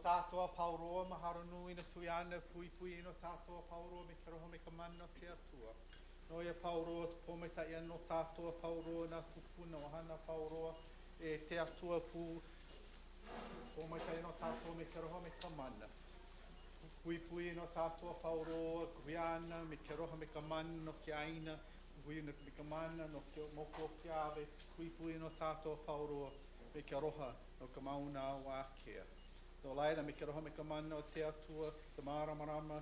Tātoa pauroa mahara nui na tuiana pui pui no tātoa pauroa me ke roho me ka mana ke atua. No ia pauroa tu pome ta ia no tātoa pauroa na tupuna o hana pauroa e te atua pu pome ta ia no tātoa me ke roho me ka mana. Pui pui no tātoa pauroa kuiana me ke roho me ka mana no ke ãina. Pui me ka mana no ke moko ke ave. Pui pui no tātoa pauroa me ke roha no ka mauna wā kea. Tō laina me ke roho me ka mana o te atua, te maramarama,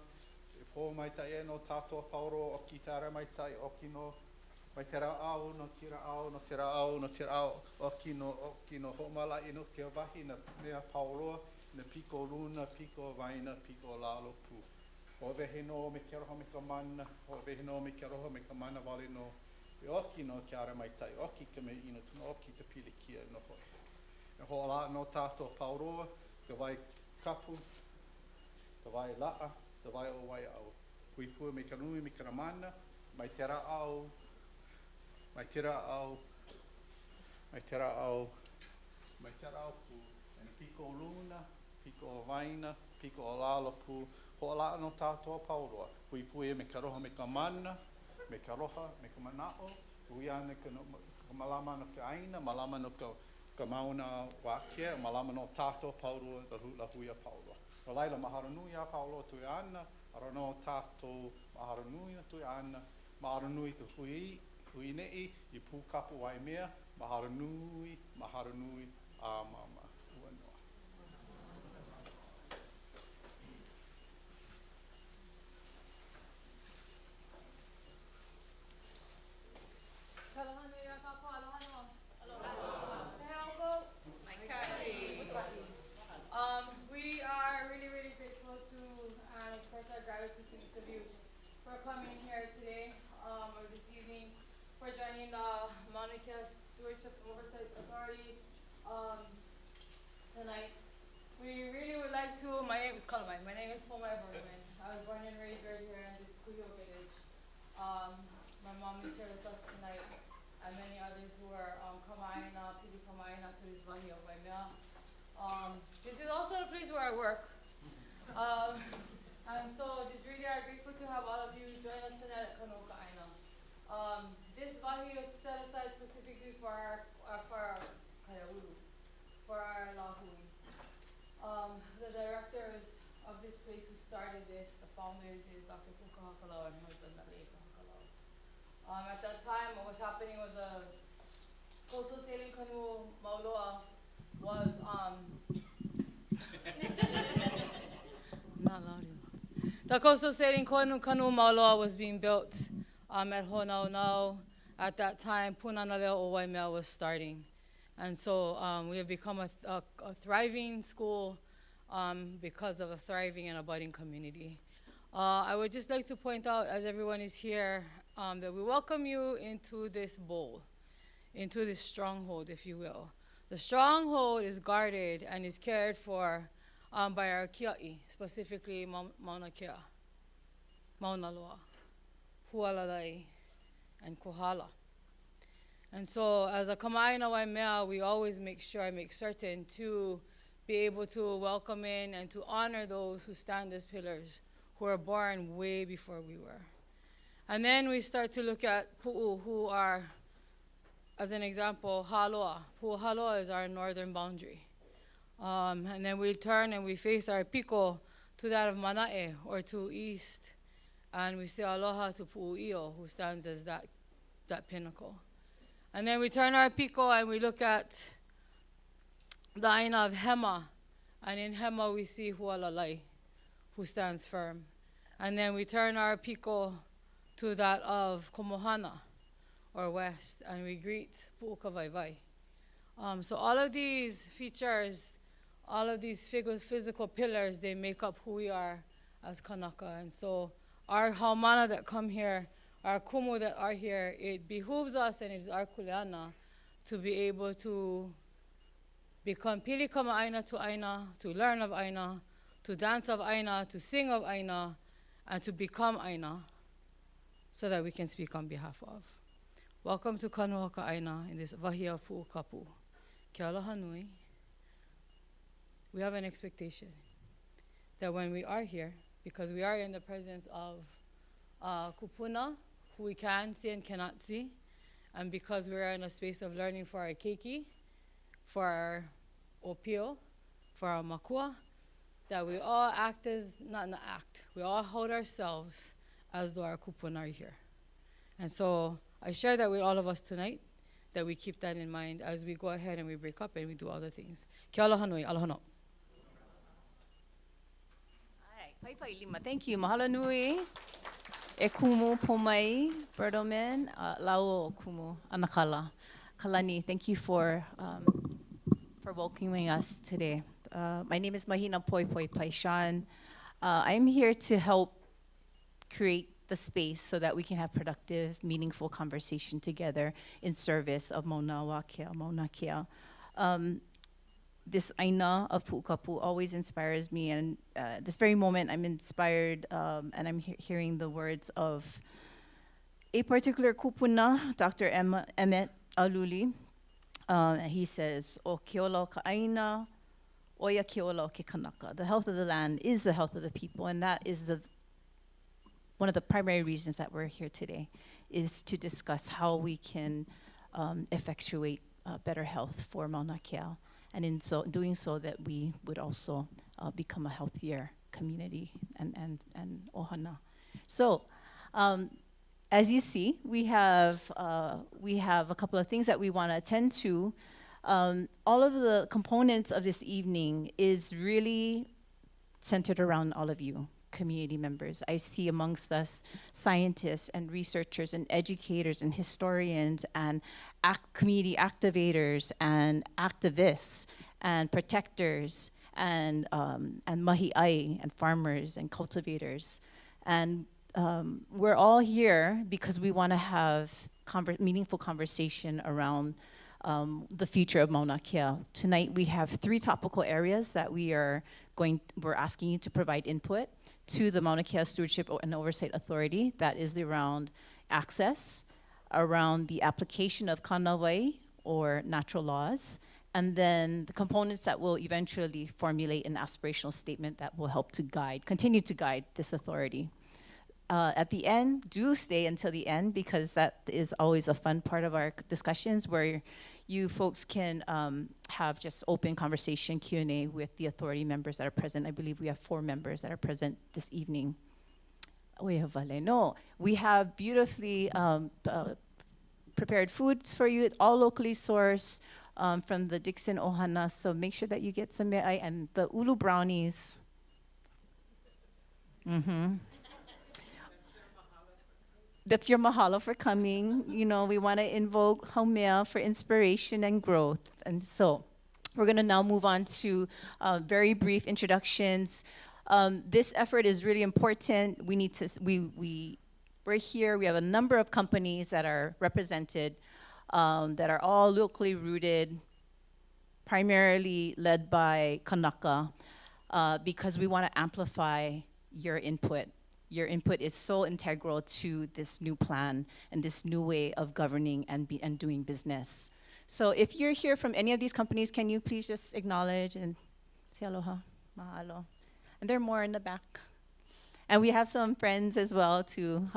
e pō mai ta e no tātoa pauro o ki tāra mai tai o ki no mai te rāau, no te rāau, no te rāau, no te rāau, o ki no homala ino te wahi na mea pauroa, na piko luna, piko vaina, piko lalo pu. O vehe no me ke roho me ka mana, o vehe no me ke roho me ka mana wale no, e o ki no te ara mai tai, o ki ka me ino tuna, o ki te pilikia no hoi. E ho la no tātoa pauroa, te wai kapu, te wai laa, te wai o wai au. Pui pua me ka nui me ka ramana, mai te rāau, mai te rāau, mai te rāau, mai te rāau pu. E piko luna, piko o vaina, piko o lalo pu, ho la no tātoa pauroa. Pui pui me ka roha me ka mana, me ka roha, me ka manao, pui ane ka malama no ka ãina, malama no ka mauna wākea, malama no tātoa pauroa, la huia pauroa. No laila mahara nui a pauroa tui ana, ara no tātoa mahara nui a tui ana, mahara nui tu hui nei, I pūkapu wai mea, mahara nui a mama. Ua noa. We are really, really grateful to and express our gratitude to each of you for coming here today or this evening, for joining the MAUNA KEA Stewardship and Oversight Authority tonight. We really would like to, my name is Columbine, my name is Febuary. I was born and raised right here in this Kuyo village. My mom is here with us tonight, and many others who are ãIna, pili ãIna to this vahi of Waimea. This is also the place where I work. And so just really are grateful to have all of you join us tonight at KANU ãIna. This vahi is set aside specifically for our lahui. The directors of this place who started this, the founders, is Dr. Kuka Hakalau and her husband, Nalei Hakalau. At that time, what was happening was a coastal sailing canoe, Mauloa, was not loud enough. The coastal sailing canoe Mauloa was being built at Honaunau. At that time, Punanaleo o Waimea was starting. And so we have become a thriving school because of a thriving and a budding community. I would just like to point out, as everyone is here, that we welcome you into this bowl, into this stronghold, if you will. The stronghold is guarded and is cared for by our kia'i, specifically Mauna Kea, Mauna Loa, Hualalai, and Kohala. And so as a Kama'aina Waimea, we always make certain to be able to welcome in and to honor those who stand as pillars, who are born way before we were. And then we start to look at pu'u, who are, as an example, Haloa. Pu'u Haloa is our northern boundary. And then we turn and we face our piko to that of Mana'e, or to east, and we say aloha to Pu'u'io, who stands as that pinnacle. And then we turn our piko and we look at the ãIna of Hema, and in Hema we see Hualalai, who stands firm. And then we turn our piko to that of Komohana, or west, and we greet Pu'ukavaivai. So all of these features, all of these physical pillars, they make up who we are as Kanaka. And so our haumana that come here our kumu that are here, it behooves us and it is our kuleana to be able to become pili kama aina, to learn of aina, to dance of aina, to sing of aina, and to become aina, so that we can speak on behalf of. Welcome to Kanu Ka Aina in this Wahia Pu'ukapu. Kia aloha nui. We have an expectation that when we are here, because we are in the presence of kupuna, who we can see and cannot see, and because we are in a space of learning for our keiki, for our opio, for our makua, that we all act as, not an act, we all hold ourselves as though our kupuna are here. And so I share that with all of us tonight, that we keep that in mind as we go ahead and we break up and we do other things. Kia aloha nui, aloha no. Pai pai lima. Thank you. Mahalo nui. E kumu pomai, Bertoman, lau o kumu, anakala. Kalani, thank you for welcoming us today. My name is Mahina Poi Poi Paishan. I'm here to help create the space so that we can have productive, meaningful conversation together in service of Mauna Kea. This aina of Pu'ukapu always inspires me, and this very moment I'm inspired and I'm hearing the words of a particular kupuna, Dr. Emmett Aluli. He says, "O keolo ka aina, oia keolo ke kanaka." The health of the land is the health of the people, and that is one of the primary reasons that we're here today, is to discuss how we can effectuate better health for Mauna Kea. And in doing so, that we would also become a healthier community and ohana. So, as you see, we have a couple of things that we want to attend to. All of the components of this evening is really centered around all of you, community members. I see amongst us scientists and researchers and educators and historians and community activators and activists and protectors and mahi'ai and farmers and cultivators. And we're all here because we want to have meaningful conversation around the future of Mauna Kea. Tonight we have 3 topical areas that we're asking you to provide input to the Mauna Kea Stewardship and Oversight Authority. That is around access, around the application of kanawai or natural laws, and then the components that will eventually formulate an aspirational statement that will help to continue to guide this authority. At the end, do stay until the end, because that is always a fun part of our discussions, where you folks can have just open conversation, Q&A with the authority members that are present. I believe we have 4 members that are present this evening. We have beautifully prepared foods for you, all locally sourced from the Dixon Ohana, so make sure that you get some me'ai and the ulu brownies. That's your mahalo for coming. You know, we want to invoke Haumea for inspiration and growth. And so we're going to now move on to very brief introductions. This effort is really important. We need to, we're here, we have a number of companies that are represented that are all locally rooted, primarily led by Kanaka, because we want to amplify your input. Your input is so integral to this new plan and this new way of governing and doing business. So if you're here from any of these companies, can you please just acknowledge and say aloha, mahalo. And there are more in the back. And we have some friends as well to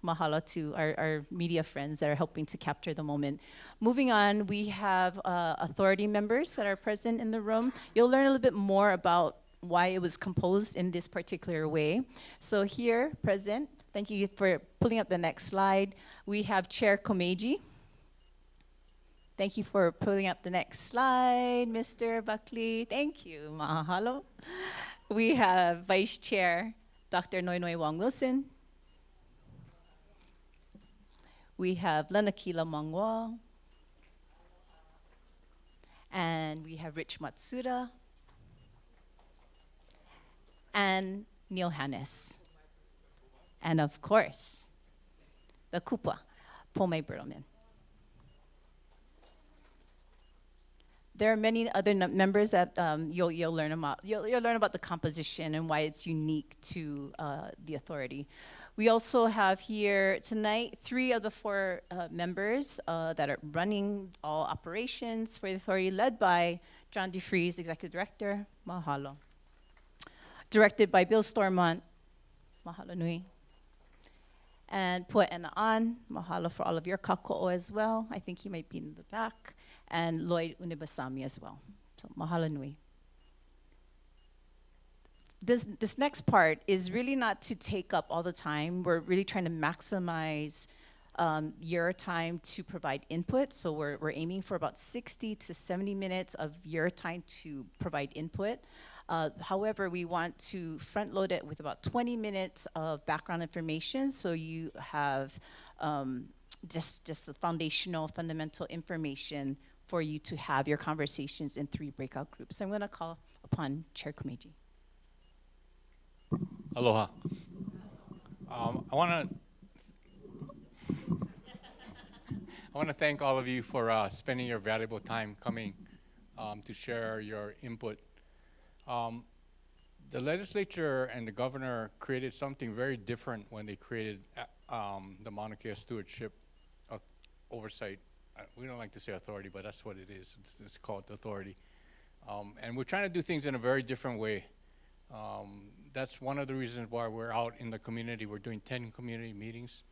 mahalo to our media friends that are helping to capture the moment. Moving on, we have authority members that are present in the room. You'll learn a little bit more about why it was composed in this particular way. So here, present, thank you for pulling up the next slide. We have Chair Komeiji. Thank you for pulling up the next slide, Mr. Buckley. Thank you, mahalo. We have Vice Chair Dr. Noinoi Wong Wilson. We have Lanakila Mangwa. And we have Rich Matsuda. And Neil Hannes. And of course, the kupa, Pomei Bertelman. There are many other members that you'll learn about. You'll learn about the composition and why it's unique to the authority. We also have here tonight 3 of the 4 members that are running all operations for the authority, led by John DeFries, Executive Director, mahalo. Directed by Bill Stormont, mahalo nui. And Pu'ena An, mahalo for all of your kako'o as well. I think he might be in the back. And Lloyd Unibasami as well. So mahalo nui. This next part is really not to take up all the time. We're really trying to maximize your time to provide input. So we're aiming for about 60 to 70 minutes of your time to provide input. However, we want to front load it with about 20 minutes of background information, so you have just the fundamental information for you to have your conversations in 3 breakout groups. So I'm going to call upon Chair Kumeji. Aloha. I want to thank all of you for spending your valuable time coming to share your input. The legislature and the governor created something very different when they created the Mauna Kea Stewardship Oversight. We don't like to say authority, but that's what it is. It's called authority. And we're trying to do things in a very different way. That's one of the reasons why we're out in the community. We're doing 10 community meetings,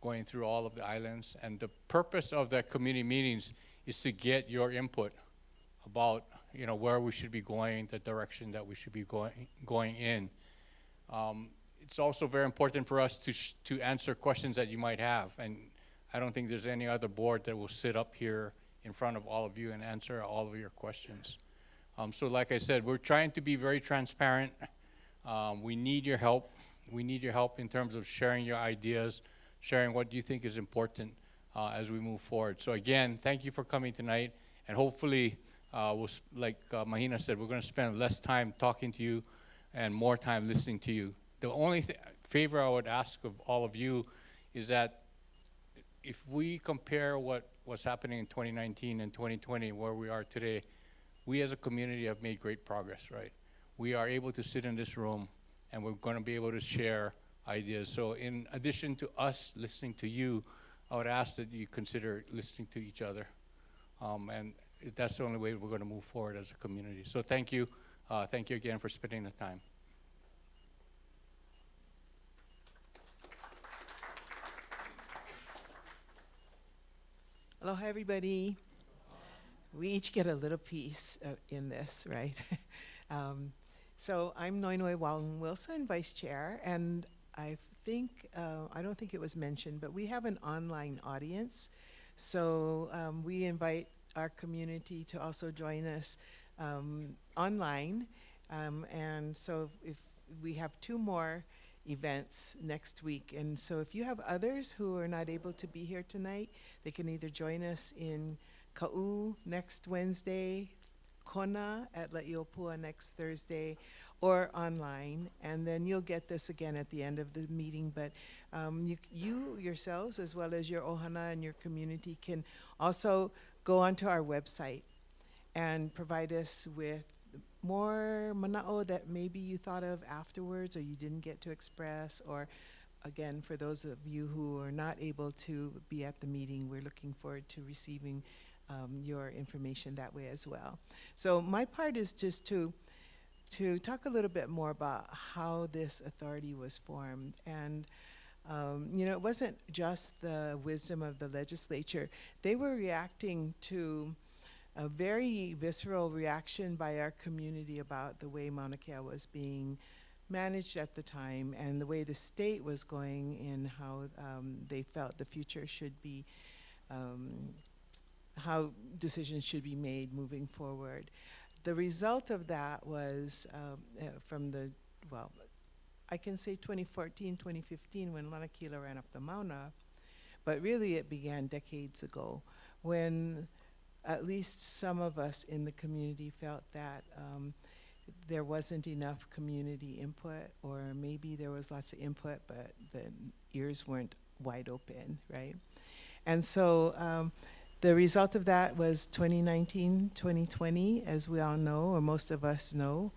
going through all of the islands. And the purpose of the community meetings is to get your input about, you know, where we should be going, the direction that we should be going in. It's also very important for us to answer questions that you might have. And I don't think there's any other board that will sit up here in front of all of you and answer all of your questions. So like I said, we're trying to be very transparent. We need your help. We need your help in terms of sharing your ideas, sharing what you think is important as we move forward. So again, thank you for coming tonight, and hopefully, like Mahina said, we're going to spend less time talking to you and more time listening to you. The only favor I would ask of all of you is that if we compare what was happening in 2019 and 2020, where we are today, we as a community have made great progress, right? We are able to sit in this room and we're going to be able to share ideas. So in addition to us listening to you, I would ask that you consider listening to each other. And that's the only way we're going to move forward as a community. So thank you. Thank you again for spending the time. Aloha, everybody. We each get a little piece in this, right? So I'm Noinoi Wong Wilson, Vice Chair, and I think, I don't think it was mentioned, but we have an online audience. So we invite our community to also join us online. And so if we have 2 more events next week. And so if you have others who are not able to be here tonight, they can either join us in Ka'u next Wednesday, Kona at La'iopua next Thursday, or online. And then you'll get this again at the end of the meeting. But you yourselves, as well as your ohana and your community, can also go onto our website and provide us with more mana'o that maybe you thought of afterwards or you didn't get to express, or again, for those of you who are not able to be at the meeting, we're looking forward to receiving your information that way as well. So my part is just to talk a little bit more about how this authority was formed. And you know, it wasn't just the wisdom of the legislature. They were reacting to a very visceral reaction by our community about the way Mauna Kea was being managed at the time and the way the state was going and how they felt the future should be, how decisions should be made moving forward. The result of that was from the, well, I can say 2014, 2015 when Lanakila ran up the Mauna, but really it began decades ago when at least some of us in the community felt that there wasn't enough community input, or maybe there was lots of input, but the ears weren't wide open, right? And so the result of that was 2019, 2020, as we all know, or most of us know,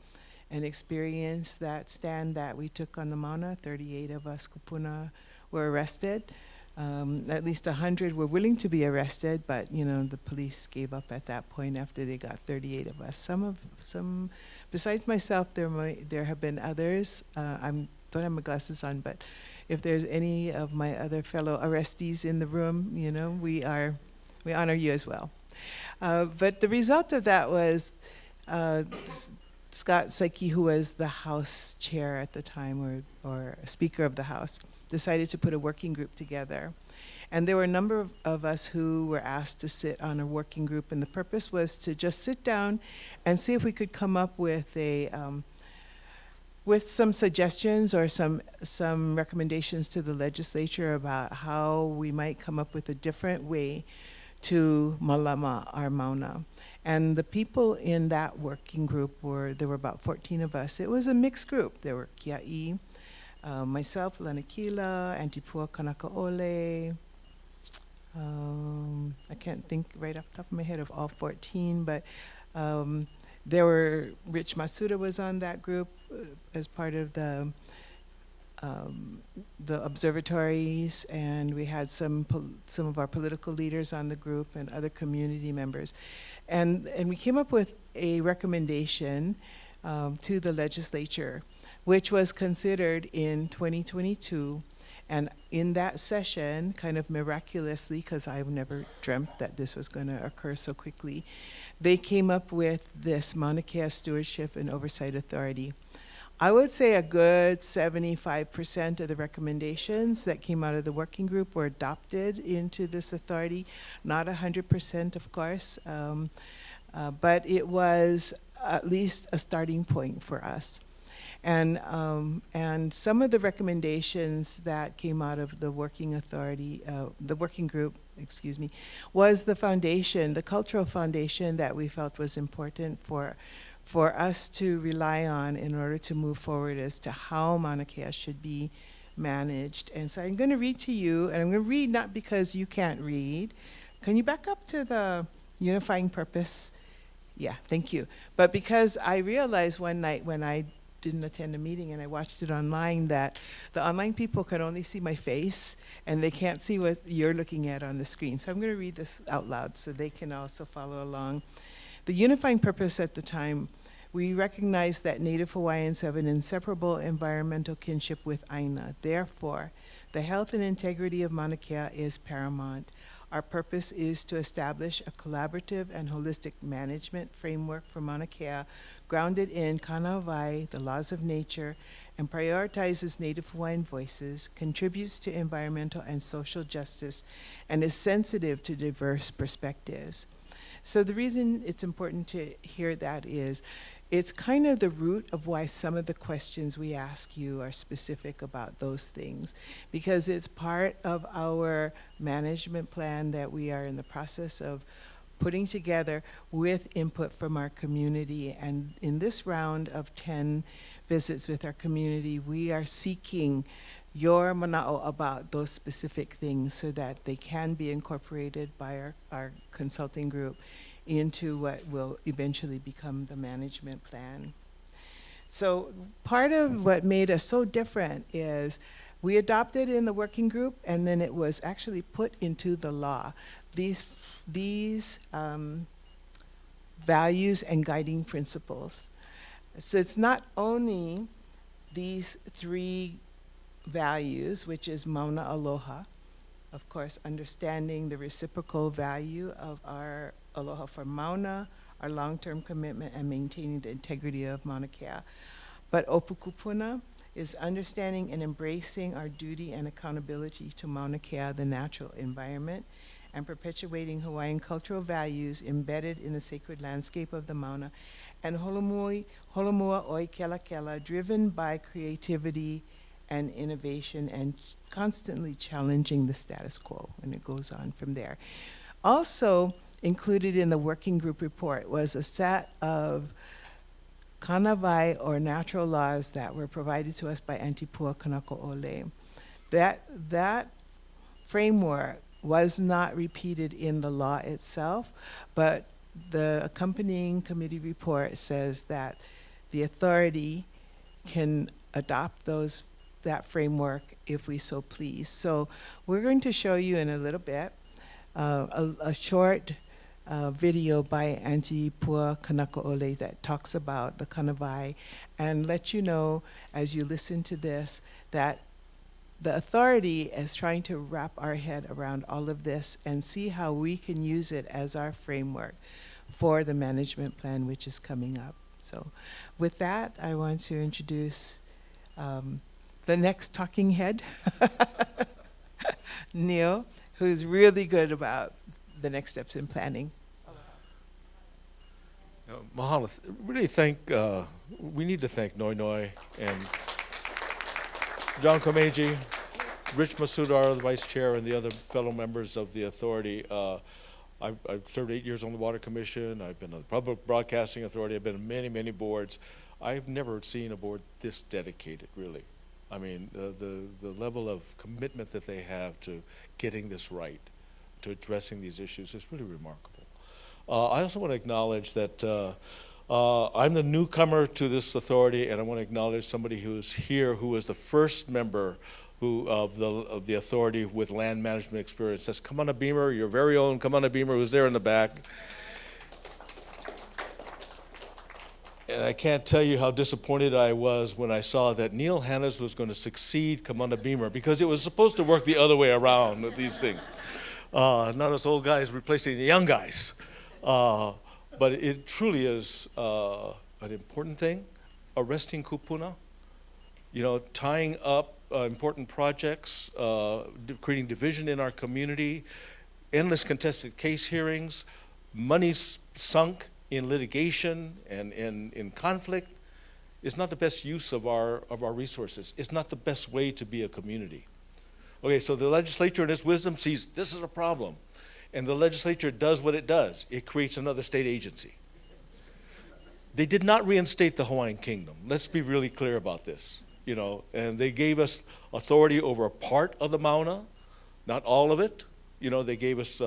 and experienced that stand that we took on the Mauna. 38 of us kupuna were arrested. At least 100 were willing to be arrested, but you know the police gave up at that point after they got 38 of us. Some besides myself, there have been others. Don't have my glasses on, but if there's any of my other fellow arrestees in the room, you know, we honor you as well. But the result of that was Scott Psyche, who was the House chair at the time, or Speaker of the House, decided to put a working group together. And there were a number of us who were asked to sit on a working group, and the purpose was to just sit down and see if we could come up with with some suggestions or some recommendations to the legislature about how we might come up with a different way to malama our mauna. And the people in that working group there were about 14 of us. It was a mixed group. There were Kia'i, myself, Lanakila, Antipua Kanakaole. I can't think right off the top of my head of all 14, but there were, Rich Masuda was on that group as part of the observatories, and we had some of our political leaders on the group and other community members. And we came up with a recommendation to the legislature, which was considered in 2022. And in that session, kind of miraculously, because I've never dreamt that this was going to occur so quickly, they came up with this Mauna Kea Stewardship and Oversight Authority. I would say a good 75% of the recommendations that came out of the working group were adopted into this authority. Not 100%, of course, but it was at least a starting point for us. And some of the recommendations that came out of the working group, excuse me, was the foundation, the cultural foundation that we felt was important for us to rely on in order to move forward as to how Mauna Kea should be managed. And so I'm going to read to you, and I'm going to read not because you can't read. Can you back up to the unifying purpose? Yeah, thank you. But because I realized one night when I didn't attend a meeting and I watched it online that the online people can only see my face and they can't see what you're looking at on the screen. So I'm going to read this out loud so they can also follow along. The unifying purpose at the time, we recognize that Native Hawaiians have an inseparable environmental kinship with ãINA. Therefore, the health and integrity of Mauna Kea is paramount. Our purpose is to establish a collaborative and holistic management framework for Mauna Kea grounded in Kanawai, the laws of nature, and prioritizes Native Hawaiian voices, contributes to environmental and social justice, and is sensitive to diverse perspectives. So the reason it's important to hear that is it's kind of the root of why some of the questions we ask you are specific about those things, because it's part of our management plan that we are in the process of putting together with input from our community. And in this round of 10 visits with our community, we are seeking your mana'o about those specific things so that they can be incorporated by our consulting group into what will eventually become the management plan. So part of what made us so different is we adopted in the working group, and then it was actually put into the law. These values and guiding principles. So it's not only these three values, which is Mauna Aloha, of course, understanding the reciprocal value of our aloha for Mauna, our long-term commitment, and maintaining the integrity of Mauna Kea. But Opukupuna is understanding and embracing our duty and accountability to Mauna Kea, the natural environment, and perpetuating Hawaiian cultural values embedded in the sacred landscape of the Mauna, and Holomua Oi Kela Kela, driven by creativity and innovation and constantly challenging the status quo, and it goes on from there. Also included in the working group report was a set of kanawai, or natural laws, that were provided to us by Antipua Kanakaole. That framework was not repeated in the law itself, but the accompanying committee report says that the authority can adopt that framework if we so please. So we're going to show you in a little bit a short video by Auntie Pua Kanakaole that talks about the Kanawai, and let you know as you listen to this that the authority is trying to wrap our head around all of this and see how we can use it as our framework for the management plan which is coming up. So with that, I want to introduce the next talking head, Neil, who's really good about the next steps in planning. Mahalo. Really we need to thank Noi Noi and John Komeiji, Rich Masudar, the vice chair, and the other fellow members of the authority. I've served 8 years on the Water Commission. I've been on the Public Broadcasting Authority. I've been on many, many boards. I've never seen a board this dedicated, really. I mean, the level of commitment that they have to getting this right, to addressing these issues is really remarkable. I also want to acknowledge that I'm the newcomer to this authority, and I want to acknowledge somebody who's here who was the first member of the authority with land management experience. That's Kamana Beamer, your very own Kamana Beamer, who's there in the back. And I can't tell you how disappointed I was when I saw that Neil Hannes was going to succeed Kamana Beamer, because it was supposed to work the other way around with these things. Not us old guys replacing the young guys. But it truly is an important thing, arresting kupuna, tying up important projects, creating division in our community, endless contested case hearings, money sunk in litigation and in conflict is not the best use of our resources. It's not the best way to be a community. Okay, so the legislature in its wisdom sees this is a problem. And the legislature does what it does. It creates another state agency. They did not reinstate the Hawaiian Kingdom. Let's be really clear about this. And they gave us authority over a part of the MAUNA, not all of it. They gave us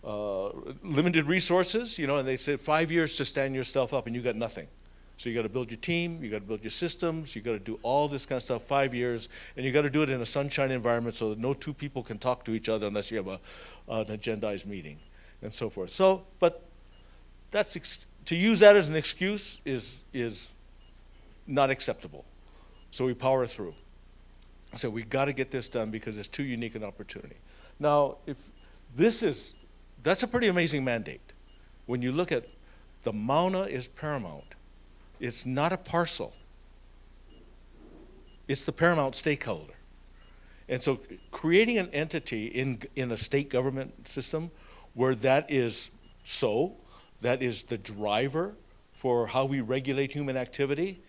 limited resources, and they said 5 years to stand yourself up, and you got nothing. So you got to build your team, you got to build your systems, you got to do all this kind of stuff, 5 years, and you got to do it in a sunshine environment so that no two people can talk to each other unless you have an agendized meeting, and so forth. So, but to use that as an excuse is not acceptable. So we power through. So we got to get this done because it's too unique an opportunity. Now, that's a pretty amazing mandate. When you look at the MAUNA is paramount. It's not a parcel. It's the paramount stakeholder. And so creating an entity in a state government system where that is the driver for how we regulate human activity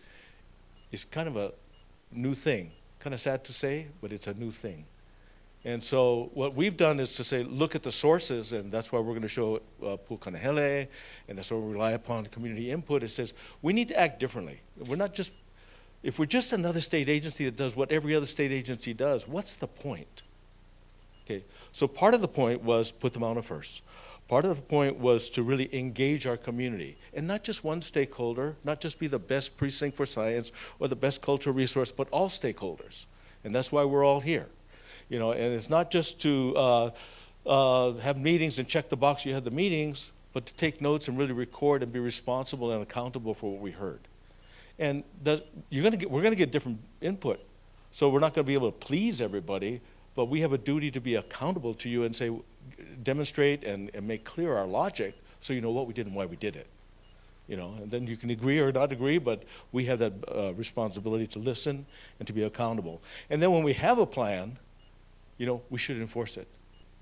is kind of a new thing. Kind of sad to say, but it's a new thing. And so what we've done is to say, look at the sources, and that's why we're going to show Pu'ukanahele, and that's why we rely upon community input. It says we need to act differently. If we're just another state agency that does what every other state agency does, what's the point? Okay, so part of the point was put the MAUNA first. Part of the point was to really engage our community, and not just one stakeholder, not just be the best precinct for science or the best cultural resource, but all stakeholders. And that's why we're all here. And it's not just to have meetings and check the box you had the meetings, but to take notes and really record and be responsible and accountable for what we heard. And we're going to get different input. So we're not going to be able to please everybody, but we have a duty to be accountable to you and say, demonstrate and make clear our logic so you know what we did and why we did it. And then you can agree or not agree, but we have that responsibility to listen and to be accountable. And then when we have a plan, we should enforce it.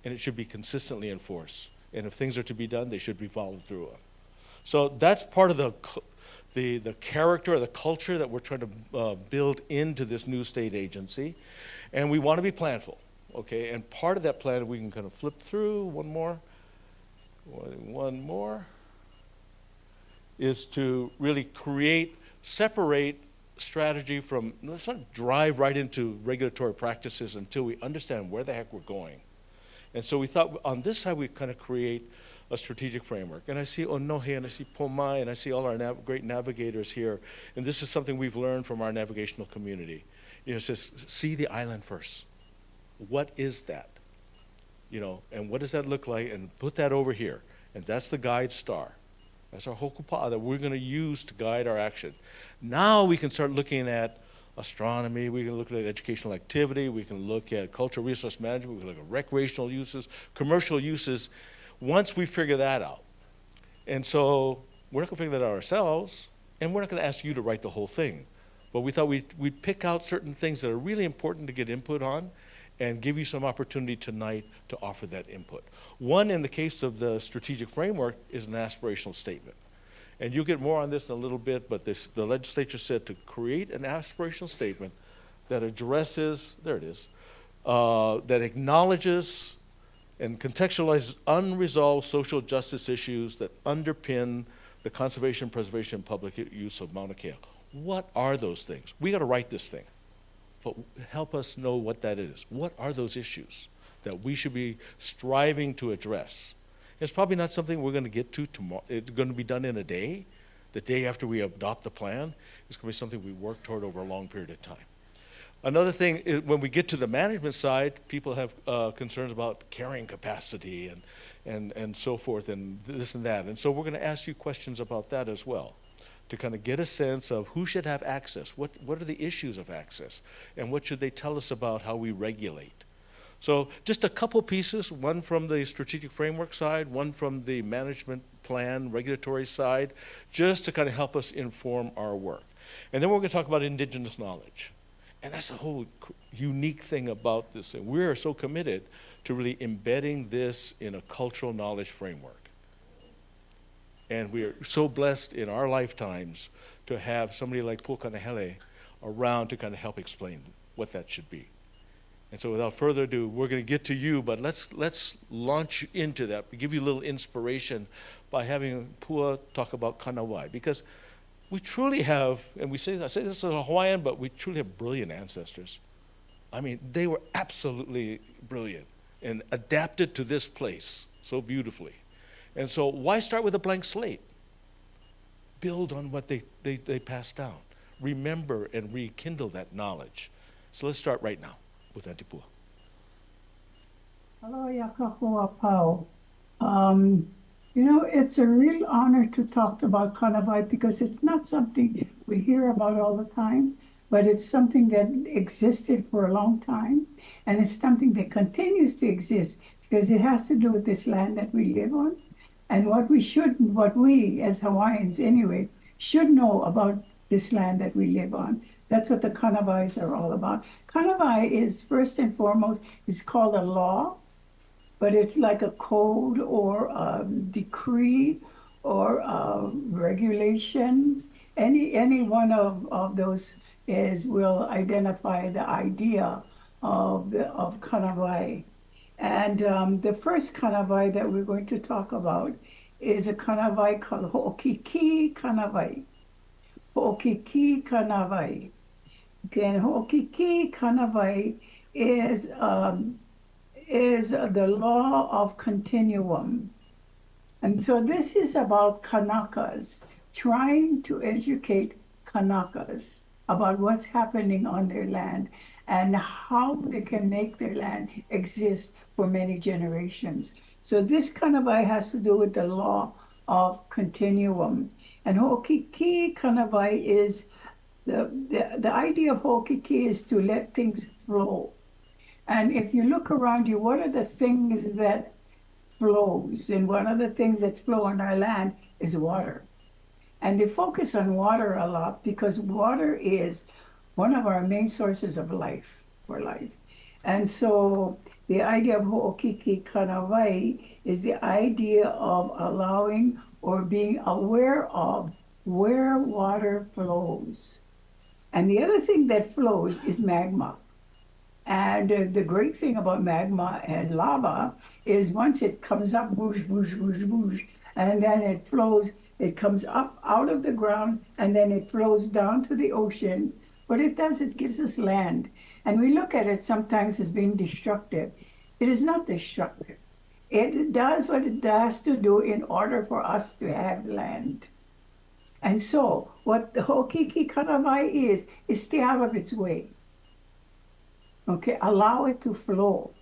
And it should be consistently enforced. And if things are to be done, they should be followed through on. So that's part of the character or the culture that we're trying to build into this new state agency. And we want to be planful, okay? And part of that plan, we can kind of flip through one more, is to really separate strategy from, let's not drive right into regulatory practices until we understand where the heck we're going. And so we thought on this side we kind of create a strategic framework. And I see Onohe and I see Pomai and I see all our great navigators here. And this is something we've learned from our navigational community. You know, it says, see the island first. What is that? You know, and what does that look like? And put that over here. And that's the guide star. That's our hokupa'a that we're going to use to guide our action. Now we can start looking at astronomy, we can look at educational activity, we can look at cultural resource management, we can look at recreational uses, commercial uses, once we figure that out. And so we're not going to figure that out ourselves, and we're not going to ask you to write the whole thing. But we thought we'd pick out certain things that are really important to get input on and give you some opportunity tonight to offer that input. One, in the case of the strategic framework, is an aspirational statement. And you'll get more on this in a little bit, but the legislature said to create an aspirational statement that addresses, there it is, that acknowledges and contextualizes unresolved social justice issues that underpin the conservation, preservation, and public use of Mauna Kea. What are those things? We got to write this thing, but help us know what that is. What are those issues that we should be striving to address? It's probably not something we're going to get to tomorrow. It's going to be done in a day. The day after we adopt the plan, it's going to be something we work toward over a long period of time. Another thing, when we get to the management side, people have concerns about carrying capacity and so forth and this and that. And so we're going to ask you questions about that as well, to kind of get a sense of who should have access, what are the issues of access, and what should they tell us about how we regulate. So just a couple pieces, one from the strategic framework side, one from the management plan, regulatory side, just to kind of help us inform our work. And then we're going to talk about indigenous knowledge. And that's a whole unique thing about this thing. We're so committed to really embedding this in a cultural knowledge framework. And we are so blessed in our lifetimes to have somebody like Pukanahele around to kind of help explain what that should be. And so without further ado, we're going to get to you, but let's launch into that. We give you a little inspiration by having Pua talk about Kanawai, because we truly have, and I say this as a Hawaiian, but we truly have brilliant ancestors. I mean, they were absolutely brilliant and adapted to this place so beautifully. And so why start with a blank slate? Build on what they passed down. Remember and rekindle that knowledge. So let's start right now with Auntie Pua. Hello, Yakahoa Pau. You know, it's a real honor to talk about Kanawai because it's not something we hear about all the time, but it's something that existed for a long time, and it's something that continues to exist because it has to do with this land that we live on, and what we as Hawaiians anyway, should know about this land that we live on. That's what the Kanawais are all about. Kanawai is, first and foremost, is called a law, but it's like a code or a decree or a regulation. Any one of those will identify the idea of Kanawai. And the first Kanawai that we're going to talk about is a Kanawai called Ho'okiki Kanawai. Ho'okiki Kanawai. Again, Ho'okiki Kanawai is the law of continuum. And so this is about Kanakas, trying to educate Kanakas about what's happening on their land and how they can make their land exist for many generations. So this Kanawai has to do with the law of continuum. And Ho'okiki Kanawai is, the idea of Ho'okiki is to let things flow. And if you look around you, what are the things that flows? And one of the things that flow on our land is water. And they focus on water a lot because water is one of our main sources of life, for life. And so the idea of Ho'okiki Kanawai is the idea of allowing or being aware of where water flows. And the other thing that flows is magma. And the great thing about magma and lava is once it comes up, whoosh, whoosh, whoosh, whoosh, and then it flows, It comes up out of the ground and then it flows down to the ocean. What it does, it gives us land. And we look at it sometimes as being destructive. It is not destructive. It does what it has to do in order for us to have land. And so, what the Hokiki Kanawai is stay out of its way. Okay, allow it to flow.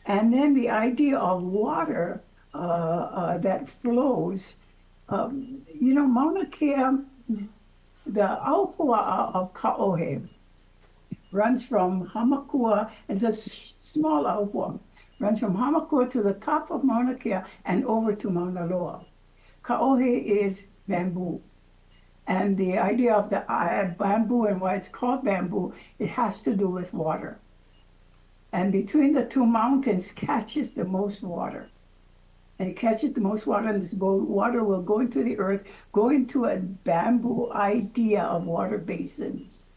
And then the idea of water that flows, Mauna Kea, the aupua of Ka'ohe, runs from Hamakua, and it's a small aupua, runs from Hamakua to the top of Mauna Kea and over to Mauna Loa. Ka'ohe is bamboo. And the idea of the bamboo and why it's called bamboo, it has to do with water. And between the two mountains catches the most water. And it catches the most water, and this water will go into the earth, go into a bamboo idea of water basins.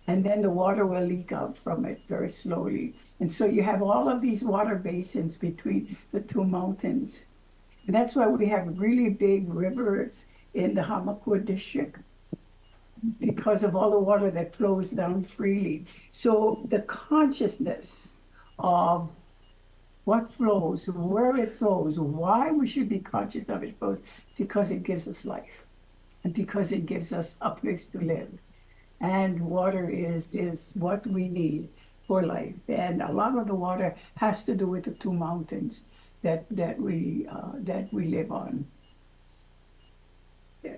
And then the water will leak out from it very slowly. And so you have all of these water basins between the two mountains. And that's why we have really big rivers in the Hamakua district, because of all the water that flows down freely. So the consciousness of what flows, where it flows, why we should be conscious of it flows, because it gives us life and because it gives us a place to live. And water is what we need for life. And a lot of the water has to do with the two mountains that we live on. Yeah.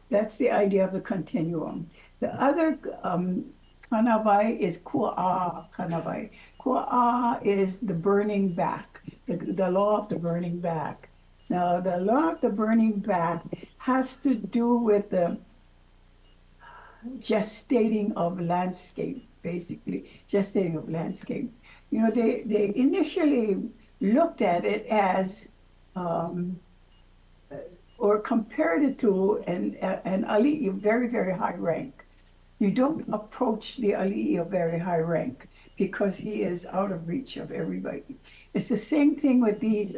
That's the idea of the continuum. The other kanawai is kua'a kanawai. Kua'a is the burning back, the law of the burning back. Now, the law of the burning back has to do with the gestating of landscape, basically, gestating of landscape. They initially looked at it as, or compared it to an ali'i of very, very high rank. You don't approach the ali'i of very high rank because he is out of reach of everybody. It's the same thing with these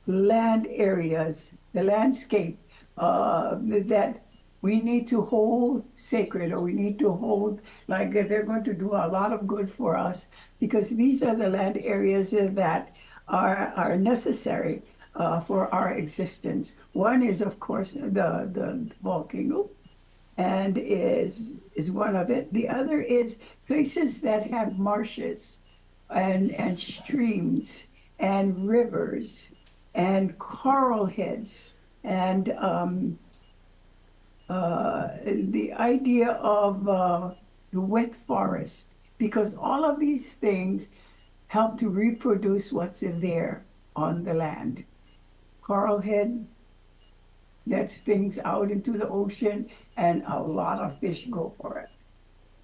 land areas, the landscape that we need to hold sacred, or we need to hold like they're going to do a lot of good for us, because these are the land areas that are necessary for our existence. One is, of course, the volcano, and is one of it. The other is places that have marshes and streams and rivers and coral heads and the idea of the wet forest, because all of these things help to reproduce what's in there on the land. Coral head lets things out into the ocean, and a lot of fish go for it.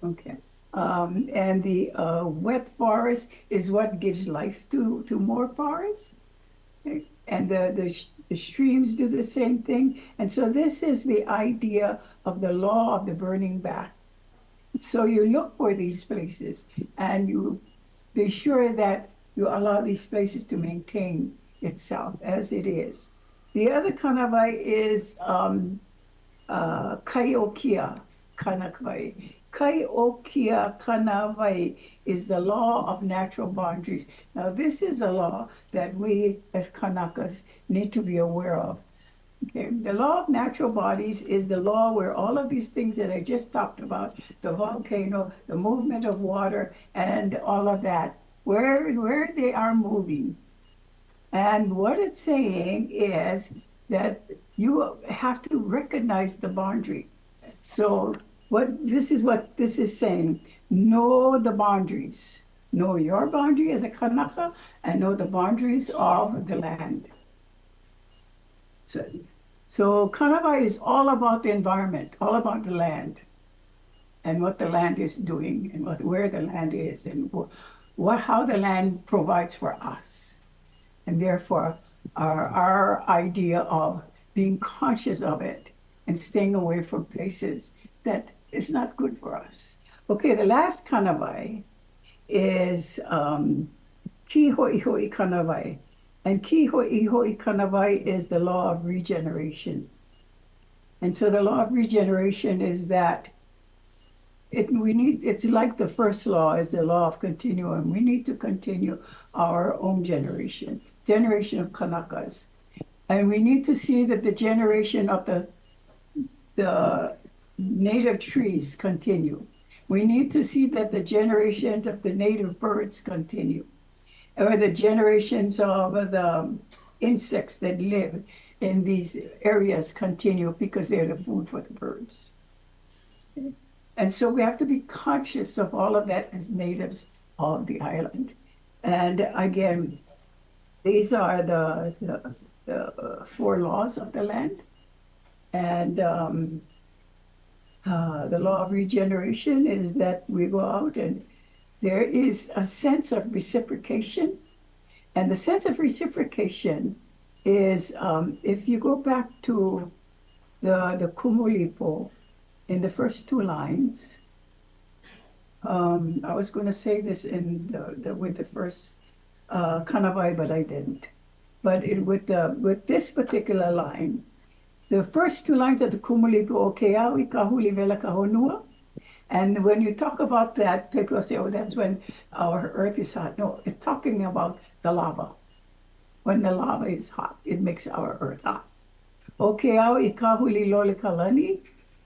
Okay. And the wet forest is what gives life to more forests. Okay. And the streams do the same thing. And so this is the idea of the law of the burning back. So you look for these places and you be sure that you allow these places to maintain itself as it is. The other kanawai is Kaiokia kanawai. Kaiokia kanawai is the law of natural boundaries. Now, this is a law that we as Kanakas need to be aware of. Okay. The law of natural bodies is the law where all of these things that I just talked about, the volcano, the movement of water, and all of that, where they are moving. And what it's saying is that you have to recognize the boundary. So what this is saying, know the boundaries. Know your boundary as a Kanaka and know the boundaries of the land. So Kanawai is all about the environment, all about the land and what the land is doing and where the land is and how the land provides for us. And therefore, our idea of being conscious of it and staying away from places that is not good for us. Okay, the last kanawai is ki hoi hoi kanawai. And Kiho'iho'i Kanawai is the law of regeneration. And so the law of regeneration is that it's like the first law is the law of continuum. We need to continue our own generation of Kanakas. And we need to see that the generation of the native trees continue. We need to see that the generation of the native birds continue, or the generations of the insects that live in these areas continue because they're the food for the birds. And so we have to be conscious of all of that as natives of the island. And again, these are the 4 laws of the land. And the law of regeneration is that we go out and there is a sense of reciprocation. And the sense of reciprocation is, if you go back to the Kumulipo in the first 2 lines, I was going to say this in with the first Kanawai, but I didn't. But with this particular line, the first 2 lines of the Kumulipo o Keawi Kahuli Vela Kahonua. And when you talk about that, people say, oh, that's when our earth is hot. No, it's talking about the lava. When the lava is hot, it makes our earth hot. O Keawi Kahuli Lole Kalani.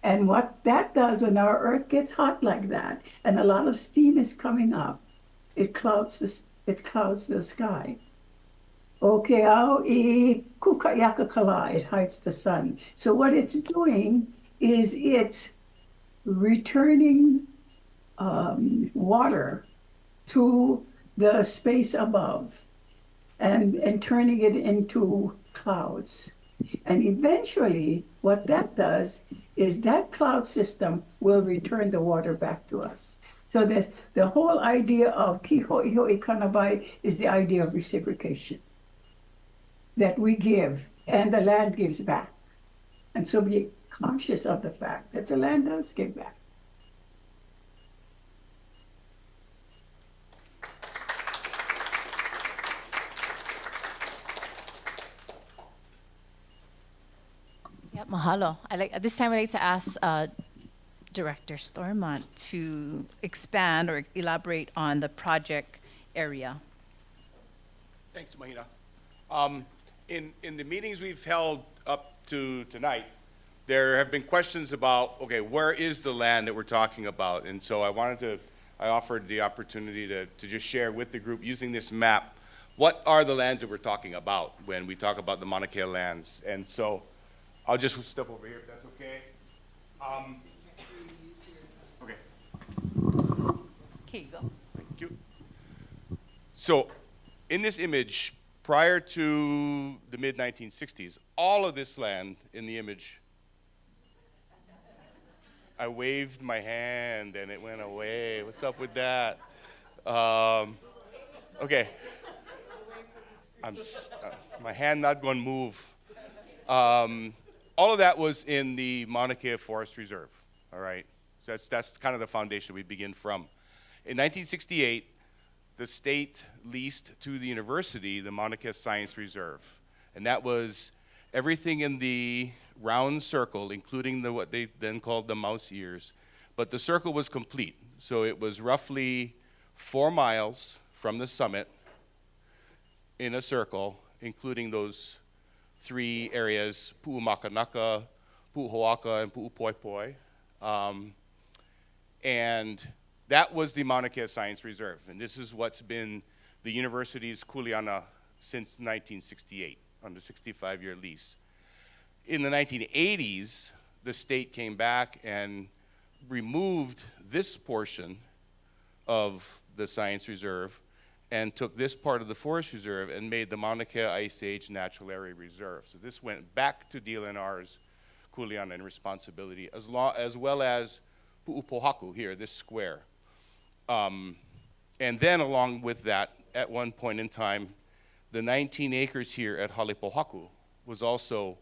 And what that does when our earth gets hot like that, and a lot of steam is coming up, it clouds the sky. Okeao I kukayaka kala, it hides the sun. So what it's doing is it's returning water to the space above and turning it into clouds. And eventually, what that does is that cloud system will return the water back to us. So the whole idea of Kiho'iho'i Kanabai is the idea of reciprocation. That we give and the land gives back. And so be conscious of the fact that the land does give back. Yeah, mahalo. At this time, I'd like to ask Director Stormont to expand or elaborate on the project area. Thanks, Mahina. In the meetings we've held up to tonight, there have been questions about, okay, where is the land that we're talking about? And so I offered the opportunity to just share with the group using this map, what are the lands that we're talking about when we talk about the Mauna Kea lands? And so I'll just step over here if that's okay. Okay. Here you go. Thank you. So in this image, prior to the mid-1960s, all of this land in the image, I waved my hand and it went away. What's up with that? Okay. My hand not going to move. All of that was in the Mauna Kea Forest Reserve, all right? So that's kind of the foundation we begin from. In 1968, the state leased to the university the Mauna Kea Science Reserve. And that was everything in the round circle, including what they then called the mouse ears. But the circle was complete. So it was roughly 4 miles from the summit in a circle, including those 3 areas, Pu'umakanaka, Pu'uhoaka, and Pu'upoipoi. And that was the Mauna Kea Science Reserve. And this is what's been the university's kuleana since 1968, on the 65-year lease. In the 1980s, the state came back and removed this portion of the Science Reserve and took this part of the Forest Reserve and made the Mauna Kea Ice Age Natural Area Reserve. So this went back to DLNR's kuleana and responsibility, as well as Pu'upohaku here, this square. And then along with that, at one point in time, the 19 acres here at Halepohaku was also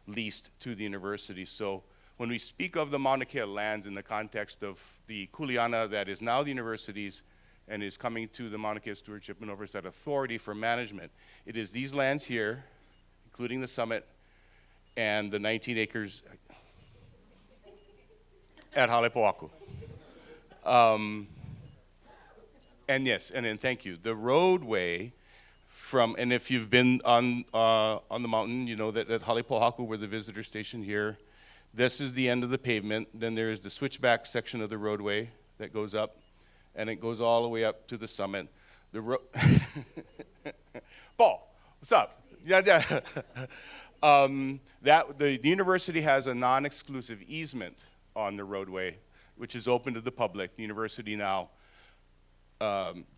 leased to the university. So when we speak of the Mauna Kea lands in the context of the kuleana that is now the university's, and is coming to the Mauna Kea Stewardship and Oversight Authority for management. It is these lands here, including the summit and the 19 acres at Halepoaku. And yes, and then thank you. The roadway from, and if you've been on the mountain, you know that at Halepoaku, we're the visitor station here. This is the end of the pavement. Then there is the switchback section of the roadway that goes up, and it goes all the way up to the summit. The Paul, what's up? Yeah. The university has a non-exclusive easement on the roadway, which is open to the public. The university now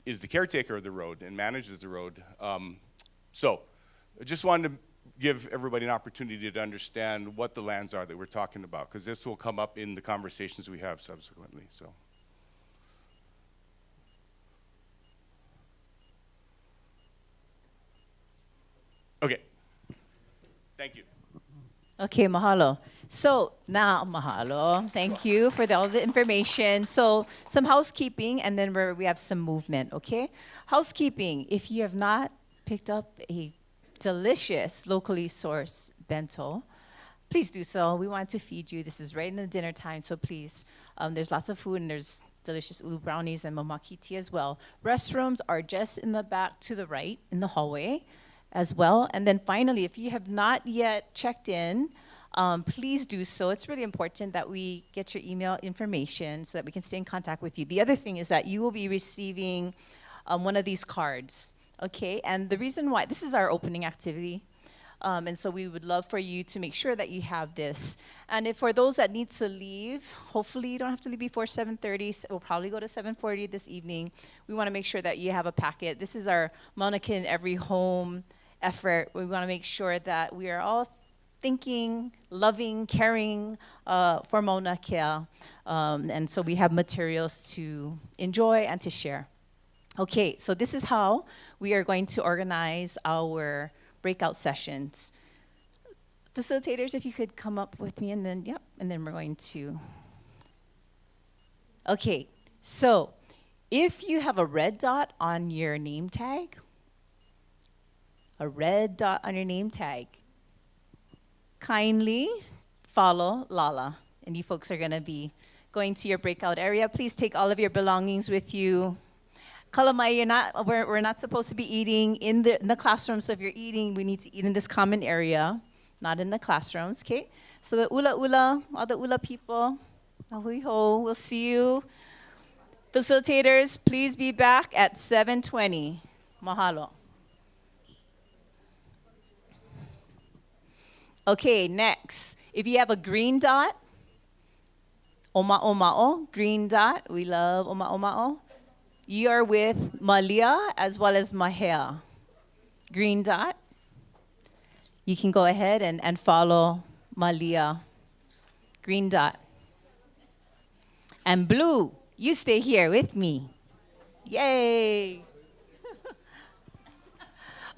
is the caretaker of the road and manages the road. So I just wanted to give everybody an opportunity to understand what the lands are that we're talking about, because this will come up in the conversations we have subsequently. So. Okay. Thank you. Okay, mahalo. So now, mahalo. Thank you for all the information. So some housekeeping, and then we have some movement, okay? Housekeeping, if you have not picked up a delicious locally sourced bento, please do so. We want to feed you. This is right in the dinner time, so please. There's lots of food, and there's delicious ulu brownies and mamaki tea as well. Restrooms are just in the back to the right in the hallway as well. And then finally, if you have not yet checked in, please do so. It's really important that we get your email information so that we can stay in contact with you. The other thing is that you will be receiving one of these cards, okay? And the reason why, this is our opening activity, and so we would love for you to make sure that you have this. And if for those that need to leave, hopefully you don't have to leave before 7:30. We'll probably go to 7:40 this evening. We want to make sure that you have a packet. This is our Mauna Kea in Every Home effort. We want to make sure that we are all thinking, loving, caring for Mauna Kea. And so we have materials to enjoy and to share. Okay, so this is how we are going to organize our breakout sessions. Facilitators, if you could come up with me, and then, yep, and then we're going to. Okay, so if you have a red dot on your name tag, kindly follow Lala. And you folks are going to be going to your breakout area. Please take all of your belongings with you. Kalamai, we're not supposed to be eating in the classrooms. So if you're eating, we need to eat in this common area, not in the classrooms, okay? So the all the ula people, ahui ho, we'll see you. Facilitators, please be back at 7:20. Mahalo. Okay, next. If you have a green dot, oma'o, green dot, we love oma'o. You are with Malia as well as Mahea. Green dot. You can go ahead and follow Malia. Green dot. And blue, you stay here with me. Yay.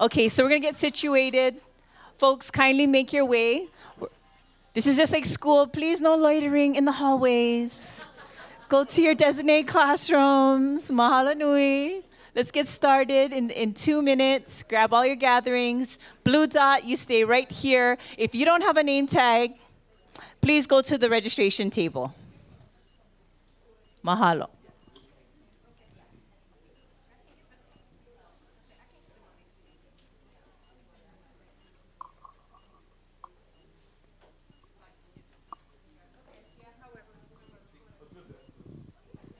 Okay, so we're going to get situated. Folks, kindly make your way. This is just like school. Please, no loitering in the hallways. Go to your designated classrooms. Mahalo nui. Let's get started in 2 minutes. Grab all your gatherings. Blue dot, you stay right here. If you don't have a name tag, please go to the registration table. Mahalo.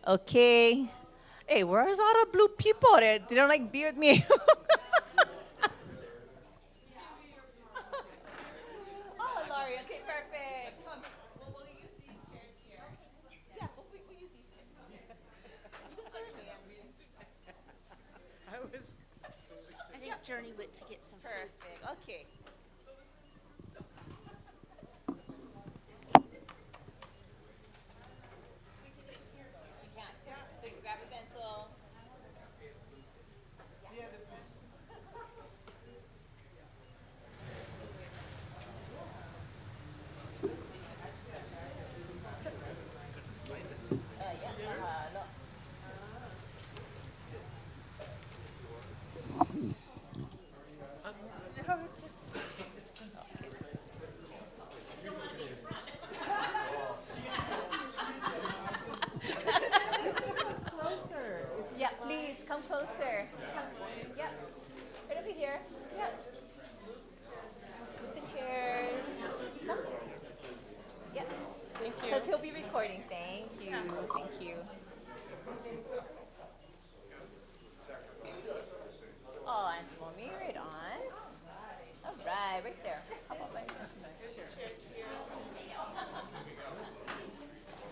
Okay. Hey, where's all the blue people? They don't like be with me. Oh, Laurie. Okay, perfect. Come. We'll use these chairs here. Yeah, we'll use these chairs. I think Journey went to get some food. Perfect. Okay. So you can grab a bento. come closer. Yep. Right over here. Yep. Move the chairs. Come. Yep. Thank you. Because he'll be recording. Thank you. Thank you. Oh, and for me, right on. All right there. How about right there?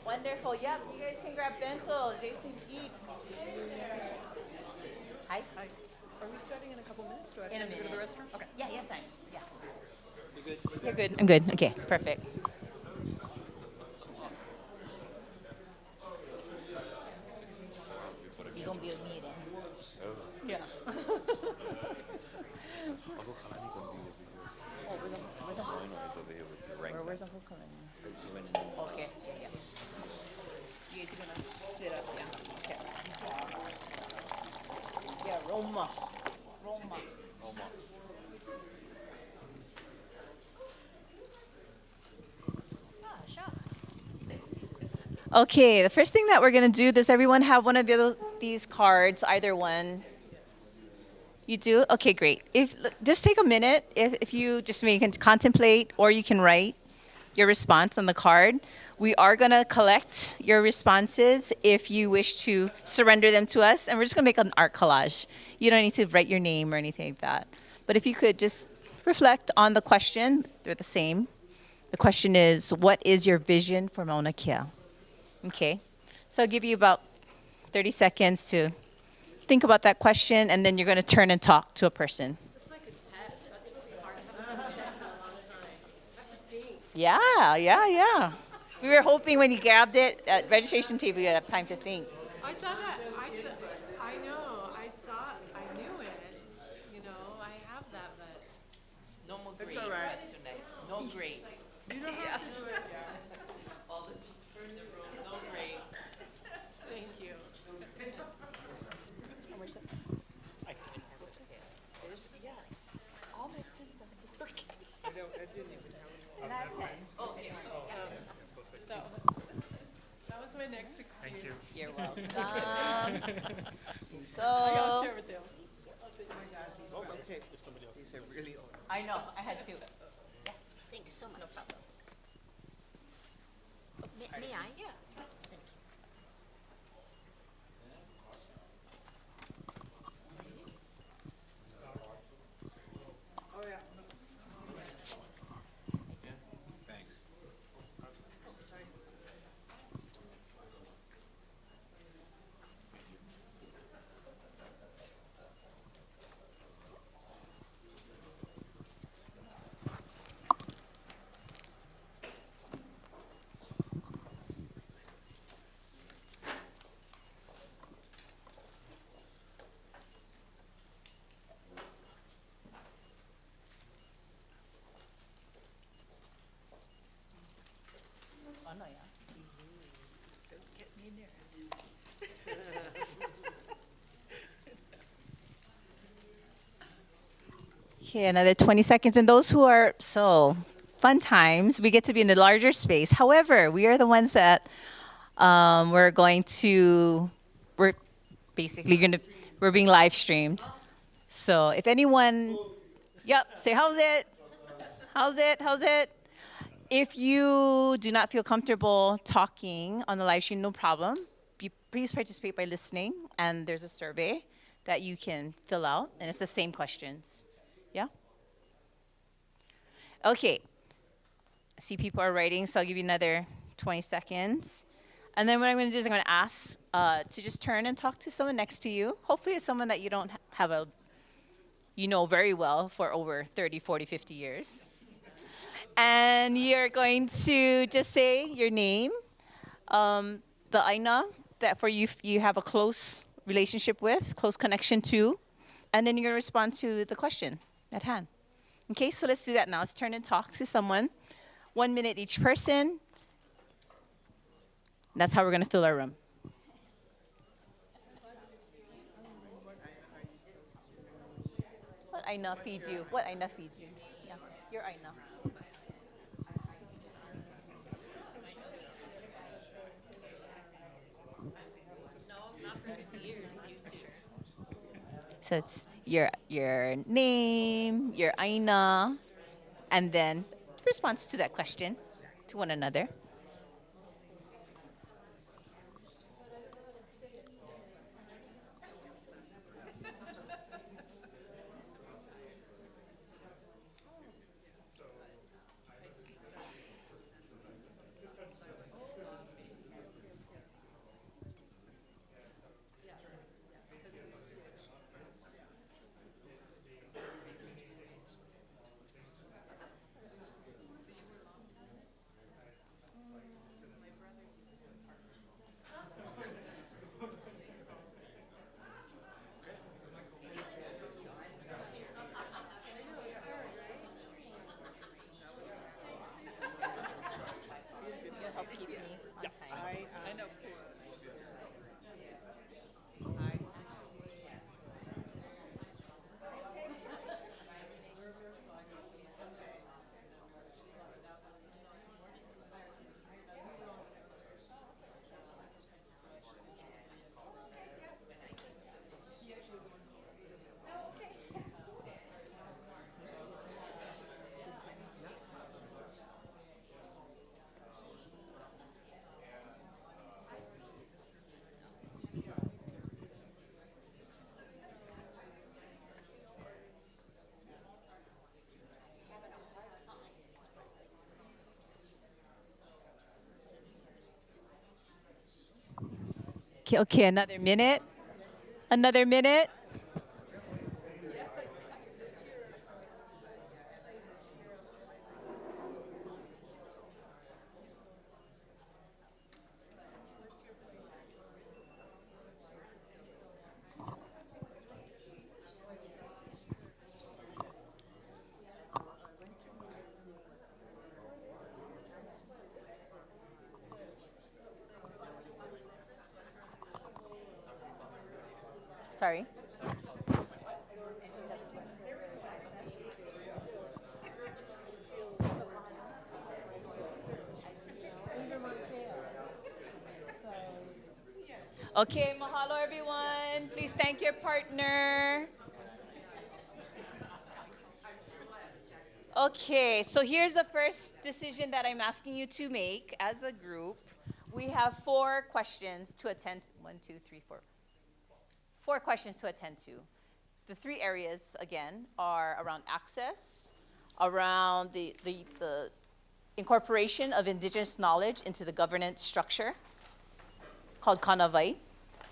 Wonderful. Yep, you guys can grab bento. Jason, eat. Hi. Hi. Are we starting in a couple minutes? Do I have In a time to go to the minute. restroom? Okay. Yeah, you have time. Yeah. You good? You're good. I'm good. Okay, perfect. You're going to be with me then. Yeah. Where's Uncle Cullen? Okay, yeah. You guys are gonna split up, yeah. Okay. Yeah, Roma. Okay, the first thing that we're gonna do, does everyone have one of these cards, either one? You do? Okay, great. Just take a minute, if you just maybe can contemplate, or you can write your response on the card. We are gonna collect your responses if you wish to surrender them to us, and we're just gonna make an art collage. You don't need to write your name or anything like that. But if you could just reflect on the question, they're the same. The question is, what is your vision for Mauna Kea? Okay, so I'll give you about 30 seconds to think about that question, and then you're gonna turn and talk to a person. Yeah. We were hoping when you grabbed it at registration table, you'd have time to think. I thought I know. I thought I knew it. You know, I have that, but No more grades right. tonight. No grades. you don't have to do it. All the teachers in the room, no grades. Thank you. That was my next experience. Thank you. You're welcome. I got Go. to share with them. Okay. If somebody else. These are really old. I know, I had to. Yes, thanks so much. No problem. May I? Yeah. Thank you. Oh, yeah. Thanks. Oh, no, yeah. Get me in there. Okay, another 20 seconds. And those who are fun times, we get to be in the larger space. However, we are the ones that we're being live streamed. So if anyone, say how's it? How's it? If you do not feel comfortable talking on the live stream, no problem. Please participate by listening, and there's a survey that you can fill out, and it's the same questions. Yeah? Okay. I see people are writing, so I'll give you another 20 seconds. And then what I'm going to do is I'm going to ask to just turn and talk to someone next to you. Hopefully it's someone that you don't have you know very well for over 30, 40, 50 years. And you're going to just say your name, the ãIna that for you have a close relationship with, close connection to, and then you're going to respond to the question at hand. Okay, so let's do that now. Let's turn and talk to someone. 1 minute each person. That's how we're going to fill our room. What ãIna feeds you? What ãIna feeds you? Yeah, your ãIna. No, not for 50 years, that's for sure. So it's your name, your ãINA, and then response to that question to one another. You'll help keep me on time. I know. Okay, another minute. Another minute. Sorry. Okay, mahalo everyone. Please thank your partner. Okay, so here's the first decision that I'm asking you to make as a group. We have 4 questions to attend to. 1, 2, 3, 4. 4 questions to attend to. The 3 areas, again, are around access, around the incorporation of indigenous knowledge into the governance structure, called Kanawai.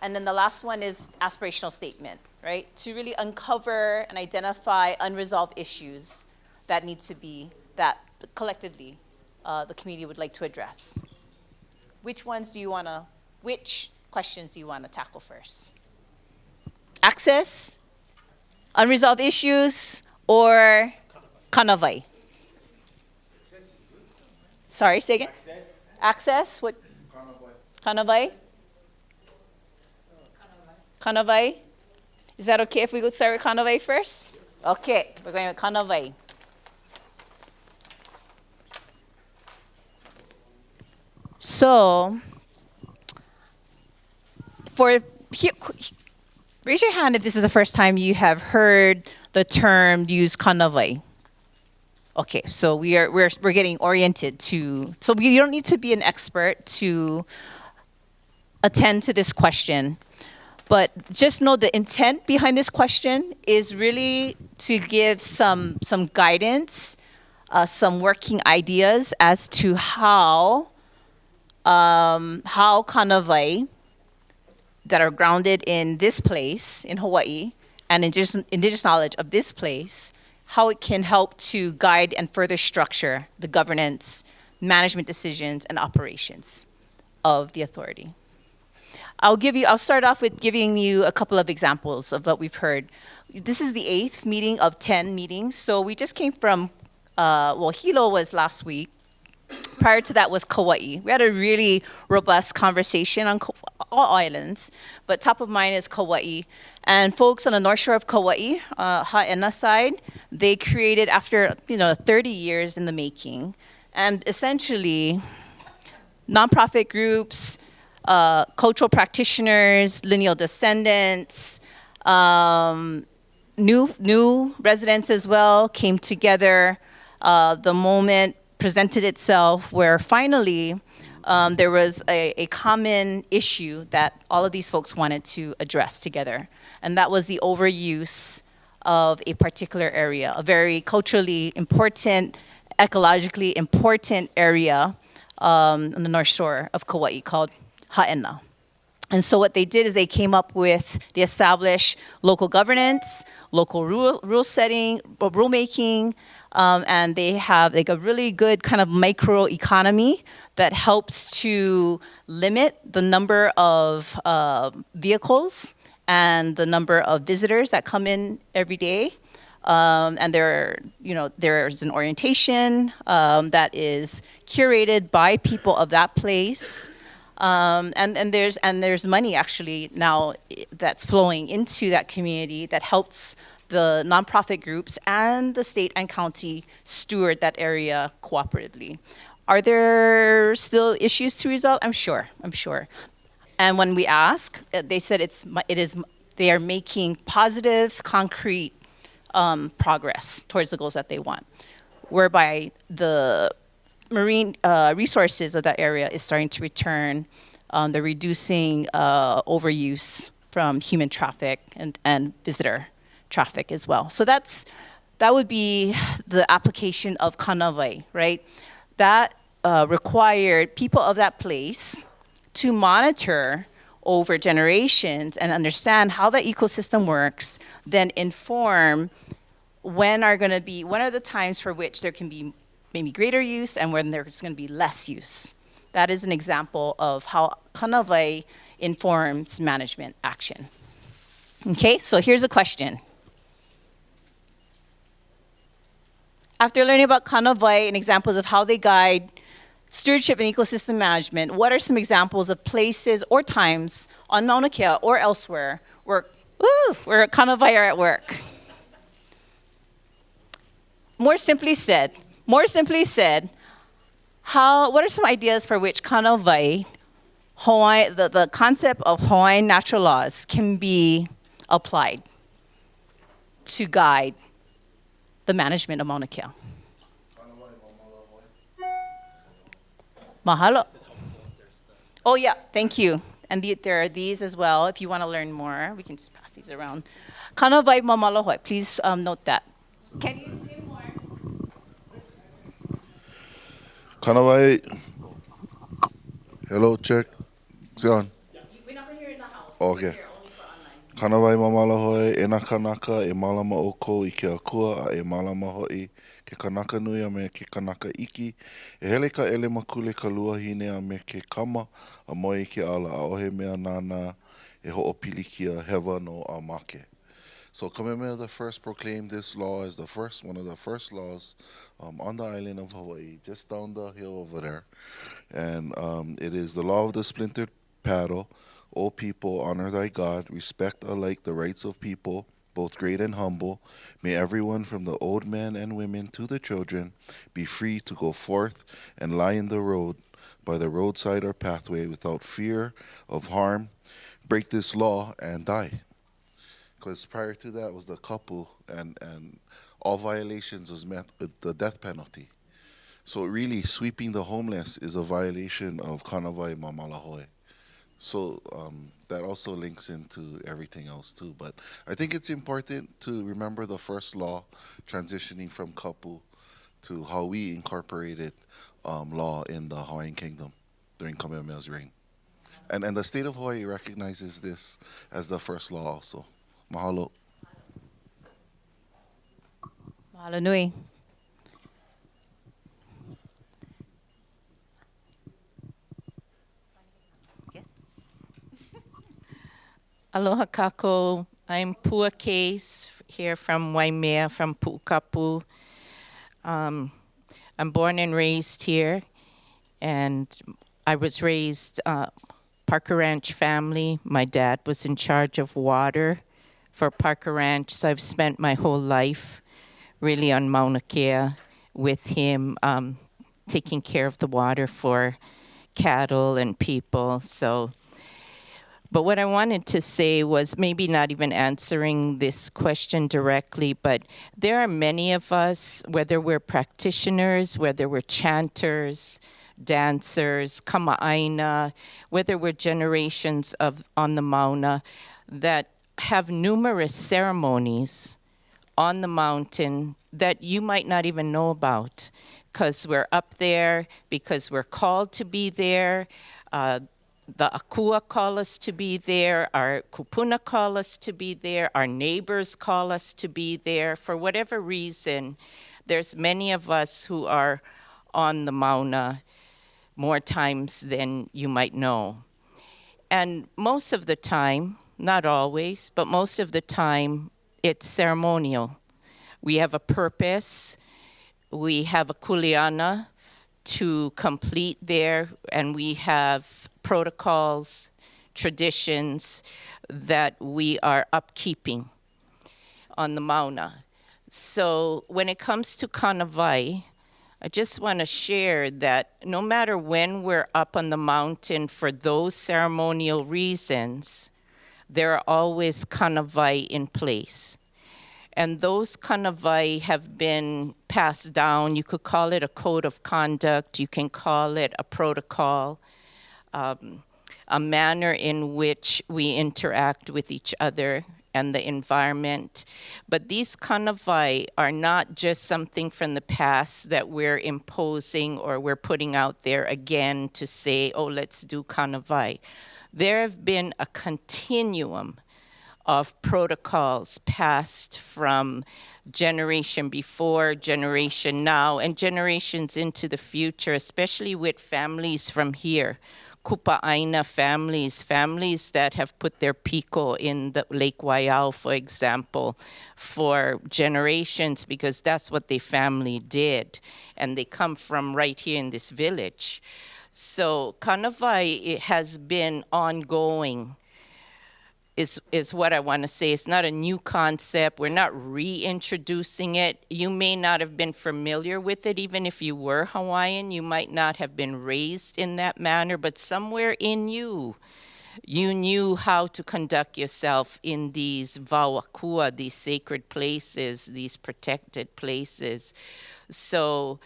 And then the last one is aspirational statement, right? To really uncover and identify unresolved issues that need to be, that collectively the community would like to address. Which questions do you want to tackle first? Access, unresolved issues, or Kanawai? Sorry, say again? Access, what? Kanawai? Kanawai? Is that okay if we go start with Kanawai first? Okay, we're going with Kanawai. So, raise your hand if this is the first time you have heard the term used Kanawai. Okay, so we're getting oriented to, so you don't need to be an expert to attend to this question. But just know the intent behind this question is really to give some guidance, some working ideas as to how Kanawai that are grounded in this place, in Hawaii, and indigenous knowledge of this place, how it can help to guide and further structure the governance, management decisions, and operations of the authority. I'll start off with giving you a couple of examples of what we've heard. This is the 8th meeting of 10 meetings. So we just came from, Hilo was last week. Prior to that was Kauai. We had a really robust conversation on all islands, but top of mind is Kauai. And folks on the north shore of Kauai, ãIna side, they created after 30 years in the making, and essentially nonprofit groups, cultural practitioners, lineal descendants, New residents as well came together. The moment presented itself where finally there was a common issue that all of these folks wanted to address together. And that was the overuse of a particular area, a very culturally important, ecologically important area on the North Shore of Kauai called ãIna. And so what they did is they came up with, they established local governance, local rule setting, rulemaking, and they have like a really good kind of micro economy that helps to limit the number of vehicles and the number of visitors that come in every day. And there's an orientation that is curated by people of that place. And there's money actually now that's flowing into that community that helps the nonprofit groups and the state and county steward that area cooperatively. Are there still issues to resolve? I'm sure. And when we ask, they said they are making positive, concrete progress towards the goals that they want, whereby the marine resources of that area is starting to return. They're reducing overuse from human traffic and visitor traffic as well. So that would be the application of kanawai, right? That required people of that place to monitor over generations and understand how the ecosystem works, then inform when are the times for which there can be maybe greater use and when there's going to be less use. That is an example of how kanawai informs management action. Okay, so here's a question. After learning about kanawai and examples of how they guide stewardship and ecosystem management, what are some examples of places or times on Mauna Kea or elsewhere where kanawai are at work? More simply said, what are some ideas for which kanawai, the concept of Hawaiian natural laws can be applied to guide the management of Mauna Kea? Mahalo. Oh yeah, thank you. And there are these as well. If you want to learn more, we can just pass these around. Kanawai mamalohoi, please note that. Can you say more? Kanawai. Hello, check. Is it on? We're not here in the house. Okay. Kanawai mamalahoi, e nā kanaka e malama o kou I ke akua a e malama hoi ke kanaka nui a me ke kanaka iki. E hele ka ele makule ka lua hine a me ke kama a moe ke ala a ohe mea nana e ho'opilikia hewa no a make. So Kamehameha the first proclaimed this law as one of the first laws on the island of Hawaii, just down the hill over there. And it is the law of the splintered paddle. O people, honor thy God, respect alike the rights of people, both great and humble. May everyone from the old men and women to the children be free to go forth and lie in the road by the roadside or pathway without fear of harm. Break this law and die. Because prior to that was the kapu, and all violations was met with the death penalty. So really, sweeping the homeless is a violation of kanawai mamalahoi. So that also links into everything else too. But I think it's important to remember the first law transitioning from kapu to how we incorporated law in the Hawaiian Kingdom during Kamehameha's reign. And the state of Hawaii recognizes this as the first law also. Mahalo. Mahalo nui. Aloha kako. I'm Pua Case here from Waimea, from Pu'ukapu. I'm born and raised here, and I was raised Parker Ranch family. My dad was in charge of water for Parker Ranch, so I've spent my whole life really on Mauna Kea with him, taking care of the water for cattle and people. So But what I wanted to say was maybe not even answering this question directly, but there are many of us, whether we're practitioners, whether we're chanters, dancers, ÄINA, whether we're generations of on the Mauna, that have numerous ceremonies on the mountain that you might not even know about, because we're up there, because we're called to be there. The Akua call us to be there, our Kupuna call us to be there, our neighbors call us to be there. For whatever reason, there's many of us who are on the Mauna more times than you might know. And most of the time, not always, but most of the time, it's ceremonial. We have a purpose, we have a kuleana to complete there, and we have protocols, traditions that we are upkeeping on the Mauna. So when it comes to Kanawai, I just want to share that no matter when we're up on the mountain for those ceremonial reasons, there are always Kanawai in place. And those kanawai have been passed down. You could call it a code of conduct. You can call it a protocol, a manner in which we interact with each other and the environment. But these kanawai are not just something from the past that we're imposing or we're putting out there again to say, oh, let's do kanawai. There have been a continuum of protocols passed from generation before, generation now, and generations into the future, especially with families from here. Kupa'aina families, families that have put their piko in the Lake Waiau, for example, for generations, because that's what their family did. And they come from right here in this village. So Kanawai, it has been ongoing, is what I want to say. It's not a new concept. We're not reintroducing it. You may not have been familiar with it. Even if you were Hawaiian, you might not have been raised in that manner, but somewhere in you, you knew how to conduct yourself in these wauakua, these sacred places, these protected places. So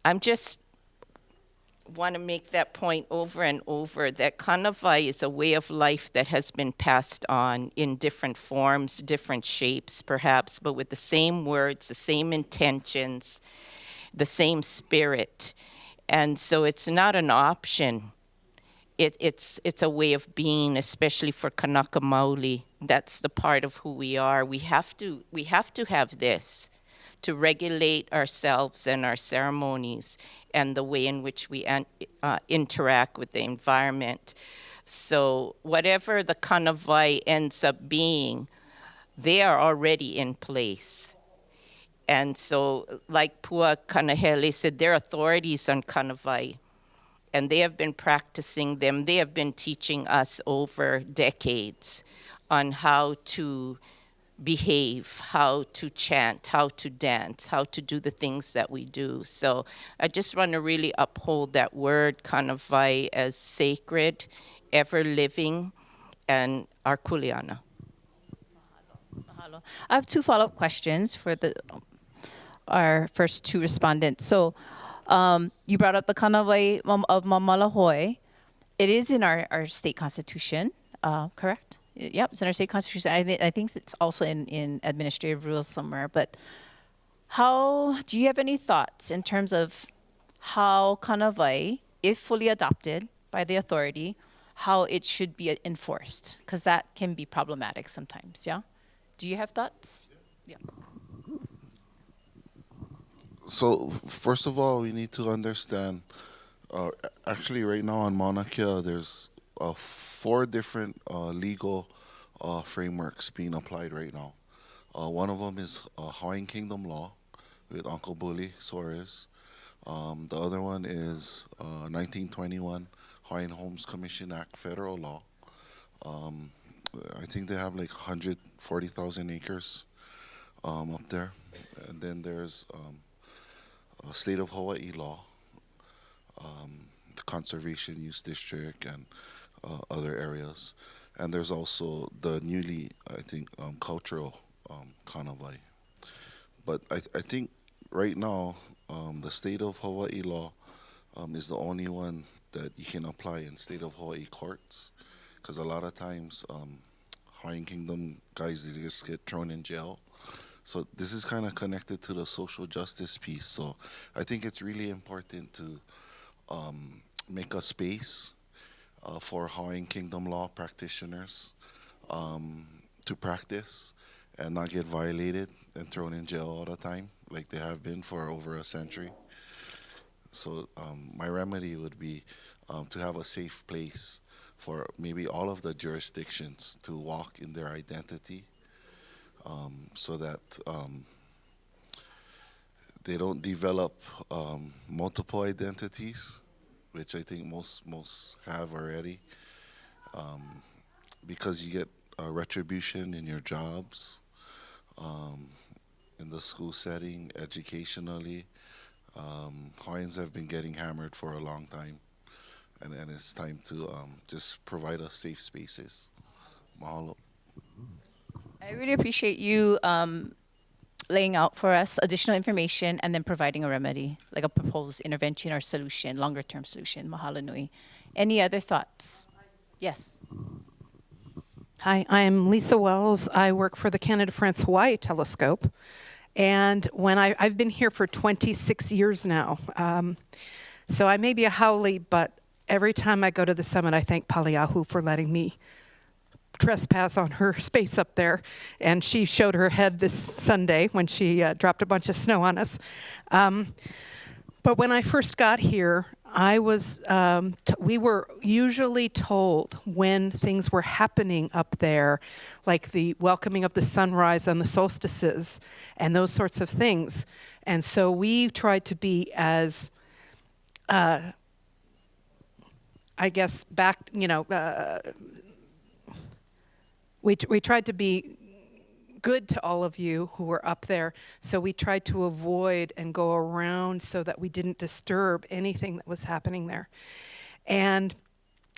I'm just want to make that point over and over, that Kanawai is a way of life that has been passed on in different forms, different shapes perhaps, but with the same words, the same intentions, the same spirit. And so it's not an option. It's a way of being, especially for Kanaka Maoli. That's the part of who we are. We have to have this to regulate ourselves and our ceremonies and the way in which we interact with the environment. So whatever the Kanawai ends up being, they are already in place. And so, like Pua Kanahele said, there are authorities on Kanawai, and they have been practicing them. They have been teaching us over decades on how to behave, how to chant, how to dance, how to do the things that we do. So I just want to really uphold that word, Kanawai, as sacred, ever living, and our kuleana. Mahalo. I have two follow-up questions for our first two respondents. So you brought up the Kanawai of Mamalahoi. It is in our state constitution, correct? Yep, it's in our state constitution. I think it's also in administrative rules somewhere. But do you have any thoughts in terms of how Kanawai, if fully adopted by the authority, how it should be enforced? Because that can be problematic sometimes, yeah? Do you have thoughts? Yeah. So first of all, we need to understand, actually right now on Mauna Kea, there's 4 different legal frameworks being applied right now. One of them is Hawaiian Kingdom law with Uncle Bully Soares. The other one is 1921 Hawaiian Homes Commission Act federal law. I think they have like 140,000 acres up there. And then there's State of Hawaii law, the Conservation Use District, and other areas. And there's also the newly, I think, cultural kanawai. But I think right now, the state of Hawaii law is the only one that you can apply in state of Hawaii courts. Because a lot of times, Hawaiian Kingdom guys, they just get thrown in jail. So this is kind of connected to the social justice piece. So I think it's really important to make a space for Hawaiian Kingdom law practitioners to practice and not get violated and thrown in jail all the time, like they have been for over a century. So my remedy would be to have a safe place for maybe all of the jurisdictions to walk in their identity, so that they don't develop multiple identities, which I think most have already, because you get retribution in your jobs, in the school setting, educationally. Hawaiians have been getting hammered for a long time, and it's time to just provide us safe spaces. Mahalo. I really appreciate you laying out for us additional information and then providing a remedy, like a proposed intervention or solution, longer term solution. Mahalo nui. Any other thoughts? Yes. Hi, I'm Lisa Wells. I work for the Canada France Hawaii Telescope. And when I've been here for 26 years now. So I may be a haole, but every time I go to the summit, I thank Paliahu for letting me trespass on her space up there. And she showed her head this Sunday when she dropped a bunch of snow on us. But when I first got here, I was, we were usually told when things were happening up there, like the welcoming of the sunrise and the solstices and those sorts of things. And so we tried to be as, I guess, back, you know, we tried to be good to all of you who were up there, so we tried to avoid and go around so that we didn't disturb anything that was happening there. And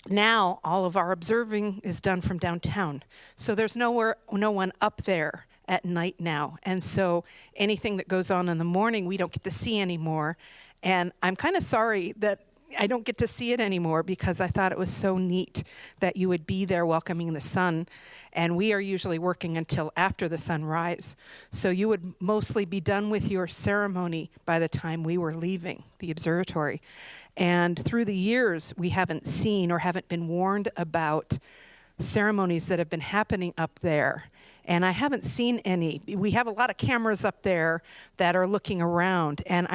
now all of our observing is done from downtown, so there's no one up there at night now, and so anything that goes on in the morning we don't get to see anymore. And I'm kind of sorry that I don't get to see it anymore, because I thought it was so neat that you would be there welcoming the sun. And we are usually working until after the sunrise. So you would mostly be done with your ceremony by the time we were leaving the observatory. And through the years, we haven't seen or haven't been warned about ceremonies that have been happening up there. And I haven't seen any. We have a lot of cameras up there that are looking around, and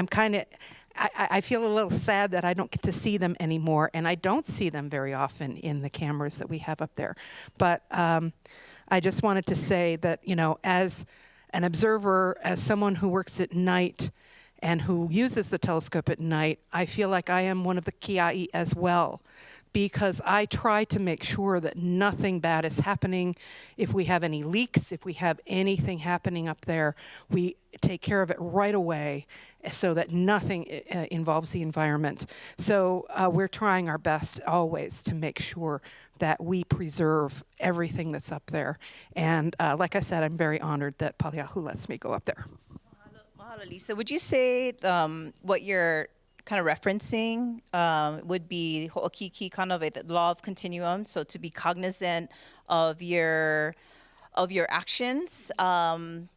I feel a little sad that I don't get to see them anymore, and I don't see them very often in the cameras that we have up there. But I just wanted to say that, you know, as an observer, as someone who works at night and who uses the telescope at night, I feel like I am one of the kiai as well, because I try to make sure that nothing bad is happening. If we have any leaks, if we have anything happening up there, we take care of it right away so that nothing involves the environment. So we're trying our best always to make sure that we preserve everything that's up there. And like I said, I'm very honored that Paliahu lets me go up there. Mahalo, Lisa. Would you say what you're kind of referencing would be ho'okiki kind of the law of continuum, so to be cognizant of your actions and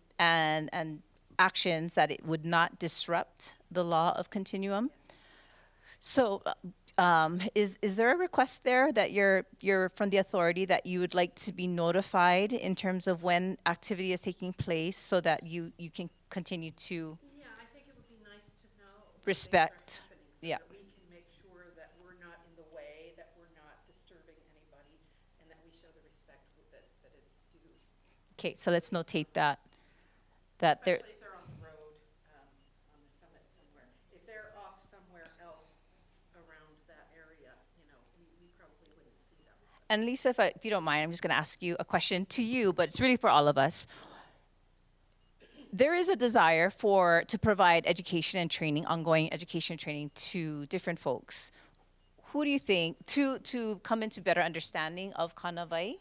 actions that it would not disrupt the law of continuum. So is there a request there that you're from the authority that you would like to be notified in terms of when activity is taking place, so that you can continue to respect? Yeah. We can make sure that we're not in the way, that we're not disturbing anybody, and that we show the respect that is due. Okay, so let's notate that. That there. Especially if they're on the road, on the summit somewhere. If they're off somewhere else around that area, you know, we probably wouldn't see them. And Lisa, if you don't mind, I'm just going to ask you a question to you, but it's really for all of us. There is a desire to provide education and training, ongoing education and training to different folks who do you think, to come into better understanding of Kanawai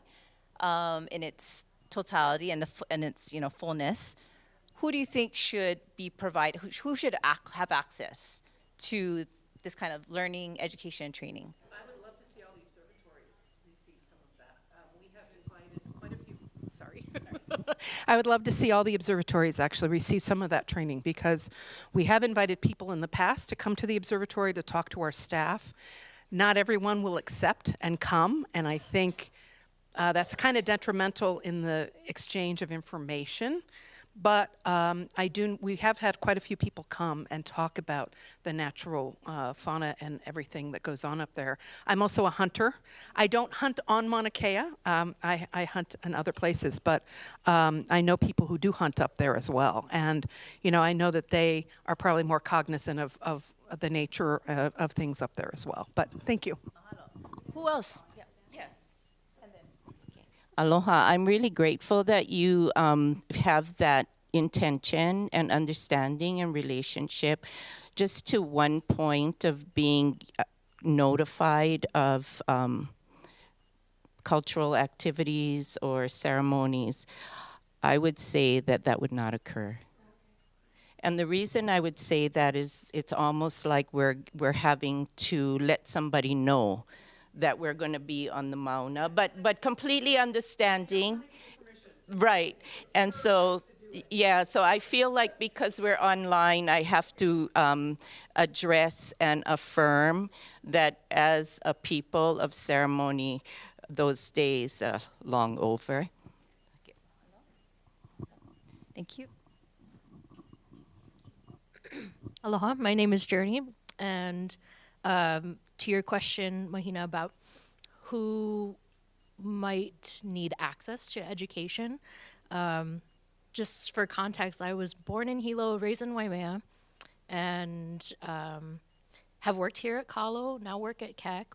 in its totality and its fullness, who do you think should be provided, who should have access to this kind of learning, education, and training? I would love to see all the observatories receive some of that. We have invited quite a few, sorry. I would love to see all the observatories actually receive some of that training, because we have invited people in the past to come to the observatory to talk to our staff. Not everyone will accept and come, and I think that's kind of detrimental in the exchange of information. But we have had quite a few people come and talk about the natural fauna and everything that goes on up there. I'm also a hunter. I don't hunt on Mauna Kea. I hunt in other places, but I know people who do hunt up there as well. And I know that they are probably more cognizant of the nature of things up there as well. But thank you. Who else? Yeah. Yes. Aloha. I'm really grateful that you have that intention and understanding and relationship. Just to one point of being notified of cultural activities or ceremonies, I would say that that would not occur. And the reason I would say that is it's almost like we're having to let somebody know that we're going to be on the Mauna, but completely understanding, right? And so, yeah, so I feel like because we're online, I have to address and affirm that as a people of ceremony, those days are long over. Thank you. Aloha, my name is Journey, and to your question, Mahina, about who might need access to education, just for context, I was born in Hilo, raised in Waimea, and have worked here at Kalo, now work at KEC,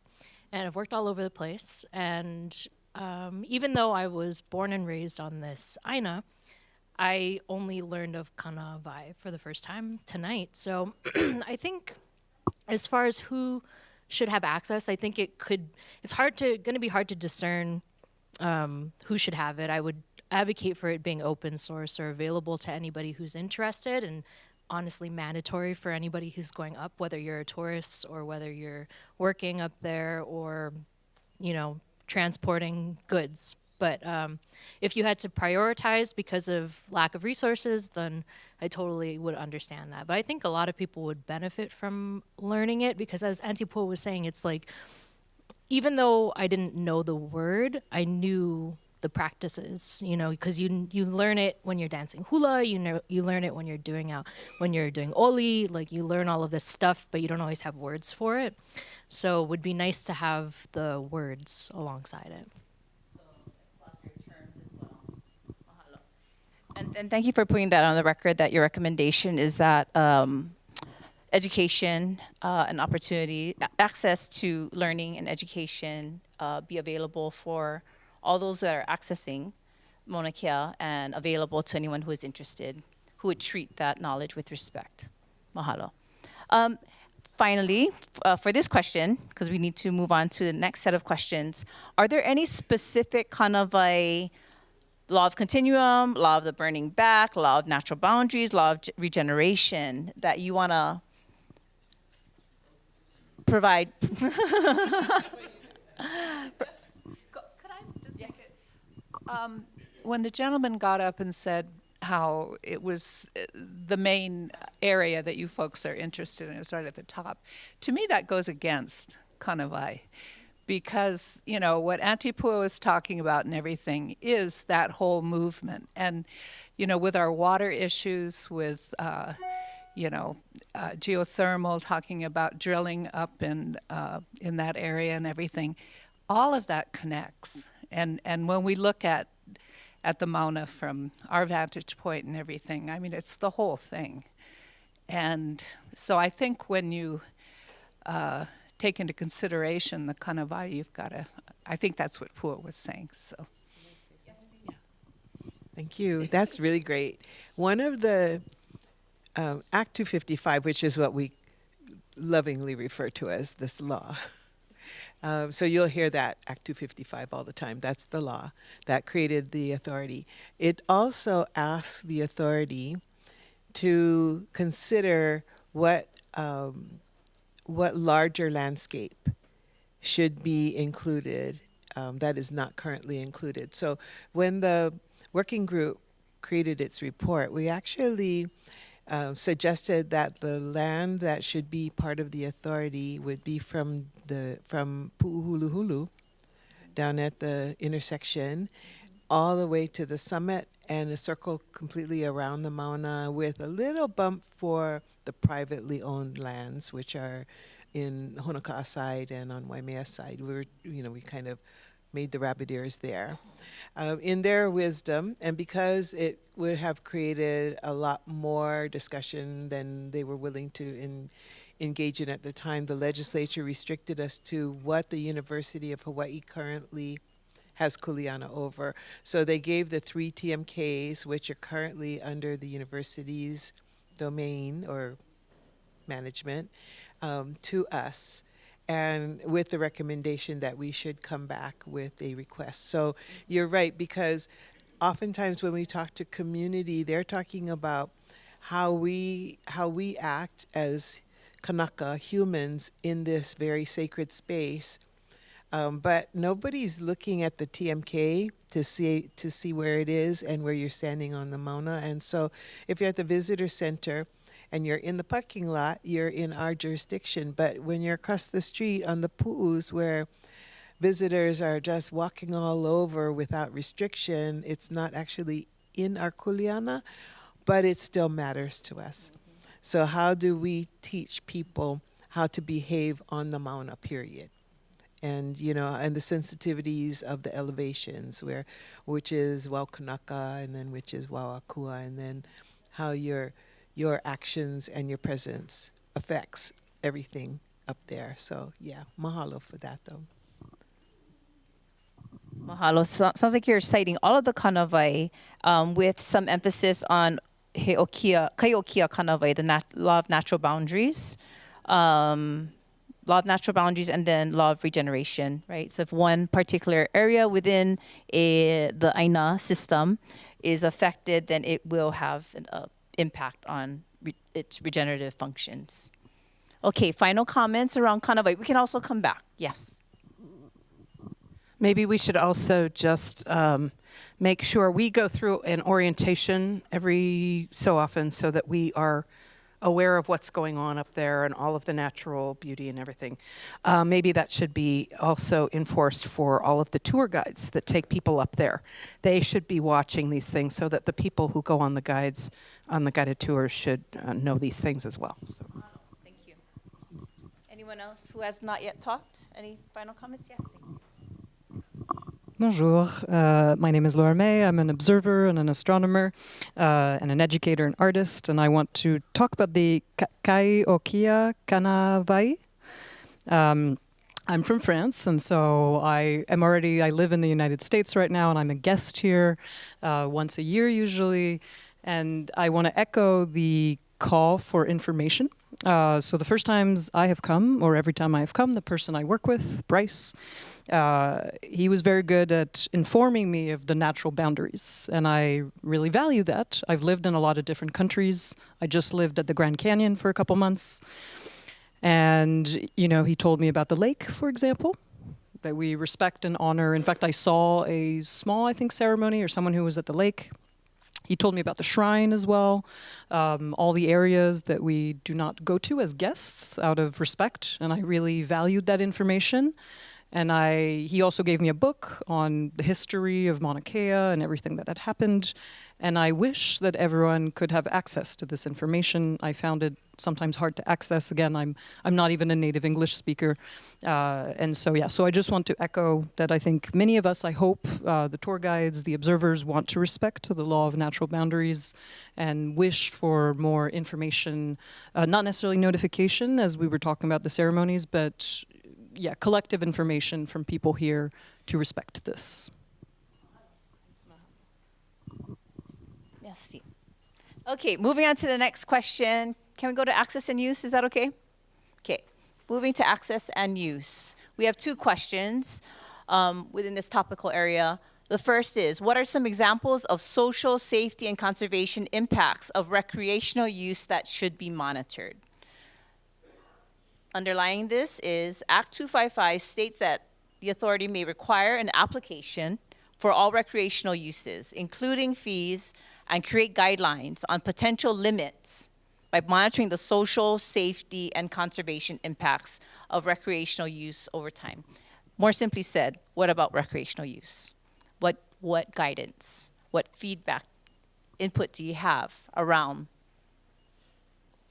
and I've worked all over the place. And even though I was born and raised on this ÄINA, I only learned of Kanawai for the first time tonight. So I think as far as who should have access, I think it's going to be hard to discern who should have it. I would advocate for it being open source or available to anybody who's interested, and honestly mandatory for anybody who's going up, whether you're a tourist or whether you're working up there or, transporting goods. But if you had to prioritize because of lack of resources, then I totally would understand that. But I think a lot of people would benefit from learning it, because as Auntie Po was saying, it's like, even though I didn't know the word, I knew the practices, because you learn it when you're dancing hula, you learn it when you're doing oli, like you learn all of this stuff, but you don't always have words for it. So it would be nice to have the words alongside it. And thank you for putting that on the record, that your recommendation is that education and opportunity, access to learning and education be available for all those that are accessing Mauna Kea, and available to anyone who is interested, who would treat that knowledge with respect. Mahalo. Finally, for this question, because we need to move on to the next set of questions, are there any specific Kanawai law of continuum, law of the burning back, law of natural boundaries, law of regeneration that you want to provide? Could I just make it? When the gentleman got up and said how it was the main area that you folks are interested in, is right at the top, to me that goes against Kanawai. Because, what Auntie Pua was talking about and everything is that whole movement. And, with our water issues, with, geothermal, talking about drilling up in that area and everything, all of that connects. And when we look at the Mauna from our vantage point and everything, I mean, it's the whole thing. And so I think when you take into consideration the Kanawai, you've got to, I think that's what Pua was saying, so. Thank you. That's really great. One of the Act 255, which is what we lovingly refer to as this law, So you'll hear that, Act 255, all the time. That's the law that created the authority. It also asks the authority to consider what larger landscape should be included that is not currently included. So when the working group created its report, we actually suggested that the land that should be part of the authority would be from Pu'uhuluhulu down at the intersection all the way to the summit and a circle completely around the Mauna with a little bump for the privately owned lands, which are in Mauna Kea side and on Waimea side. We kind of made the rabbit ears there. In their wisdom, and because it would have created a lot more discussion than they were willing to engage in at the time, the legislature restricted us to what the University of Hawaii currently has kuleana over. So they gave the 3 TMKs, which are currently under the university's domain or management, to us, and with the recommendation that we should come back with a request. So you're right, because oftentimes when we talk to community, they're talking about how we act as Kanaka humans in this very sacred space. But nobody's looking at the TMK to see where it is and where you're standing on the Mauna. And so if you're at the visitor center and you're in the parking lot, you're in our jurisdiction. But when you're across the street on the pu'us where visitors are just walking all over without restriction, it's not actually in our kuleana, but it still matters to us. So how do we teach people how to behave on the Mauna, period? And, and the sensitivities of the elevations, which is Waukanaka, and then which is Wauakua, and then how your actions and your presence affects everything up there. So, yeah, mahalo for that, though. Mahalo. Sounds like you're citing all of the kanawai with some emphasis on Kai'okea kanawai, the law of natural boundaries. Law of natural boundaries, and then law of regeneration, right? So if one particular area within the ãINA system is affected, then it will have an impact on its regenerative functions. Okay, final comments around kanawai. We can also come back. Yes. Maybe we should also just make sure we go through an orientation every so often so that we are aware of what's going on up there and all of the natural beauty and everything. Maybe that should be also enforced for all of the tour guides that take people up there. They should be watching these things so that the people who go on the guided tours should know these things as well. So. Thank you. Anyone else who has not yet talked? Any final comments? Yes, thank you. Bonjour, my name is Laura May. I'm an observer and an astronomer and an educator and artist, and I want to talk about the Kai'okea kanawai. I'm from France, and so I live in the United States right now, and I'm a guest here once a year usually, and I want to echo the call for information. So the first times I have come, or every time I have come, the person I work with, Bryce, he was very good at informing me of the natural boundaries, and I really value that. I've lived in a lot of different countries. I just lived at the Grand Canyon for a couple months, and he told me about the lake, for example, that we respect and honor. In fact, I saw a small, I think, ceremony or someone who was at the lake. He told me about the shrine as well, all the areas that we do not go to as guests out of respect, and I really valued that information. And he also gave me a book on the history of Mauna Kea and everything that had happened. And I wish that everyone could have access to this information. I found it sometimes hard to access. Again, I'm not even a native English speaker. And so, yeah, so I just want to echo that I think many of us, I hope, the tour guides, the observers want to respect the law of natural boundaries and wish for more information, not necessarily notification as we were talking about the ceremonies, but yeah, collective information from people here to respect this. Yes. Okay, moving on to the next question. Can we go to access and use? Is that okay? Okay, moving to access and use. We have two questions within this topical area. The first is, what are some examples of social, safety, and conservation impacts of recreational use that should be monitored? Underlying this is Act 255 states that the authority may require an application for all recreational uses, including fees, and create guidelines on potential limits by monitoring the social, safety, and conservation impacts of recreational use over time. More simply said, what about recreational use? What guidance, what feedback, input do you have around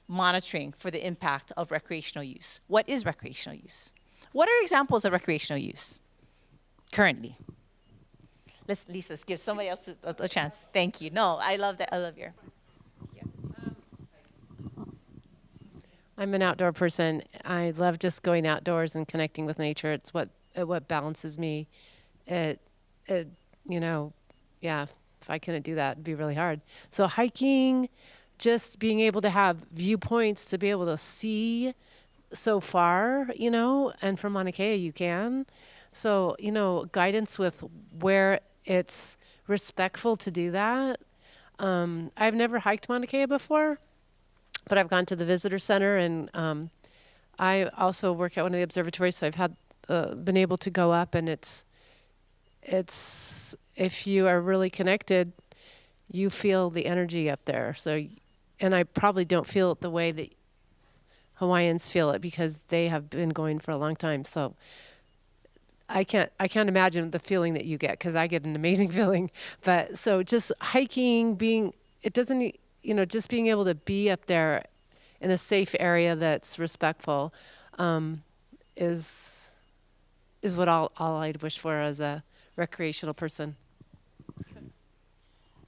monitoring for the impact of recreational use? What is recreational use? What are examples of recreational use currently? Let's give somebody else a chance. Thank you. No, I love that. I love your. I'm an outdoor person. I love just going outdoors and connecting with nature. It's what balances me. You know, yeah, if I couldn't do that, it'd be really hard. So hiking, just being able to have viewpoints to be able to see so far, you know, and from Mauna Kea you can. So, you know, guidance with where it's respectful to do that. I've never hiked Mauna Kea before, but I've gone to the visitor center, and I also work at one of the observatories, so I've had been able to go up, and it's if you are really connected, you feel the energy up there. So, and I probably don't feel it the way that Hawaiians feel it because they have been going for a long time. So I can't imagine the feeling that you get, because I get an amazing feeling. But so just hiking, just being able to be up there in a safe area that's respectful is what all I'd wish for as a recreational person.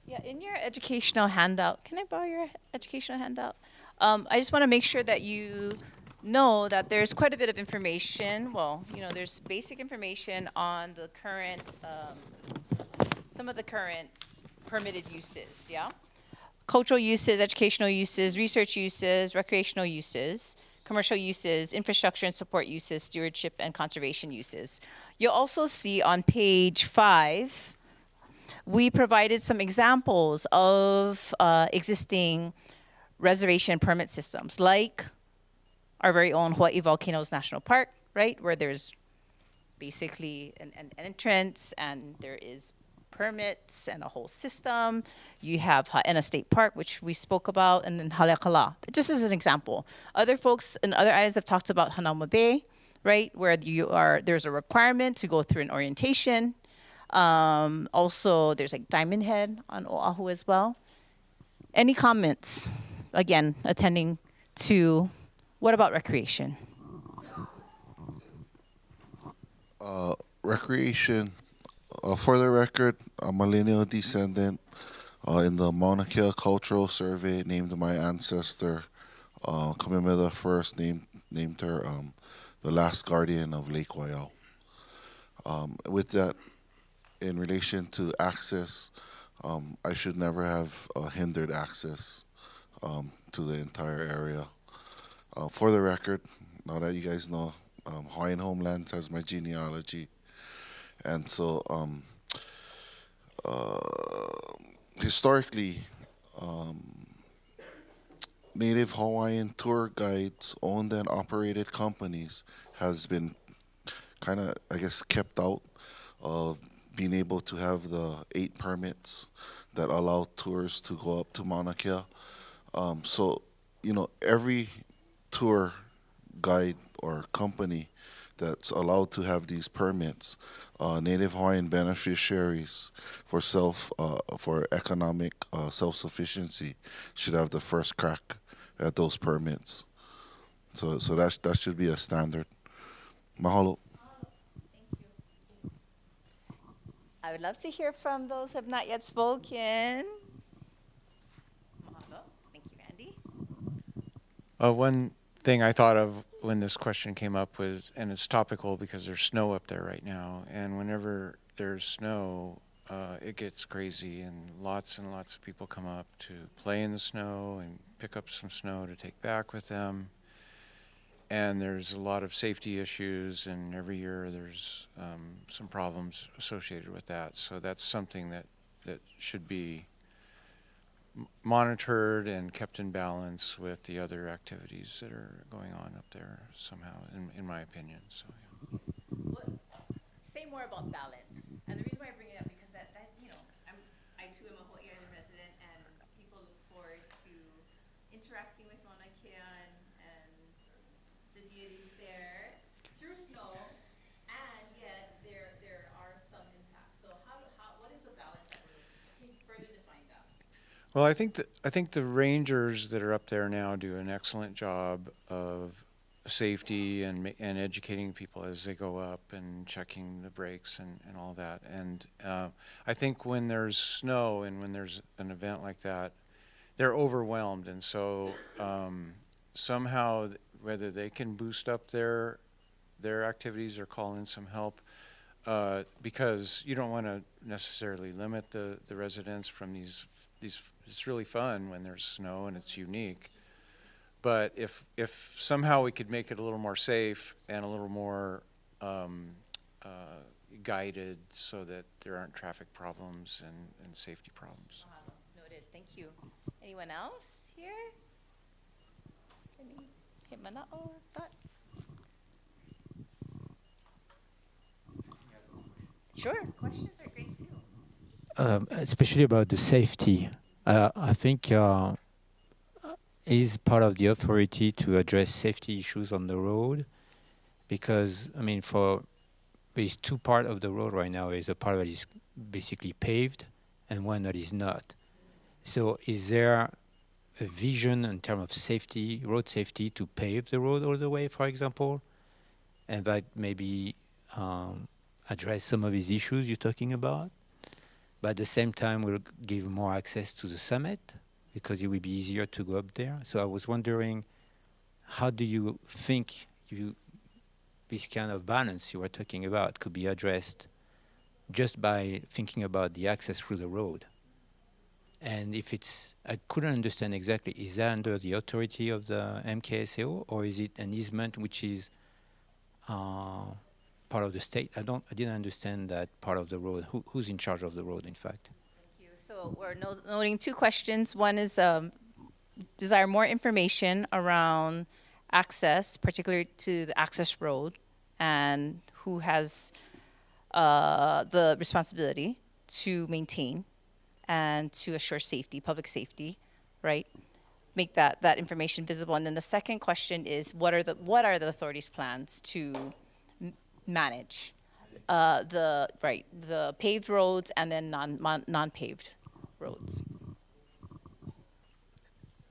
Yeah, in your educational handout, can I borrow your educational handout? I just want to make sure that you know that there's quite a bit of information. Well, you know, there's basic information on the current, some of the current permitted uses, yeah? Cultural uses, educational uses, research uses, recreational uses, commercial uses, infrastructure and support uses, stewardship and conservation uses. You'll also see on page 5, we provided some examples of existing reservation permit systems, like our very own Hawaii Volcanoes National Park, right, where there's basically an entrance and there is permits and a whole system. You have Ha'ena State Park, which we spoke about, and then Haleakala, just as an example. Other folks in other islands have talked about Hanauma Bay, right, where there's a requirement to go through an orientation. Also, there's like Diamond Head on Oahu as well. Any comments? Again, attending to, what about recreation? Recreation, for the record, I'm a lineal descendant. In the Mauna Kea Cultural Survey, named my ancestor, Kamehameha first named her the last guardian of Lake Waiau. With that, in relation to access, I should never have hindered access to the entire area. For the record, now that you guys know, Hawaiian Homelands has my genealogy. And so historically, Native Hawaiian tour guides, owned and operated companies, has been kind of, I guess, kept out of being able to have the 8 permits that allow tours to go up to Mauna Kea. So, you know, every tour guide or company that's allowed to have these permits, Native Hawaiian beneficiaries for economic self-sufficiency should have the first crack at those permits. So that should be a standard. Mahalo. I would love to hear from those who have not yet spoken. Mahalo. Thank you, Randy. One thing I thought of when this question came up was, and it's topical because there's snow up there right now, and whenever there's snow, it gets crazy, and lots of people come up to play in the snow and pick up some snow to take back with them. and there's a lot of safety issues, and every year there's some problems associated with that. So that's something that should be monitored and kept in balance with the other activities that are going on up there somehow, in my opinion. So. What, say more about balance. And the reason why I bring it up because that you know, I too am a Hawaii Island resident, and people look forward to interacting with Mauna Kea and the deities there through snow, and yet there are some impacts. So what is the balance that we're looking for? Can you further define that? Well, I think the rangers that are up there now do an excellent job of safety and educating people as they go up and checking the brakes and all that. And I think when there's snow and when there's an event like that, they're overwhelmed. And so somehow, whether they can boost up their activities or call in some help, because you don't want to necessarily limit the residents from these. It's really fun when there's snow and it's unique. But if somehow we could make it a little more safe and a little more guided so that there aren't traffic problems and safety problems. Noted. Thank you. Anyone else here? Any Himana'o thoughts? Sure. Questions are great too. Especially about the safety. I think is part of the authority to address safety issues on the road, because I mean, there's two parts of the road right now. There's a part that is basically paved and one that is not. So is there a vision in terms of safety, road safety, to pave the road all the way, for example, and that maybe address some of these issues you're talking about? But at the same time, we'll give more access to the summit because it will be easier to go up there. So I was wondering, how do you think this kind of balance you were talking about could be addressed just by thinking about the access through the road? And if it's, I couldn't understand exactly, is that under the authority of the MKSAO, or is it an easement which is part of the state? I didn't understand that part of the road. Who's in charge of the road, in fact? Thank you. So we're noting two questions. One is desire more information around access, particularly to the access road, and who has the responsibility to maintain and to assure safety, public safety, right? Make that information visible. And then the second question is, what are the authorities' plans to manage the paved roads and then non-paved roads?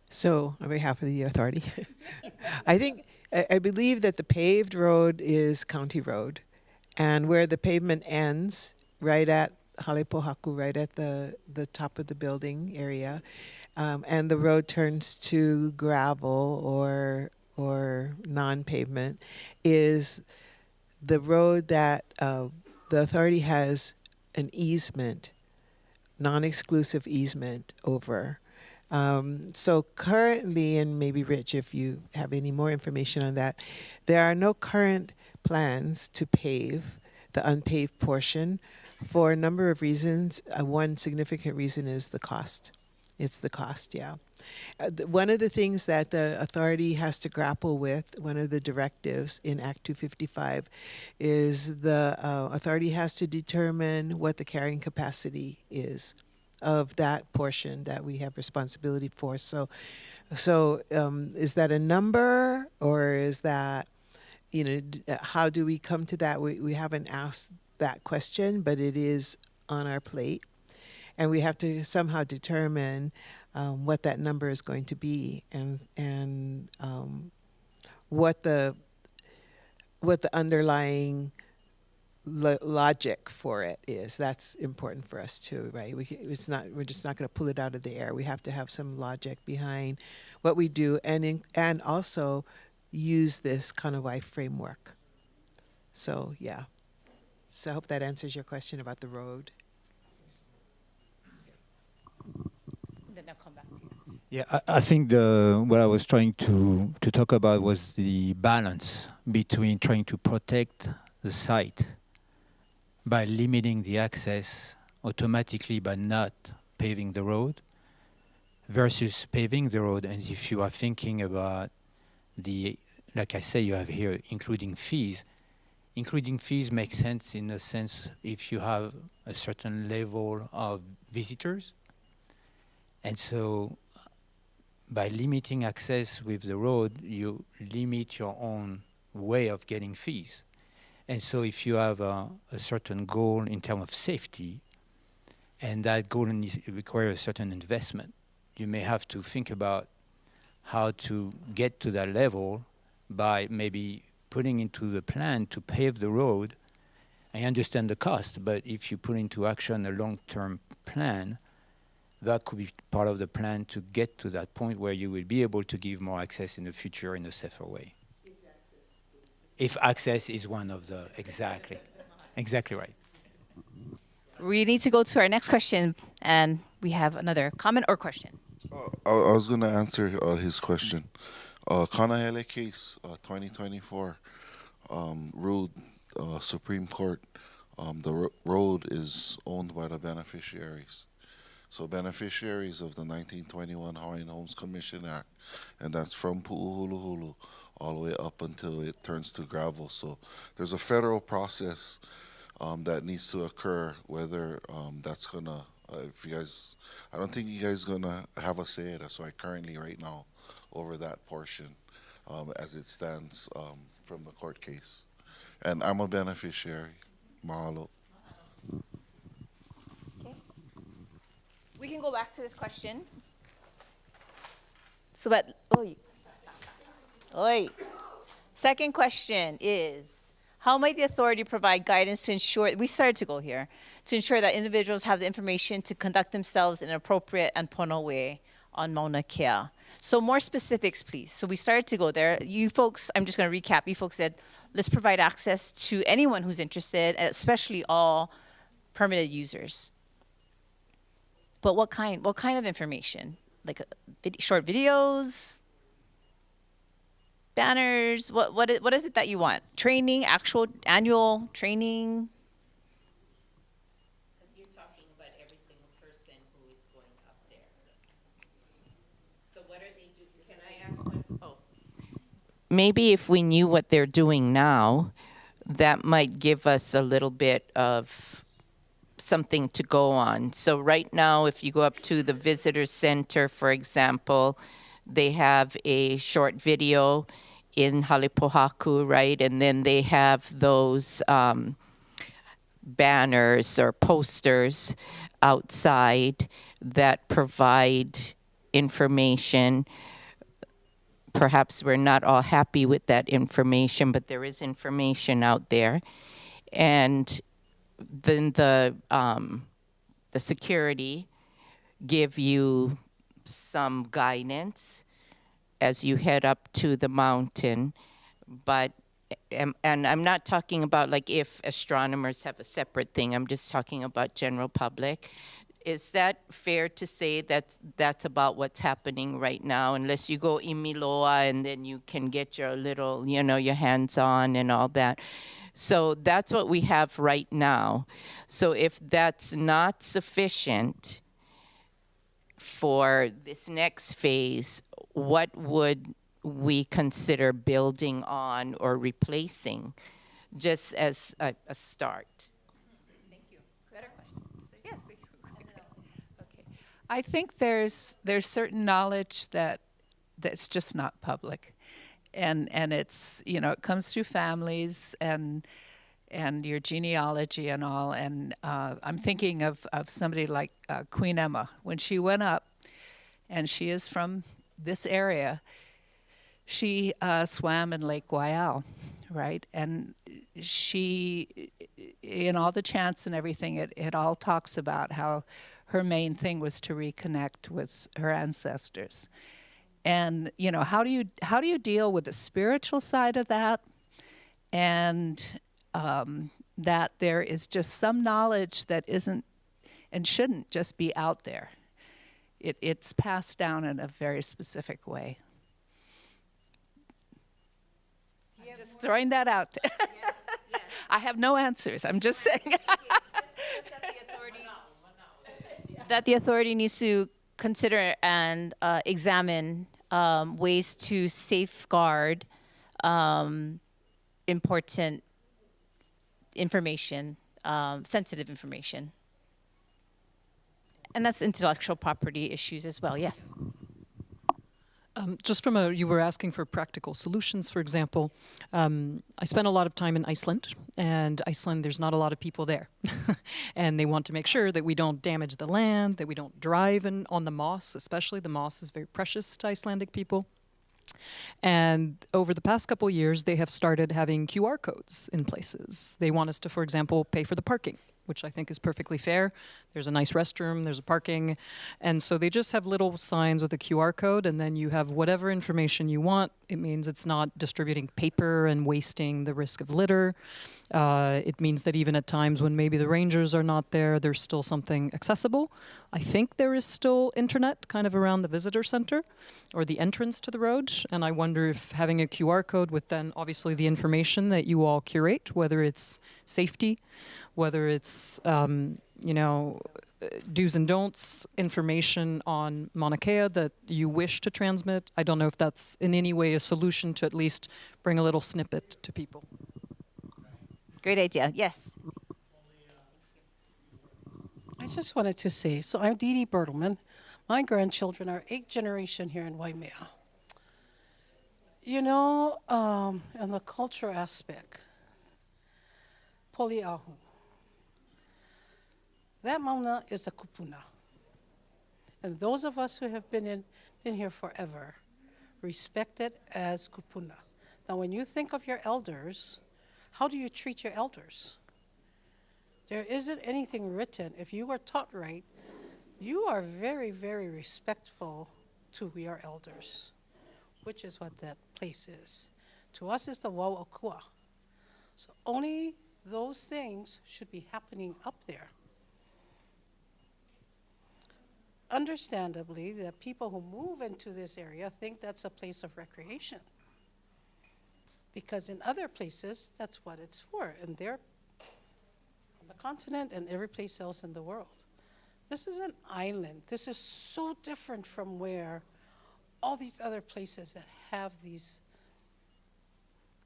So, on behalf of the authority, I believe that the paved road is county road, and where the pavement ends, right at Halepohaku, right at the top of the building area, and the road turns to gravel or non-pavement, is the road that the authority has an easement, non-exclusive easement over. So currently, and maybe Rich, if you have any more information on that, there are no current plans to pave the unpaved portion for a number of reasons. One significant reason is the cost. It's the cost, yeah. One of the things that the authority has to grapple with, one of the directives in Act 255, is the authority has to determine what the carrying capacity is of that portion that we have responsibility for. So is that a number, or is that, how do we come to that? We haven't asked that question, but it is on our plate. And we have to somehow determine what that number is going to be, and what the underlying logic for it is. That's important for us too, right? We're just not going to pull it out of the air. We have to have some logic behind what we do, and also use this Kanawai framework. So yeah. So I hope that answers your question about the road. Then I'll come back to you. Yeah, I think what I was trying to talk about was the balance between trying to protect the site by limiting the access automatically by not paving the road versus paving the road. And if you are thinking about like I say, you have here including fees makes sense in a sense if you have a certain level of visitors. And so by limiting access with the road, you limit your own way of getting fees. And so if you have a certain goal in terms of safety, and that goal requires a certain investment, you may have to think about how to get to that level by maybe putting into the plan to pave the road. I understand the cost, but if you put into action a long-term plan, that could be part of the plan to get to that point where you will be able to give more access in the future in a safer way. If access is one of the, exactly right. We need to go to our next question, and we have another comment or question. I was going to answer his question. Kanahele case, 2024, ruled Supreme Court, the road is owned by the beneficiaries. So beneficiaries of the 1921 Hawaiian Homes Commission Act, and that's from Pu'uhuluhulu all the way up until it turns to gravel. So there's a federal process that needs to occur, whether that's gonna, if you guys, I don't think you guys gonna have a say. That's why currently right now over that portion as it stands from the court case. And I'm a beneficiary. Mahalo. We can go back to this question. So, second question is, how might the authority provide guidance to ensure, we started to go here, to ensure that individuals have the information to conduct themselves in an appropriate and pono way on Mauna Kea? So more specifics, please. So we started to go there. You folks, I'm just going to recap. You folks said, let's provide access to anyone who's interested, especially all permitted users. But what kind of information? Like short videos, banners? What is it that you want? Training, actual annual training? Because you're talking about every single person who is going up there. So what are they doing? Can I ask one? Oh. Maybe if we knew what they're doing now, that might give us a little bit of something to go on. So right now, if you go up to the visitor center, for example, they have a short video in Halepohaku, right? And then they have those banners or posters outside that provide information. Perhaps we're not all happy with that information, but there is information out there. And then the security give you some guidance as you head up to the mountain. But, and I'm not talking about like if astronomers have a separate thing, I'm just talking about general public. Is that fair to say that that's about what's happening right now, unless you go Imiloa and then you can get your little, your hands on and all that? So that's what we have right now. So if that's not sufficient for this next phase, what would we consider building on or replacing, just as a start? Thank you. Better question. Yes. Okay. I think there's certain knowledge that's just not public. And it's, it comes through families and your genealogy and all. And I'm thinking of somebody like Queen Emma. When she went up, and she is from this area, she swam in Lake Waiau, right? And she, in all the chants and everything, it all talks about how her main thing was to reconnect with her ancestors. And how do you deal with the spiritual side of that, and that there is just some knowledge that isn't and shouldn't just be out there, it's passed down in a very specific way. Just throwing that out there. Yes. I have no answers. I'm just saying. That the authority needs to consider and examine ways to safeguard important information, sensitive information. And that's intellectual property issues as well, yes. Just from you were asking for practical solutions, for example. I spent a lot of time in Iceland, and Iceland, there's not a lot of people there. And they want to make sure that we don't damage the land, that we don't drive on the moss, especially. The moss is very precious to Icelandic people. And over the past couple of years, they have started having QR codes in places. They want us to, for example, pay for the parking, which I think is perfectly fair. There's a nice restroom, there's a parking. And so they just have little signs with a QR code, and then you have whatever information you want. It means it's not distributing paper and wasting the risk of litter. It means that even at times when maybe the rangers are not there, there's still something accessible. I think there is still internet kind of around the visitor center or the entrance to the road. And I wonder if having a QR code with then obviously the information that you all curate, whether it's safety, whether it's, you know, do's and don'ts, information on Mauna Kea that you wish to transmit. I don't know if that's in any way a solution to at least bring a little snippet to people. Great idea, yes. I just wanted to say, so I'm Dee Dee Bertelman. My grandchildren are 8th generation here in Waimea. You know, in the culture aspect, Poliahu. That mauna is the kupuna. And those of us who have been here forever respect it as kupuna. Now, when you think of your elders, how do you treat your elders? There isn't anything written. If you were taught right, you are very, very respectful to your elders, which is what that place is. To us, it's the wauakua. So only those things should be happening up there. Understandably, the people who move into this area think that's a place of recreation. Because in other places, that's what it's for. And they're on the continent and every place else in the world. This is an island. This is so different from where all these other places that have these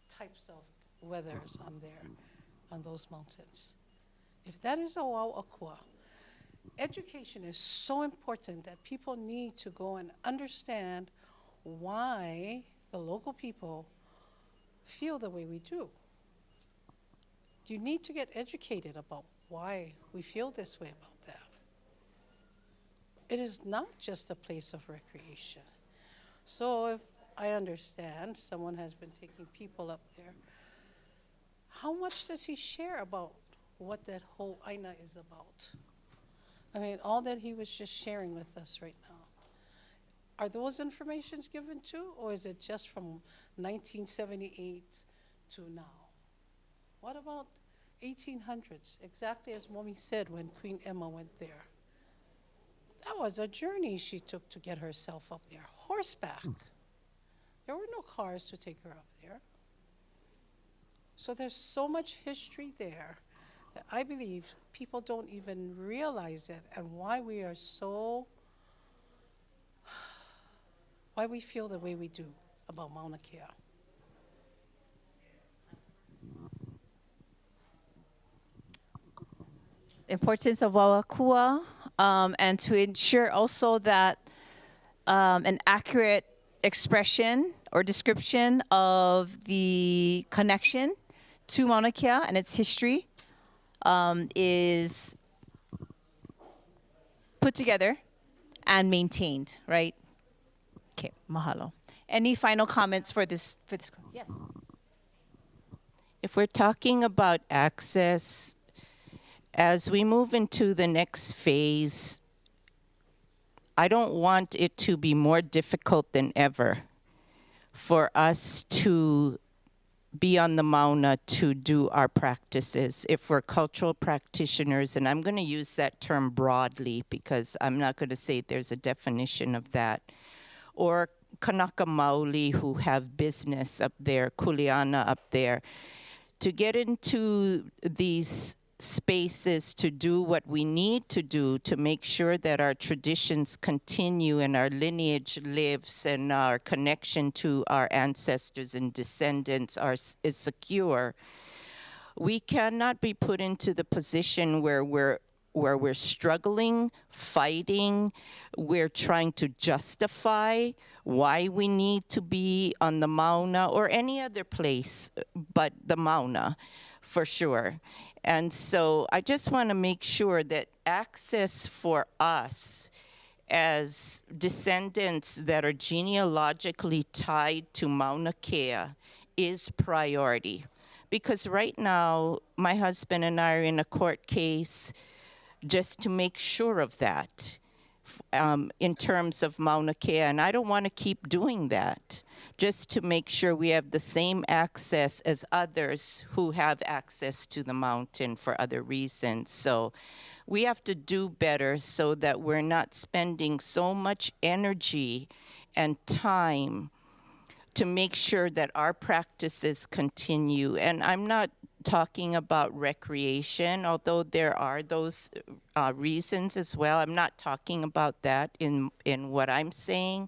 types of weathers on there, on those mountains. If that is a wauakua, education is so important that people need to go and understand why the local people feel the way we do. You need to get educated about why we feel this way about that. It is not just a place of recreation. So if I understand someone has been taking people up there, how much does he share about what that whole ãINA is about? I mean, all that he was just sharing with us right now. Are those informations given too, or is it just from 1978 to now? What about 1800s, exactly as Mommy said when Queen Emma went there? That was a journey she took to get herself up there, horseback. There were no cars to take her up there. So there's so much history there that I believe people don't even realize it, and why we are so, why we feel the way we do about Mauna Kea. Importance of wauakua, and to ensure also that an accurate expression or description of the connection to Mauna Kea and its history is put together and maintained, right? Okay, mahalo. Any final comments for this? Yes. If we're talking about access, as we move into the next phase, I don't want it to be more difficult than ever for us to be on the MAUNA to do our practices. If we're cultural practitioners, and I'm going to use that term broadly because I'm not going to say there's a definition of that, or Kanaka Maoli who have business up there, Kuleana up there, to get into these spaces to do what we need to do to make sure that our traditions continue and our lineage lives and our connection to our ancestors and descendants is secure. We cannot be put into the position where we're struggling, fighting, we're trying to justify why we need to be on the MAUNA or any other place but the MAUNA, for sure. And so I just want to make sure that access for us as descendants that are genealogically tied to Mauna Kea is priority. Because right now, my husband and I are in a court case just to make sure of that in terms of Mauna Kea. And I don't want to keep doing that, just to make sure we have the same access as others who have access to the mountain for other reasons. So we have to do better so that we're not spending so much energy and time to make sure that our practices continue. And I'm not talking about recreation, although there are those reasons as well. I'm not talking about that in what I'm saying.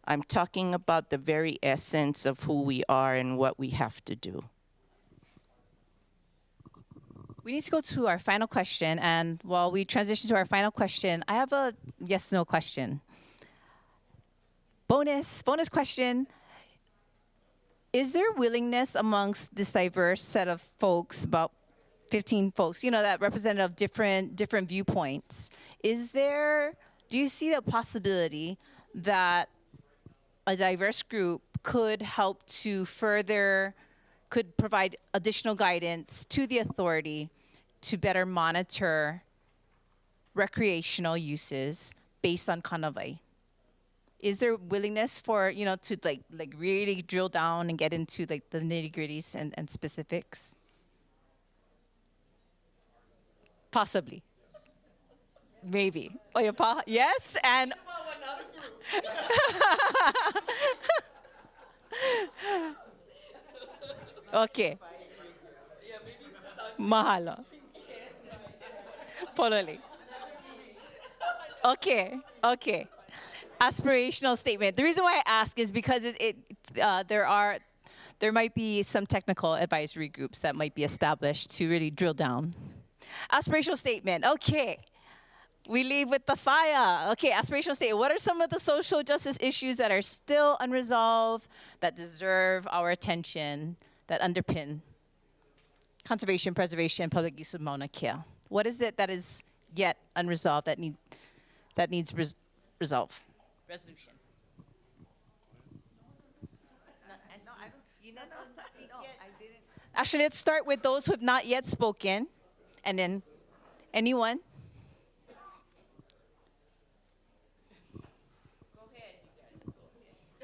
I'm talking about the very essence of who we are and what we have to do. We need to go to our final question, and while we transition to our final question, I have a yes/no question. Bonus question. Is there willingness amongst this diverse set of folks, about 15 folks, that representative of different viewpoints? Do you see the possibility that a diverse group could help to could provide additional guidance to the authority to better monitor recreational uses based on kanawai? Is there willingness for, to like really drill down and get into the nitty-gritties and specifics? Possibly. Maybe. Oh, yes, and okay. Mahalo. Pololi. Okay. Aspirational statement. The reason why I ask is because there might be some technical advisory groups that might be established to really drill down. Aspirational statement. Okay. We leave with the fire. Okay, aspirational statement. What are some of the social justice issues that are still unresolved, that deserve our attention, that underpin conservation, preservation, public use of Mauna Kea? What is it that is yet unresolved that needs resolve? Resolution. Actually, let's start with those who have not yet spoken, and then anyone.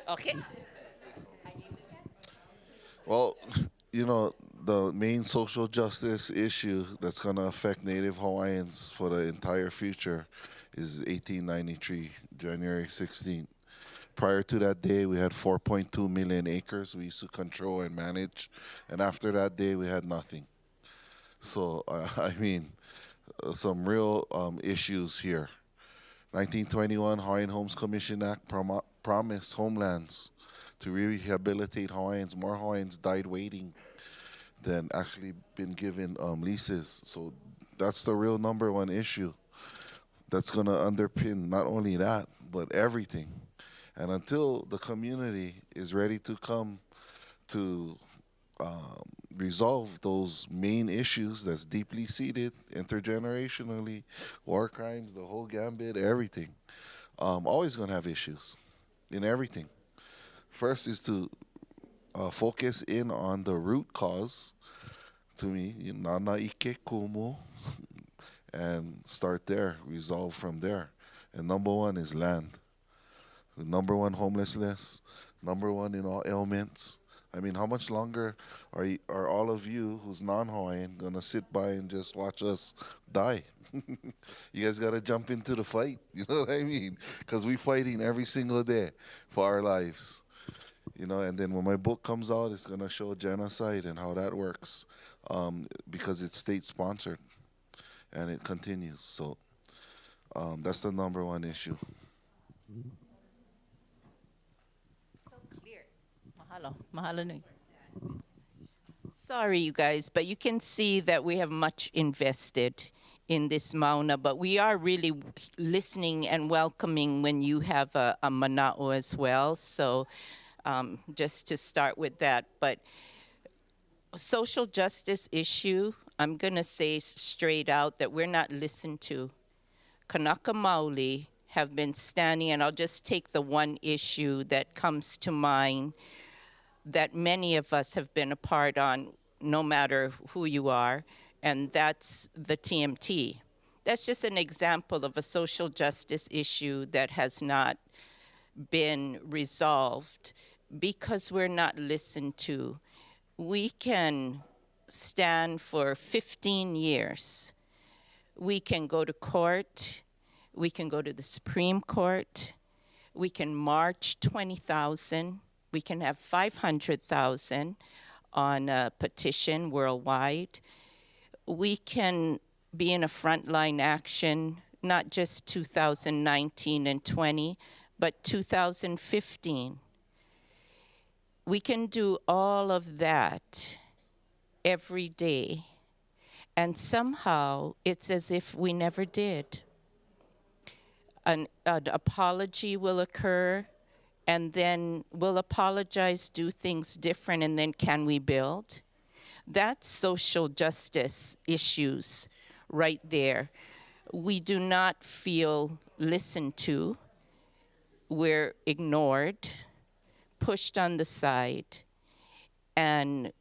Okay. Well, the main social justice issue that's going to affect Native Hawaiians for the entire future is 1893, January 16th. Prior to that day, we had 4.2 million acres we used to control and manage, and after that day, we had nothing. So, some real issues here. 1921 Hawaiian Homes Commission Act promised homelands to rehabilitate Hawaiians. More Hawaiians died waiting than actually been given leases. So that's the real number one issue that's going to underpin not only that, but everything. And until the community is ready to come to resolve those main issues that's deeply seated intergenerationally, war crimes, the whole gambit, everything, always going to have issues in everything. First is to focus in on the root cause, to me, nana ike kumu, and start there, resolve from there. And number one is land. Number one, homelessness. Number one in all ailments. I mean, how much longer are all of you who's non-Hawaiian gonna sit by and just watch us die? You guys gotta jump into the fight. You know what I mean? Because we fighting every single day for our lives. You know, and then when my book comes out, it's gonna show genocide and how that works, because it's state-sponsored, and it continues. So that's the #1 issue. Mahalo. Mahalo nui. Sorry, you guys, but you can see that we have much invested in this Mauna, but we are really listening and welcoming when you have a mana'o as well. So just to start with that. But social justice issue, I'm going to say straight out that we're not listened to. Kanaka Maoli have been standing, and I'll just take the one issue that comes to mind that many of us have been a part on, no matter who you are, and that's the TMT. That's just an example of a social justice issue that has not been resolved because we're not listened to. We can stand for 15 years. We can go to court. We can go to the Supreme Court. We can march 20,000. We can have 500,000 on a petition worldwide. We can be in a frontline action, not just 2019 and 20, but 2015. We can do all of that every day, and somehow it's as if we never did. An apology will occur, and then we'll apologize, do things different, and then can we build? That's social justice issues right there. We do not feel listened to. We're ignored, pushed on the side, and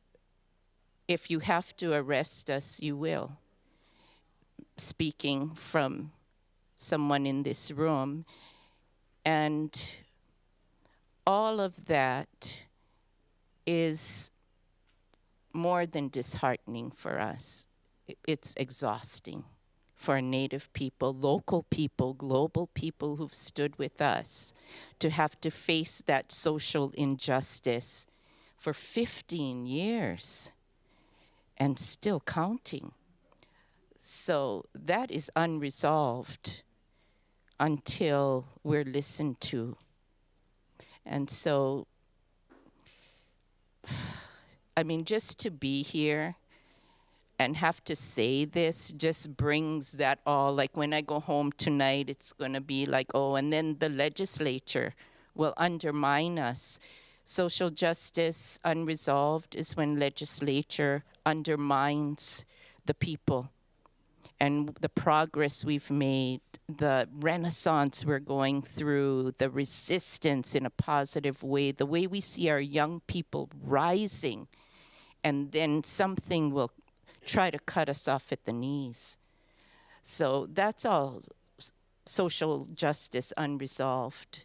if you have to arrest us, you will. Speaking from someone in this room, and all of that is more than disheartening for us. It's exhausting for Native people, local people, global people who've stood with us to have to face that social injustice for 15 years and still counting. So that is unresolved until we're listened to. And so, I mean, just to be here and have to say this just brings that all, like when I go home tonight, it's gonna be like, oh, and then the legislature will undermine us. Social justice unresolved is when legislature undermines the people and the progress we've made, the renaissance we're going through, the resistance in a positive way, the way we see our young people rising, and then something will try to cut us off at the knees. So that's all social justice unresolved.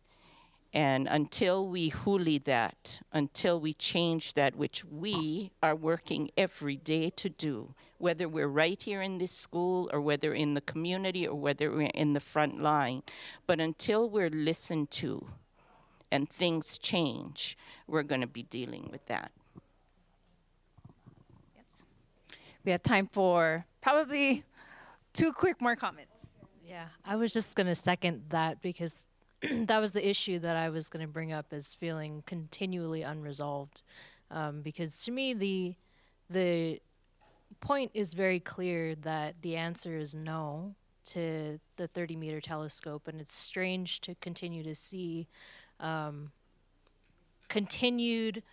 And until we huli that, until we change that, which we are working every day to do, whether we're right here in this school or whether in the community or whether we're in the front line, but until we're listened to and things change, we're going to be dealing with that. We have time for probably 2 quick more comments. Yeah, I was just going to second that because that was the issue that I was going to bring up as feeling continually unresolved. Because to me, the point is very clear that the answer is no to the 30-meter telescope, and it's strange to continue to see continued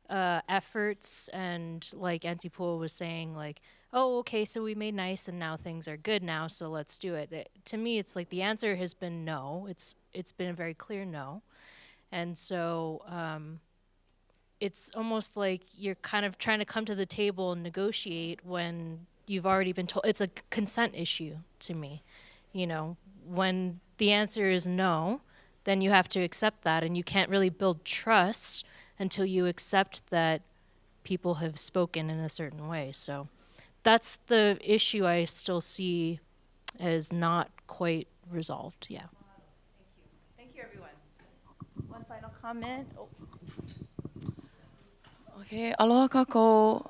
efforts, and like Auntie Pua was saying, like, oh, okay, so we made nice and now things are good now, so let's do it. To me, it's like the answer has been no. It's been a very clear no. And so it's almost like you're kind of trying to come to the table and negotiate when you've already been told. It's a consent issue to me. You know, when the answer is no, then you have to accept that, and you can't really build trust until you accept that people have spoken in a certain way. So that's the issue I still see as not quite resolved. Yeah. Thank you, everyone. One final comment. Oh. Okay, aloha kako.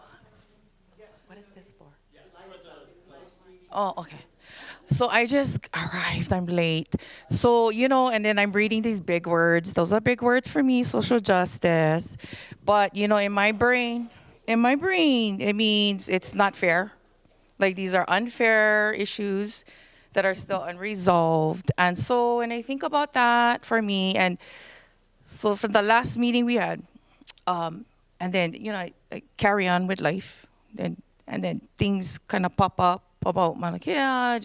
What is this for? Oh, okay. So I just arrived, I'm late. So, you know, and then I'm reading these big words. Those are big words for me, social justice. But, you know, in my brain, it means it's not fair. Like these are unfair issues that are still unresolved. And so when I think about that for me, and so for the last meeting we had, and then, you know, I carry on with life. And then things kind of pop up about Mauna Kea,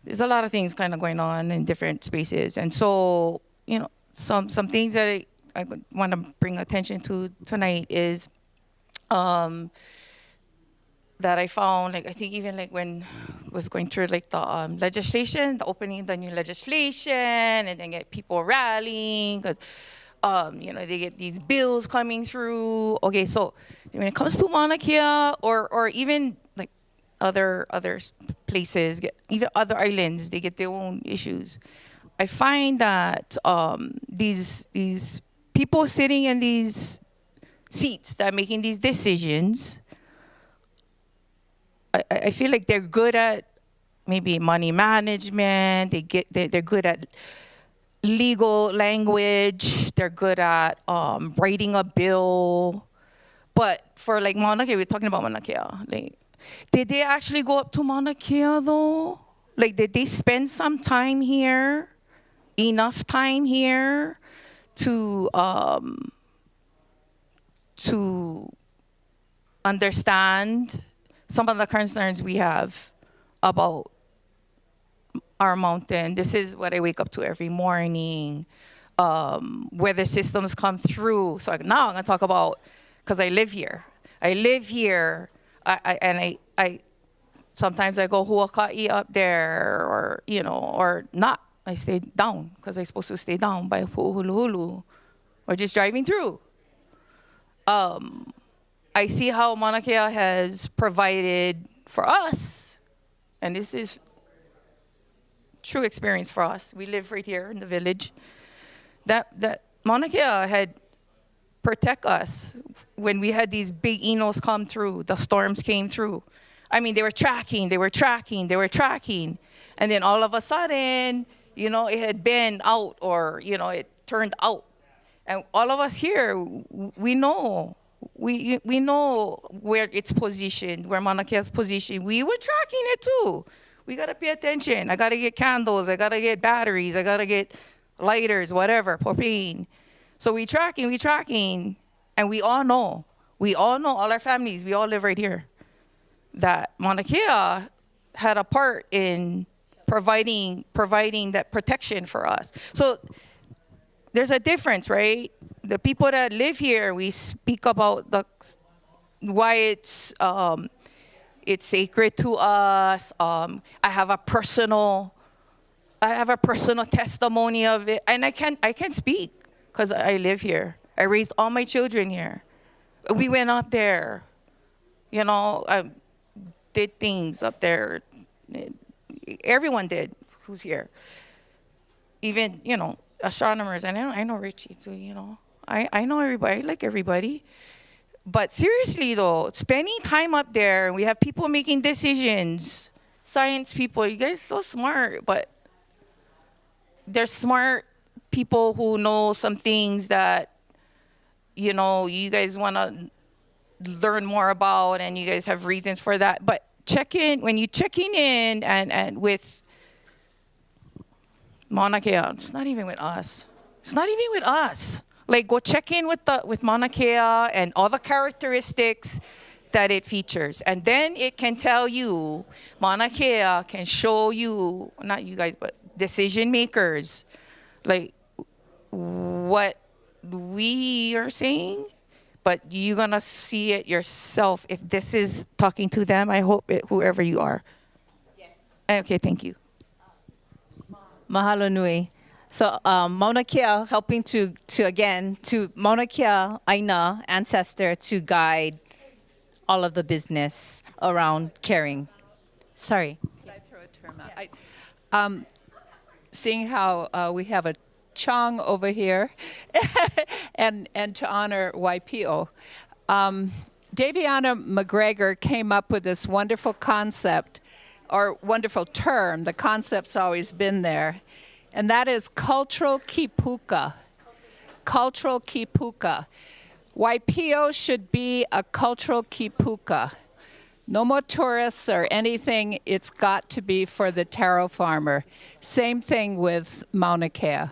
there's a lot of things kind of going on in different spaces. And so, you know, some things that I want to bring attention to tonight is that I found, like, I think even like when I was going through like the legislation, the opening of the new legislation, and then get people rallying, because you know, they get these bills coming through. Okay, so when it comes to Mauna Kea or even like other places, even other islands, they get their own issues. I find that these people sitting in these seats that are making these decisions, I feel like they're good at maybe money management. They're good at legal language. They're good at writing a bill. But for like Mauna Kea, we're talking about Mauna Kea. Like, did they actually go up to Mauna Kea though? Like, did they spend some time here, enough time here to understand some of the concerns we have about our mountain? This is what I wake up to every morning. Weather systems come through. So now I'm gonna talk about, because I live here. I sometimes I go huaka'i up there, or you know, or not. I stay down because I'm supposed to stay down by Pu'uhuluhulu, or just driving through. I see how Mauna Kea has provided for us, and this is true experience for us. We live right here in the village. That Mauna Kea had protect us when we had these big inos come through, the storms came through. I mean, they were tracking, and then all of a sudden, you know, it had been out, or, you know, it turned out. And all of us here, we know where it's positioned, where Mauna Kea's positioned. We were tracking it too. We gotta pay attention. I gotta get candles, I gotta get batteries, I gotta get lighters, whatever, propane. So we tracking, and we all know, all our families, we all live right here, that Mauna Kea had a part in providing that protection for us. So there's a difference, right? The people that live here, we speak about why it's sacred to us. I have a personal testimony of it, and I can speak because I live here. I raised all my children here. We went up there, you know, did things up there. Everyone did who's here. Even, you know, astronomers, and I know Richie too, you know. I know everybody, I like everybody. But seriously though, spending time up there, we have people making decisions, science people, you guys are so smart, but they're smart people who know some things that, you know, you guys want to learn more about, and you guys have reasons for that. But when you're checking in and with Mauna Kea, it's not even with us. Like, go check in with Mauna Kea and all the characteristics that it features. And then it can tell you, Mauna Kea can show you, not you guys, but decision makers, like what we are saying, but you're gonna see it yourself. If this is talking to them, I hope whoever you are. Yes. Okay, thank you. Mahalo nui. So Mauna Kea helping to Mauna Kea ãIna ancestor to guide all of the business around caring. Sorry. Can I throw a term out? Seeing how we have a Chong over here, and to honor Waipio, Daviana McGregor came up with this wonderful concept, or wonderful term. The concept's always been there, and that is cultural kipuka. Cultural kipuka. Waipio should be a cultural kipuka. No more tourists or anything. It's got to be for the taro farmer. Same thing with Mauna Kea.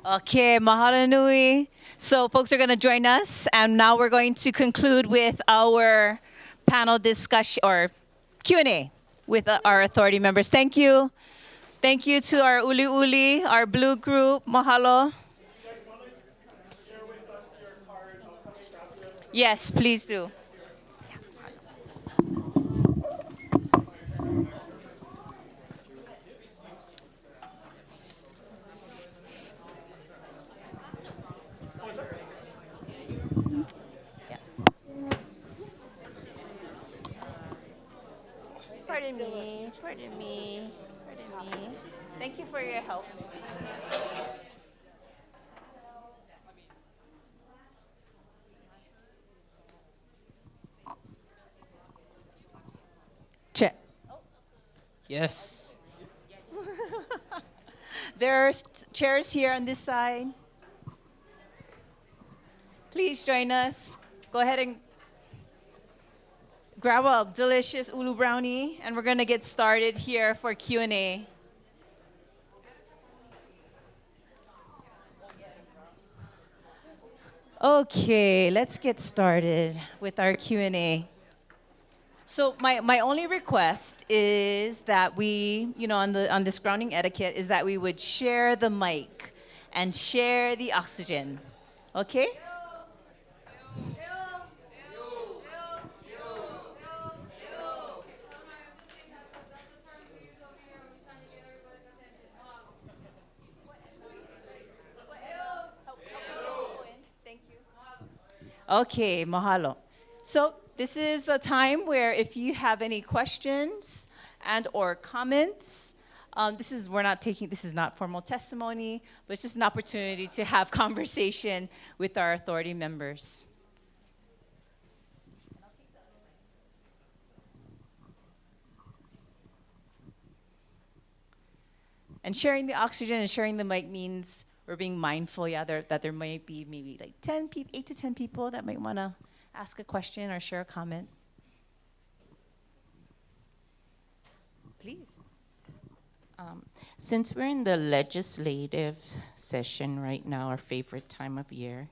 Okay, mahalo nui. So folks are going to join us, and now we're going to conclude with our panel discussion or Q&A with our authority members. Thank you. Thank you to our uli uli, our blue group. Mahalo. Yes, please do. Pardon me, pardon me, pardon me. Thank you for your help. Check. Yes. There are chairs here on this side. Please join us. Go ahead and grab a delicious ulu brownie, and we're going to get started here for Q&A. Okay, let's get started with our Q&A. So my only request is that we, on this grounding etiquette, is that we would share the mic and share the oxygen. Okay? Okay, mahalo. So this is the time where if you have any questions and or comments, this is not formal testimony, but it's just an opportunity to have conversation with our authority members. And sharing the oxygen and sharing the mic means we're being mindful, that there might be maybe like 8 to 10 people that might want to ask a question or share a comment. Please. Since we're in the legislative session right now, our favorite time of year,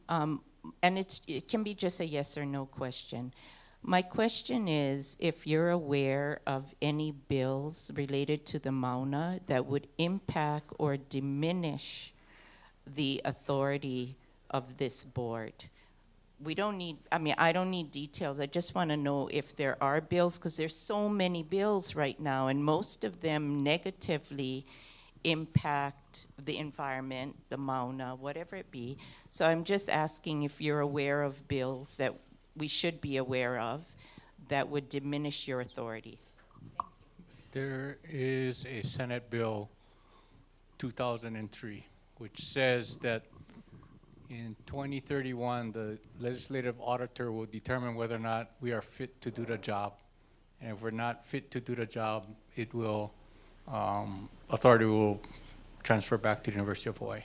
and it can be just a yes or no question. My question is if you're aware of any bills related to the MAUNA that would impact or diminish the authority of this board. I don't need details. I just want to know if there are bills, because there's so many bills right now, and most of them negatively impact the environment, the MAUNA, whatever it be. So I'm just asking if you're aware of bills that we should be aware of that would diminish your authority. There is a Senate Bill 2003, which says that in 2031, the legislative auditor will determine whether or not we are fit to do the job. And if we're not fit to do the job, it will, authority will transfer back to the University of Hawaii.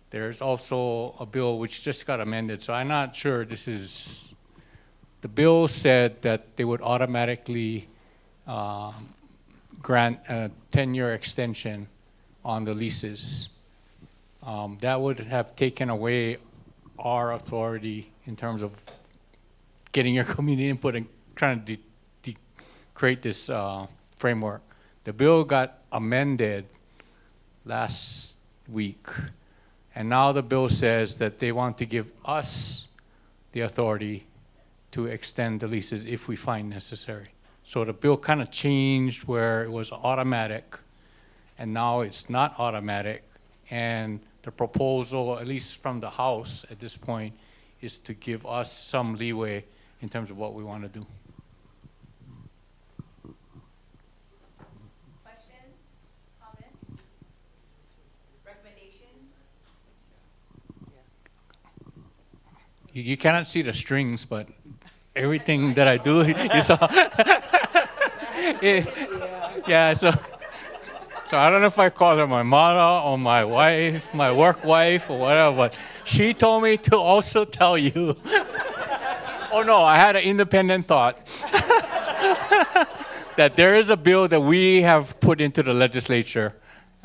There's also a bill which just got amended, so I'm not sure this is, the bill said that they would automatically grant a 10-year extension on the leases. That would have taken away our authority in terms of getting your community input and trying to create this framework. The bill got amended last week, and now the bill says that they want to give us the authority to extend the leases if we find necessary. So the bill kind of changed where it was automatic, and now it's not automatic. And the proposal, at least from the House at this point, is to give us some leeway in terms of what we want to do. Questions, comments, recommendations? You cannot see the strings, but everything that I do, you saw. Yeah, so I don't know if I call her my mother or my wife, my work wife or whatever, but she told me to also tell you. Oh no, I had an independent thought. That there is a bill that we have put into the legislature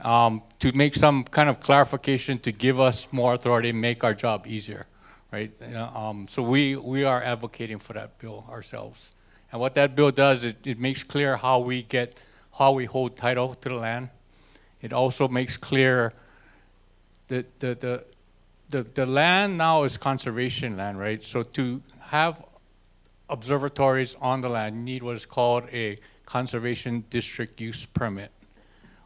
to make some kind of clarification to give us more authority and make our job easier, right? So we are advocating for that bill ourselves. And what that bill does, it makes clear how we hold title to the land. It also makes clear that the land now is conservation land, right? So to have observatories on the land, you need what is called a conservation district use permit.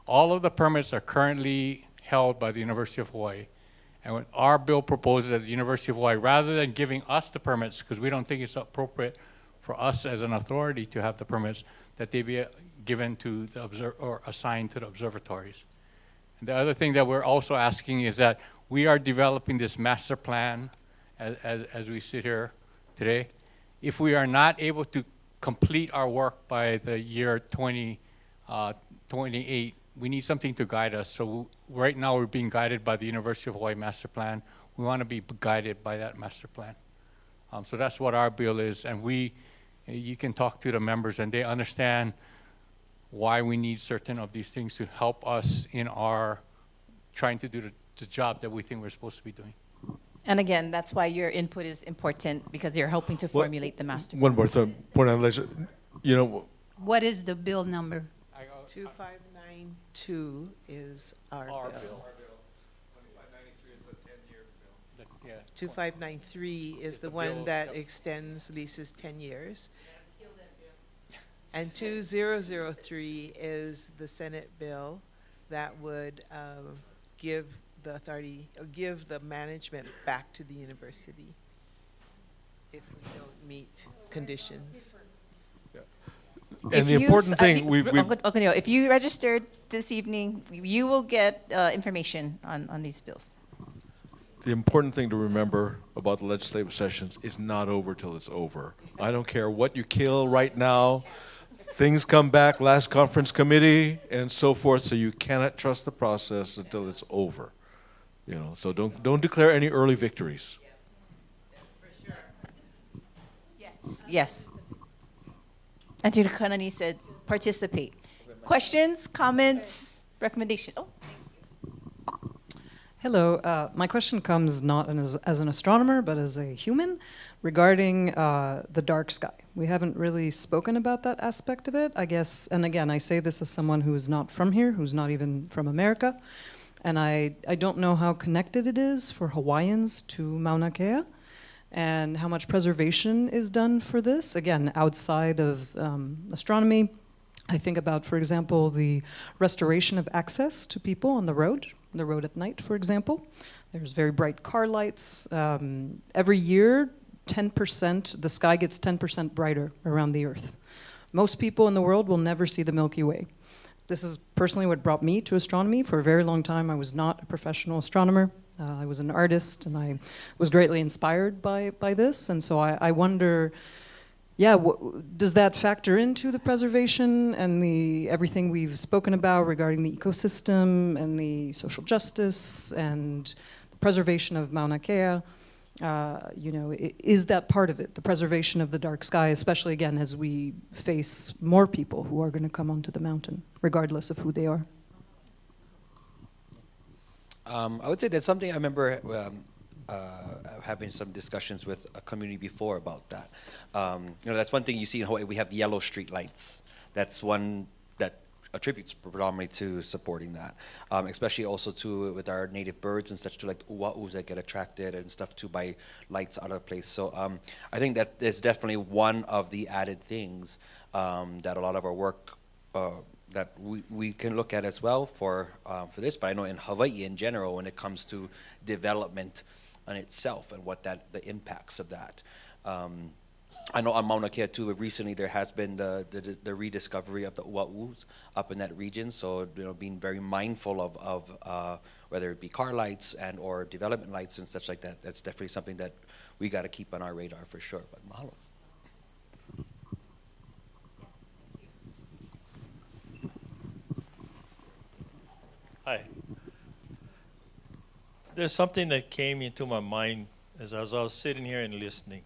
All of the permits are currently held by the University of Hawaii. And what our bill proposes at the University of Hawaii, rather than giving us the permits, because we don't think it's appropriate for us as an authority to have the permits, that they be given to the or assigned to the observatories. And the other thing that we're also asking is that we are developing this master plan as we sit here today. If we are not able to complete our work by the year 2028, we need something to guide us. So right now we're being guided by the University of Hawaii master plan. We want to be guided by that master plan. So that's what our bill is, and you can talk to the members and they understand why we need certain of these things to help us in our trying to do the job that we think we're supposed to be doing. And again, that's why your input is important, because you're helping to formulate the master plan. One more point on legislation. You know, What is the bill number? 2592 is our bill. 2593 is the one that extends leases 10 years. And 2003 is the Senate bill that would give the authority, give the management back to the university if we don't meet conditions. And the important thing, Uncle Neil, if you registered this evening, you will get information on these bills. the important thing to remember about the legislative sessions is not over till it's over. I don't care what you kill right now. Things come back, last conference committee, and so forth, so you cannot trust the process until it's over. You know, so don't declare any early victories. Yes. Auntie Kanani said participate. Questions, comments, recommendations? Oh. Hello, my question comes not as an astronomer, but as a human regarding the dark sky. We haven't really spoken about that aspect of it, I guess, and again, I say this as someone who is not from here, who's not even from America, and I don't know how connected it is for Hawaiians to Mauna Kea, and how much preservation is done for this, again, outside of astronomy. I think about, for example, the restoration of access to people on the road at night, for example. There's very bright car lights. Every year, 10%, the sky gets 10% brighter around the Earth. Most people in the world will never see the Milky Way. This is personally what brought me to astronomy. For a very long time, I was not a professional astronomer. I was an artist, and I was greatly inspired by this. And so I wonder, yeah, does that factor into the preservation and everything we've spoken about regarding the ecosystem and the social justice and the preservation of Mauna Kea? You know, is that part of it, the preservation of the dark sky, especially again as we face more people who are going to come onto the mountain, regardless of who they are? I would say that's something I remember having some discussions with a community before about that. You know, that's one thing you see in Hawaii. We have yellow street lights. That's one that attributes predominantly to supporting that, especially also too with our native birds and such too, like uwa'us that get attracted and stuff too by lights out of place. So I think that is definitely one of the added things that a lot of our work that we can look at as well for this. But I know in Hawaii in general, when it comes to development in itself and what the impacts of that. I know on Mauna Kea too, recently there has been the rediscovery of the ua'us up in that region. So, you know, being very mindful of whether it be car lights and or development lights and such like that, that's definitely something that we got to keep on our radar for sure. But mahalo. Hi. There's something that came into my mind as I was sitting here and listening.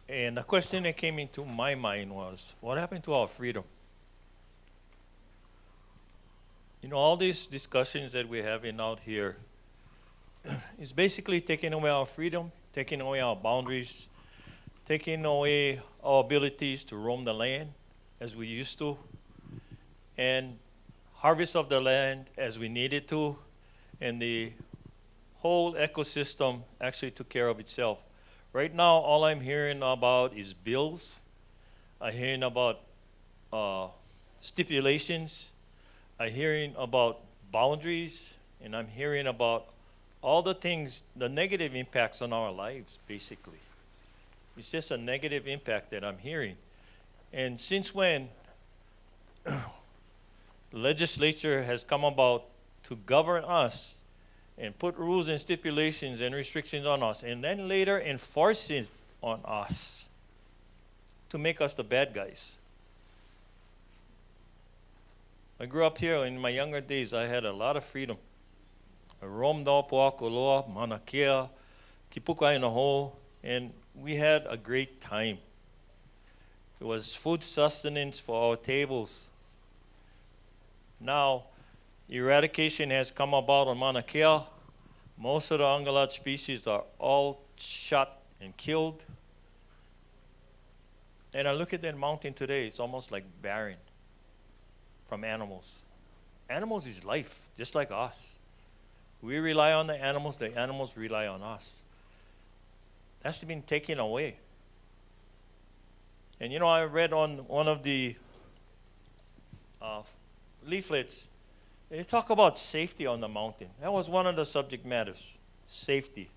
And the question that came into my mind was, what happened to our freedom? You know, all these discussions that we're having out here is basically taking away our freedom, taking away our boundaries, taking away our abilities to roam the land as we used to, and harvest of the land as we needed to, and the whole ecosystem actually took care of itself. Right now, all I'm hearing about is bills. I'm hearing about stipulations. I'm hearing about boundaries, and I'm hearing about all the things, the negative impacts on our lives, basically. It's just a negative impact that I'm hearing. And since when legislature has come about to govern us and put rules and stipulations and restrictions on us, and then later enforce it on us to make us the bad guys. I grew up here. In my younger days, I had a lot of freedom. I roamed all Po'akoloa, Mauna Kea, Kipuka in a hole, and we had a great time. It was food sustenance for our tables. Now, eradication has come about on Mauna Kea. Most of the ungulate species are all shot and killed. And I look at that mountain today, it's almost like barren from animals. Animals is life, just like us. We rely on the animals rely on us. That's been taken away. And you know, I read on one of the leaflets, they talk about safety on the mountain. That was one of the subject matters, safety.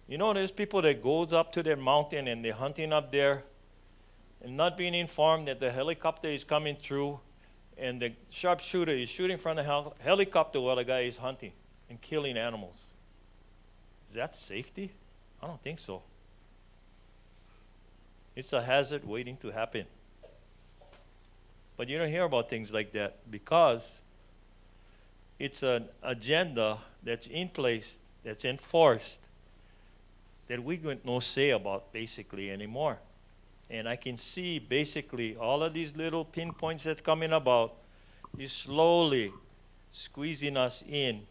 You know, there's people that goes up to their mountain and they're hunting up there and not being informed that the helicopter is coming through and the sharpshooter is shooting from the helicopter while the guy is hunting and killing animals. Is that safety? I don't think so. It's a hazard waiting to happen. But you don't hear about things like that because it's an agenda that's in place, that's enforced, that we got no say about basically anymore. And I can see basically all of these little pinpoints that's coming about is slowly squeezing us in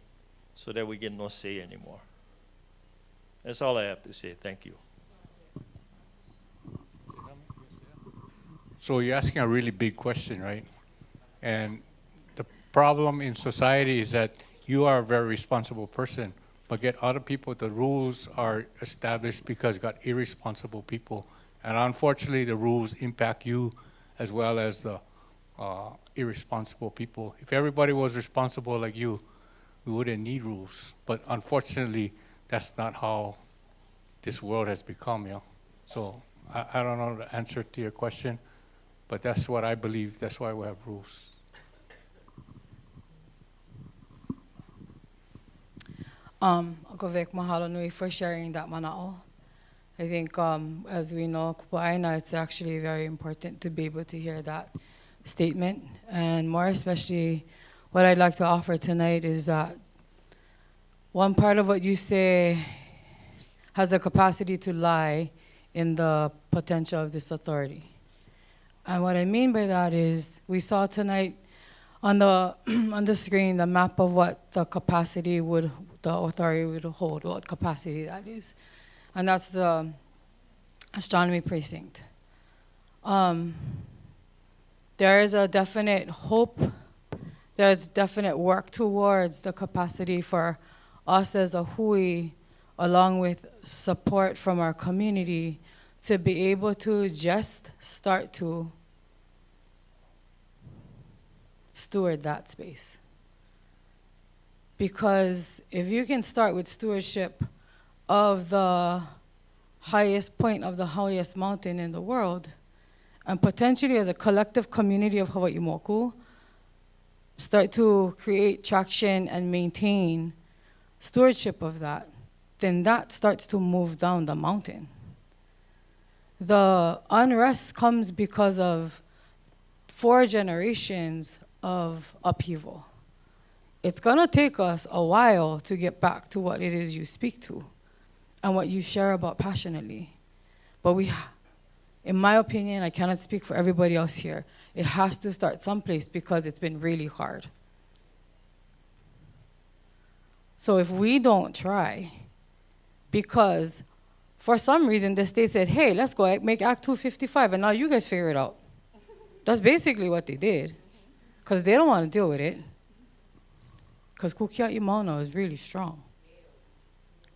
so that we get no say anymore. That's all I have to say. Thank you. So you're asking a really big question, right? And the problem in society is that you are a very responsible person, but yet other people, the rules are established because you got irresponsible people. And unfortunately, the rules impact you as well as the irresponsible people. If everybody was responsible like you, we wouldn't need rules. But unfortunately, that's not how this world has become, yeah. So I don't know the answer to your question, but that's what I believe. That's why we have rules. Govek mahalo nui for sharing that mana'o. I think as we know, ÄINA, it's actually very important to be able to hear that statement. And more especially, what I'd like to offer tonight is that one part of what you say has the capacity to lie in the potential of this authority. And what I mean by that is we saw tonight on the on the screen the map of what the capacity would, the authority would hold, what capacity that is. And that's the astronomy precinct. There there is a definite hope, there's definite work towards the capacity for us as a hui, along with support from our community, to be able to just start to steward that space. Because if you can start with stewardship of the highest point of the highest mountain in the world, and potentially as a collective community of Hawaii Moku, start to create traction and maintain stewardship of that, then that starts to move down the mountain. The unrest comes because of 4 generations of upheaval. It's gonna take us a while to get back to what it is you speak to and what you share about passionately. But in my opinion, I cannot speak for everybody else here, it has to start someplace because it's been really hard. So if we don't try, because for some reason the state said, hey, let's go make Act 255 and now you guys figure it out. That's basically what they did, because they don't want to deal with it. Because Kukia'i Mauna is really strong.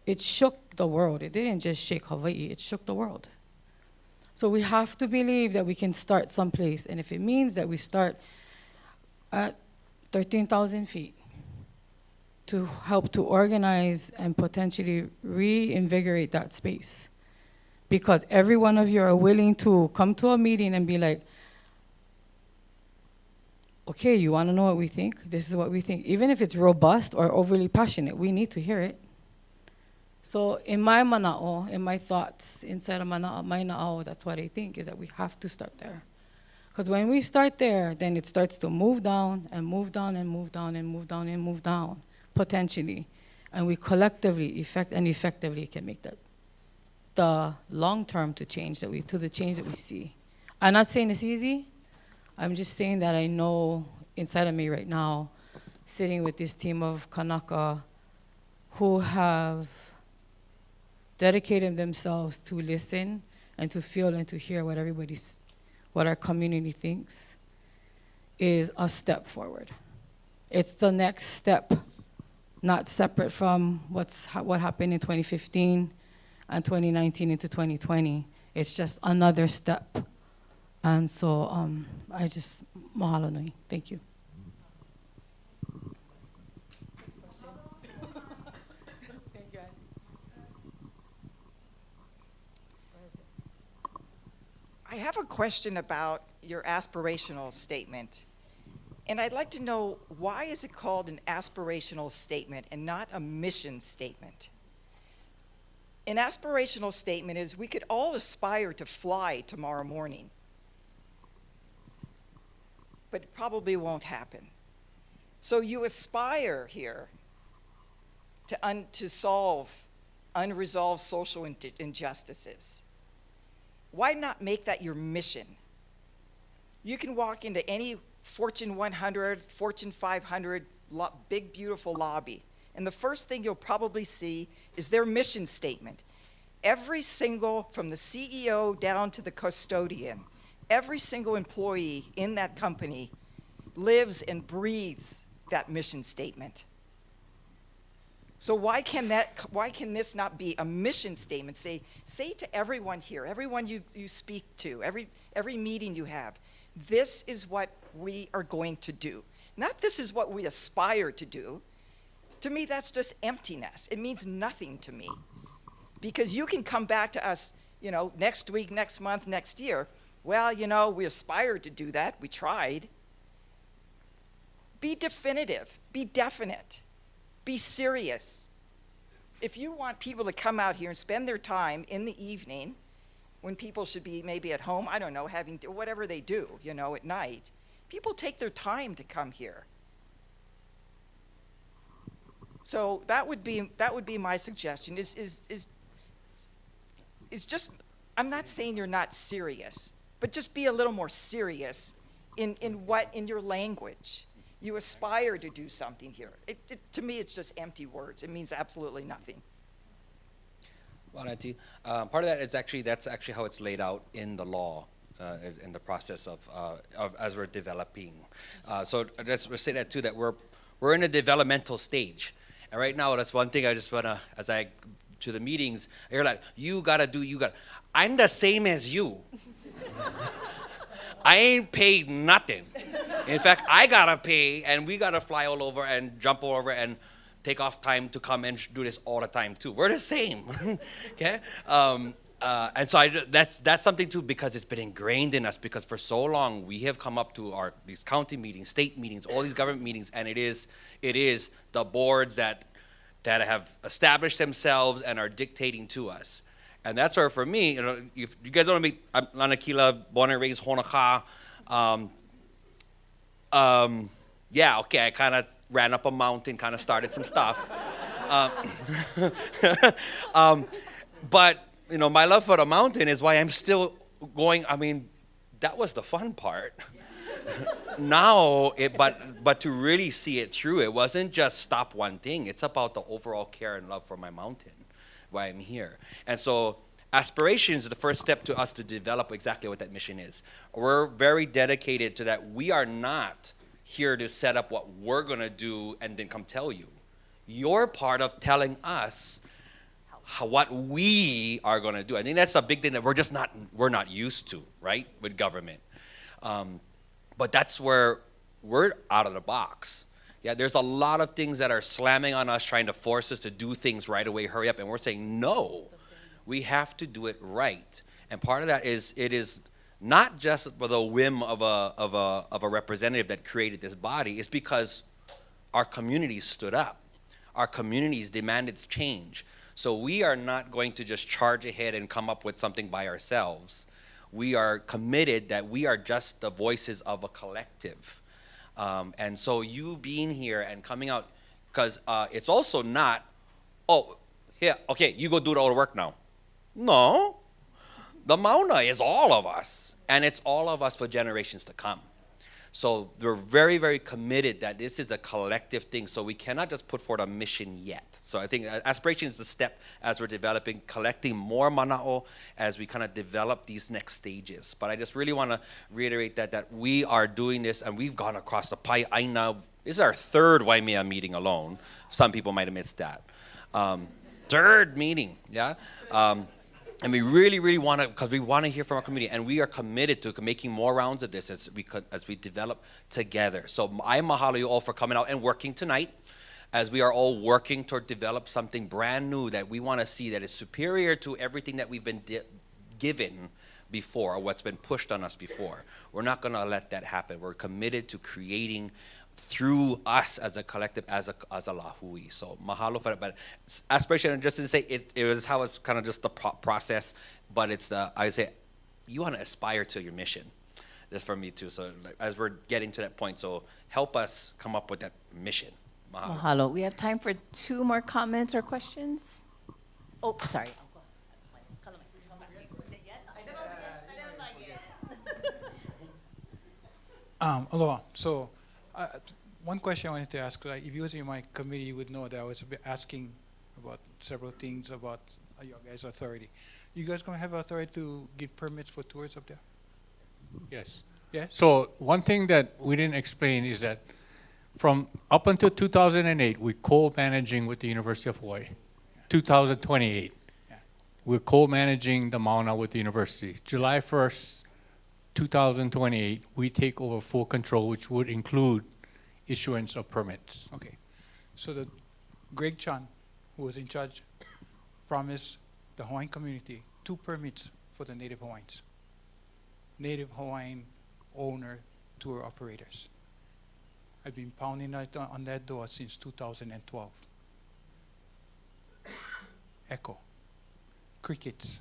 It shook the world. It didn't just shake Hawaii, it shook the world. So we have to believe that we can start someplace. And if it means that we start at 13,000 feet to help to organize and potentially reinvigorate that space. Because every one of you are willing to come to a meeting and be like, okay, you want to know what we think? This is what we think. Even if it's robust or overly passionate, we need to hear it. So in my mana'o, in my thoughts, inside of my na'o, that's what I think, is that we have to start there. Because when we start there, then it starts to move down and move down and move down and move down and move down, potentially. And we collectively, effectively can make that the long term to the change that we see. I'm not saying it's easy. I'm just saying that I know inside of me right now, sitting with this team of Kanaka who have dedicated themselves to listen and to feel and to hear what our community thinks, is a step forward. It's the next step, not separate from what happened in 2015 and 2019 into 2020. It's just another step. And so I just, mahalo nui. Thank you. I have a question about your aspirational statement. And I'd like to know, why is it called an aspirational statement and not a mission statement? An aspirational statement is we could all aspire to fly tomorrow morning, but it probably won't happen. So you aspire here to solve unresolved social injustices. Why not make that your mission? You can walk into any Fortune 100, Fortune 500, big, beautiful lobby, and the first thing you'll probably see is their mission statement. Every single, from the CEO down to the custodian, every single employee in that company lives and breathes that mission statement. So why can this not be a mission statement? Say to everyone here, everyone you speak to, every meeting you have, this is what we are going to do. Not this is what we aspire to do. To me, that's just emptiness. It means nothing to me. Because you can come back to us, next week, next month, next year. Well, we aspired to do that. We tried. Be definitive. Be definite. Be serious. If you want people to come out here and spend their time in the evening, when people should be maybe at home, I don't know, having whatever they do, at night, people take their time to come here. So that would be my suggestion. Is just, I'm not saying you're not serious, but just be a little more serious in your language. You aspire to do something here. To me, it's just empty words. It means absolutely nothing. Well, part of that is that's actually how it's laid out in the law. in the process of as we're developing. So let's say that too, that we're in a developmental stage. And right now, that's one thing I just wanna, as I to the meetings, you're like, you gotta do, you got. I'm the same as you. I ain't paid nothing. In fact, I gotta pay, and we gotta fly all over and jump all over and take off time to come and do this all the time too. We're the same, okay? And so that's something too, because it's been ingrained in us, because for so long we have come up to these county meetings, state meetings, all these government meetings, and it is the boards that have established themselves and are dictating to us. And that's where, for me, you know, if you guys don't know me, I'm MAUNA KEA, born and raised MAUNA KEA. Yeah, okay, I kind of ran up a mountain, kind of started some stuff. But, you know, my love for the mountain is why I'm still going. I mean, that was the fun part. Now, but to really see it through, it wasn't just stop one thing. It's about the overall care and love for my mountain, why I'm here. And so aspirations is the first step to us to develop exactly what that mission is. We're very dedicated to that. We are not here to set up what we're going to do and then come tell you. You're part of telling us what we are going to do. I think that's a big thing that we're not used to, right, with government. But that's where we're out of the box. Yeah, there's a lot of things that are slamming on us, trying to force us to do things right away, hurry up, and we're saying, no, we have to do it right. And part of that is, it is not just for the whim of a representative that created this body. It's because our communities stood up. Our communities demanded change. So we are not going to just charge ahead and come up with something by ourselves. We are committed that we are just the voices of a collective. And so you being here and coming out, because it's also not, oh, here, okay, you go do all the work now. No, the MAUNA is all of us, and it's all of us for generations to come. So we're very, very committed that this is a collective thing, so we cannot just put forward a mission yet. So I think aspiration is the step as we're developing, collecting more mana'o as we kind of develop these next stages. But I just really want to reiterate that we are doing this, and we've gone across the pai ãINA. This is our third Waimea meeting alone. Some people might have missed that. Third meeting, yeah? And we really, really want to, because we want to hear from our community, and we are committed to making more rounds of this as we develop together. So I mahalo you all for coming out and working tonight, as we are all working toward develop something brand new that we want to see that is superior to everything that we've been given before, or what's been pushed on us before. We're not going to let that happen. We're committed to creating through us as a collective, as a lahui. So mahalo for it. But aspiration, just to say, it was how it's kind of just the process, but it's I say, you want to aspire to your mission. That's for me too. So like, as we're getting to that point, so help us come up with that mission. Mahalo. Mahalo. We have time for 2 more comments or questions. Oh, sorry. Aloha. So, one question I wanted to ask, like, if you was in my committee, you would know that I was asking about several things about your guys' authority. You guys gonna have authority to give permits for tours up there? Yes. Yes? So one thing that we didn't explain is that from up until 2008, we're co-managing with the University of Hawaii. 2028, we're co-managing the MAUNA with the university. July 1st, 2028, we take over full control, which would include issuance of permits. Okay. So the Greg Chan, who was in charge, promised the Hawaiian community 2 permits for the Native Hawaiians. Native Hawaiian owner tour operators. I've been pounding on that door since 2012. Echo. Crickets.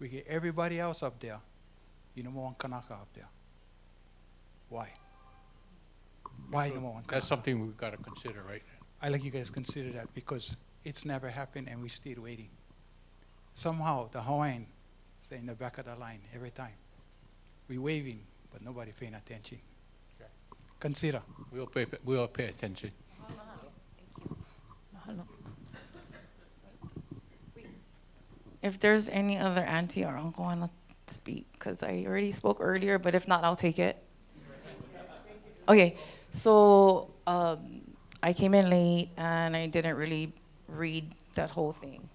We get everybody else up there. You know, one Kanaka up there. Why? Why So no one? that's something we've got to consider, right? I like you guys to consider that, because it's never happened and we still waiting. Somehow the Hawaiian stay in the back of the line every time. We waving, but nobody paying attention. Okay. Consider. We'll pay attention. If there's any other auntie or uncle want to speak because I already spoke earlier, but if not, I'll take it. Okay, so I came in late and I didn't really read that whole thing.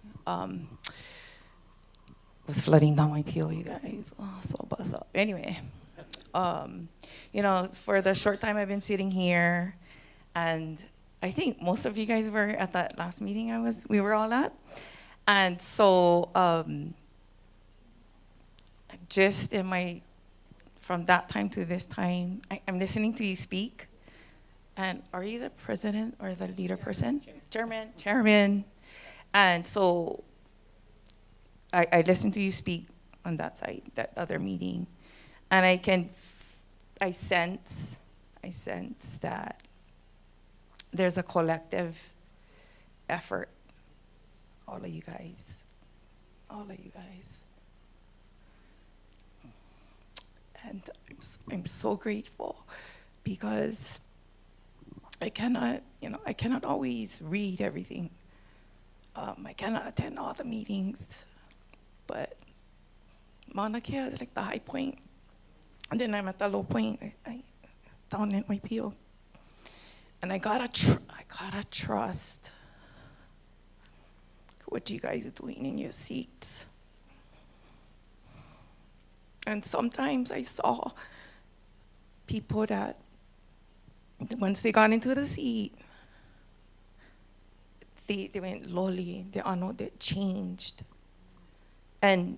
Was flooding down my peel, you guys. Oh, so buzz up. Anyway, you know, for the short time I've been sitting here, and I think most of you guys were at that last meeting we were all at. And so just from that time to this time, I'm listening to you speak. And are you the president or the leader person? Chairman. And so I listened to you speak on that side, that other meeting. And I sense that there's a collective effort, all of you guys. And I'm so grateful because I cannot always read everything. I cannot attend all the meetings, but Mauna Kea is like the high point, and then I'm at the low point. I down in my peel, and I gotta trust what you guys are doing in your seats. And sometimes I saw people that once they got into the seat, they went lolly, they changed. And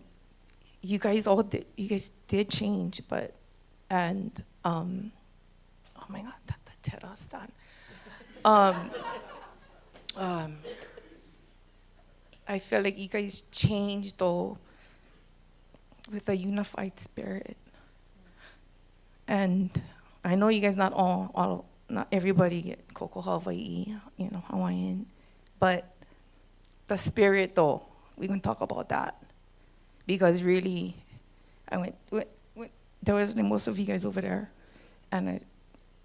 you guys did change, oh my God, that I feel like you guys changed though with a unified spirit. And I know you guys not everybody get Koko Hawaii, Hawaiian, but the spirit though, we can talk about that. Because really, there was most of you guys over there, and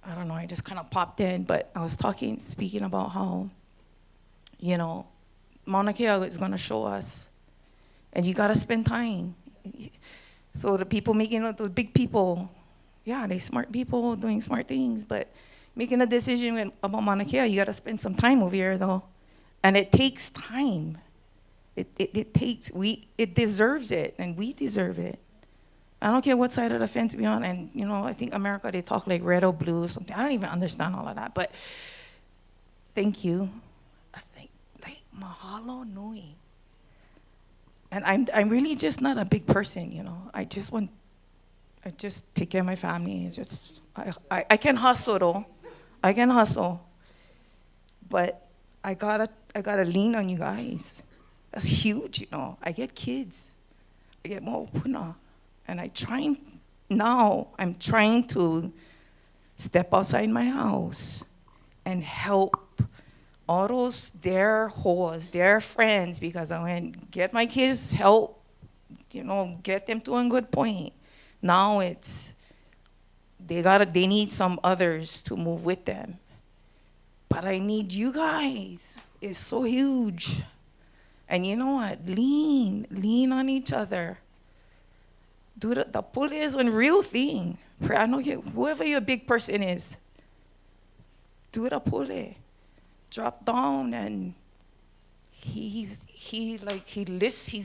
I don't know, I just kind of popped in, but I was speaking about how, Mauna Kea is gonna show us, and you gotta spend time. So the people making the big people, yeah, they smart people doing smart things, but making a decision about Mauna Kea, you gotta spend some time over here though. And it takes time. It deserves it, and we deserve it. I don't care what side of the fence we're on, and I think America, they talk like red or blue or something. I don't even understand all of that, but thank you. I think, mahalo nui. And I'm really just not a big person, I just take care of my family. I can hustle though. I can hustle. But I gotta lean on you guys. That's huge, I get kids. I get more puna. And I'm trying to step outside my house and help all those, their friends, because I went get my kids help, get them to a good point. Now they need some others to move with them. But I need you guys. It's so huge. And you know what? Lean on each other. Do the pull is a real thing. I know whoever your big person is, do the pull. Drop down, and he's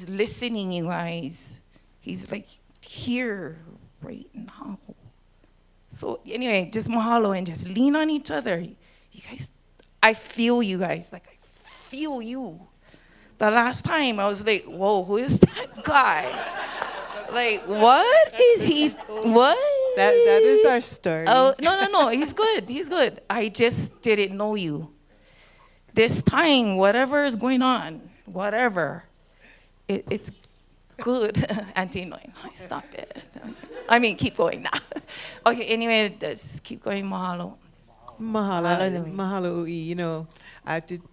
listening, you guys. He's like here right now. So anyway, just mahalo and just lean on each other. You guys, I feel you guys. Like I feel you. The last time I was like, whoa, who is that guy? Like, what is he? What? That is our story. Oh, no. He's good. I just didn't know you. This time, whatever is going on, it's good. Auntie Noy, stop it. I mean, keep going now. Okay, anyway, just keep going. Mahalo. Mahalo ui.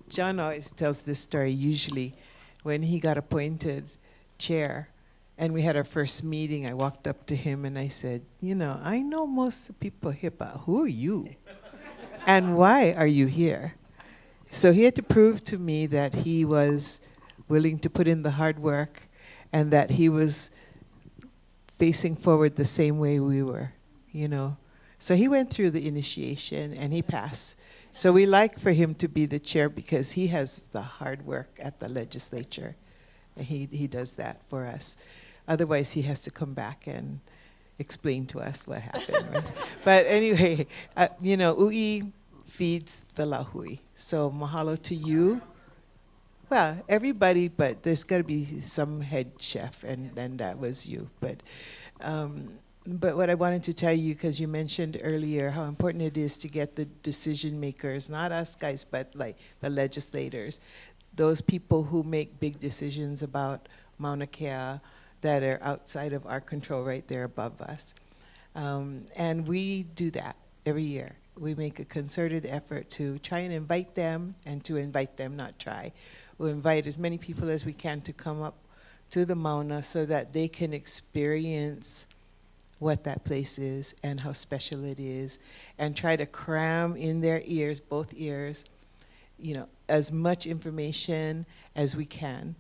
John always tells this story usually when he got appointed chair and we had our first meeting. I walked up to him and I said, I know most of the people here, but who are you? And why are you here? So he had to prove to me that he was willing to put in the hard work and that he was facing forward the same way we were, you know. So he went through the initiation and he passed. So we like for him to be the chair because he has the hard work at the legislature. And he does that for us. Otherwise, he has to come back and explain to us what happened. Right? But anyway, you know, Ui feeds the lahui. So mahalo to you. Well, everybody, but there's got to be some head chef, and that was you. But what I wanted to tell you, because you mentioned earlier how important it is to get the decision makers, not us guys, but like the legislators, those people who make big decisions about Mauna Kea that are outside of our control, right there above us. And we do that every year. We make a concerted effort to try and invite them, and to invite them, not try. We'll invite as many people as we can to come up to the Mauna so that they can experience what that place is and how special it is, and try to cram in their ears, both ears, you know, as much information as we can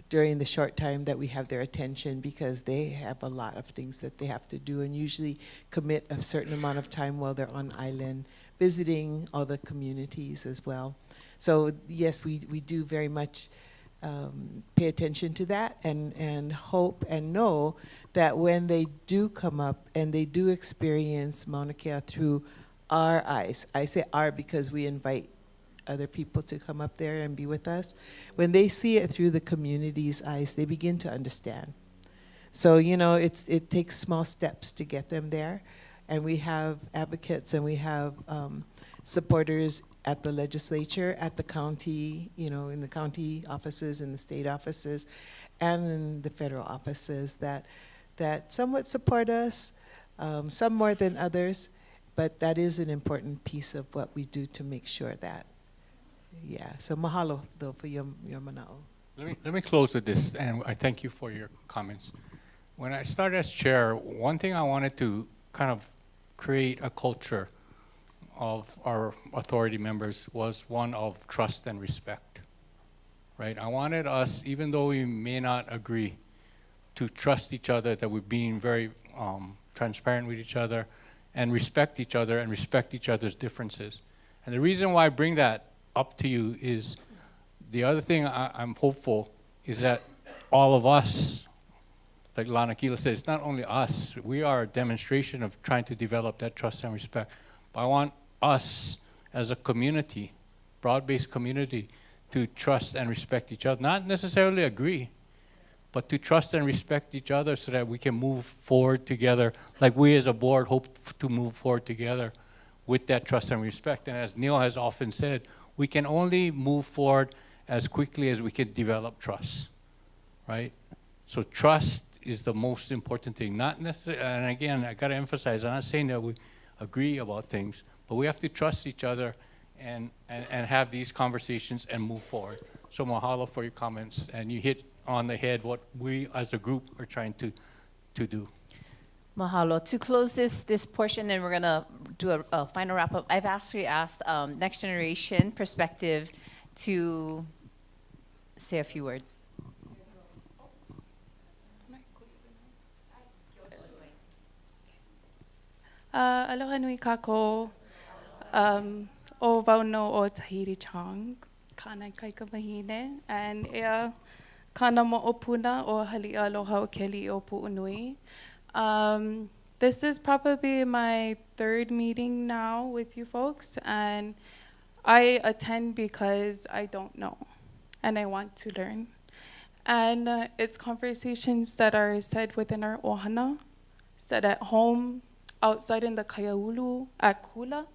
during the short time that we have their attention, because they have a lot of things that they have to do and usually commit a certain amount of time while they're on island visiting all the communities as well. So yes, we do very much pay attention to that, and hope and know that when they do come up and they do experience Mauna Kea through our eyes, I say our because we invite other people to come up there and be with us. When they see it through the community's eyes, they begin to understand. So, you know, it takes small steps to get them there. And we have advocates and we have supporters at the legislature, at the county, you know, in the county offices, in the state offices, and in the federal offices that somewhat support us, some more than others, but that is an important piece of what we do to make sure that. Yeah, so mahalo though for your manao. Let me close with this, and I thank you for your comments. When I started as chair, one thing I wanted to kind of create a culture of our authority members was one of trust and respect, right? I wanted us, even though we may not agree, to trust each other, that we're being very transparent with each other, and respect each other and respect each other's differences. And the reason why I bring that up to you is the other thing I'm hopeful is that all of us, like Lana Kila said, it's not only us, we are a demonstration of trying to develop that trust and respect. But I want us as a community, broad-based community, to trust and respect each other. Not necessarily agree, but to trust and respect each other so that we can move forward together, like we as a board hope to move forward together with that trust and respect. And as Neil has often said, we can only move forward as quickly as we can develop trust, right? So trust is the most important thing. Not necessarily, and again, I gotta emphasize, I'm not saying that we agree about things, but we have to trust each other and have these conversations and move forward. So mahalo for your comments, and you hit on the head what we as a group are trying to do. Mahalo. To close this portion, and we're going to do a final wrap-up, I've actually asked Next Generation Perspective to say a few words. Aloha nui kako. O wauno o Tahiti Chong, kana kaika mahine, and ea kana mo'opuna o halia aloha o keli o pu'unui. This is probably my third meeting now with you folks, and I attend because I don't know, and I want to learn. And it's conversations that are said within our ohana, said at home, outside in the kaiaulu, at Kula.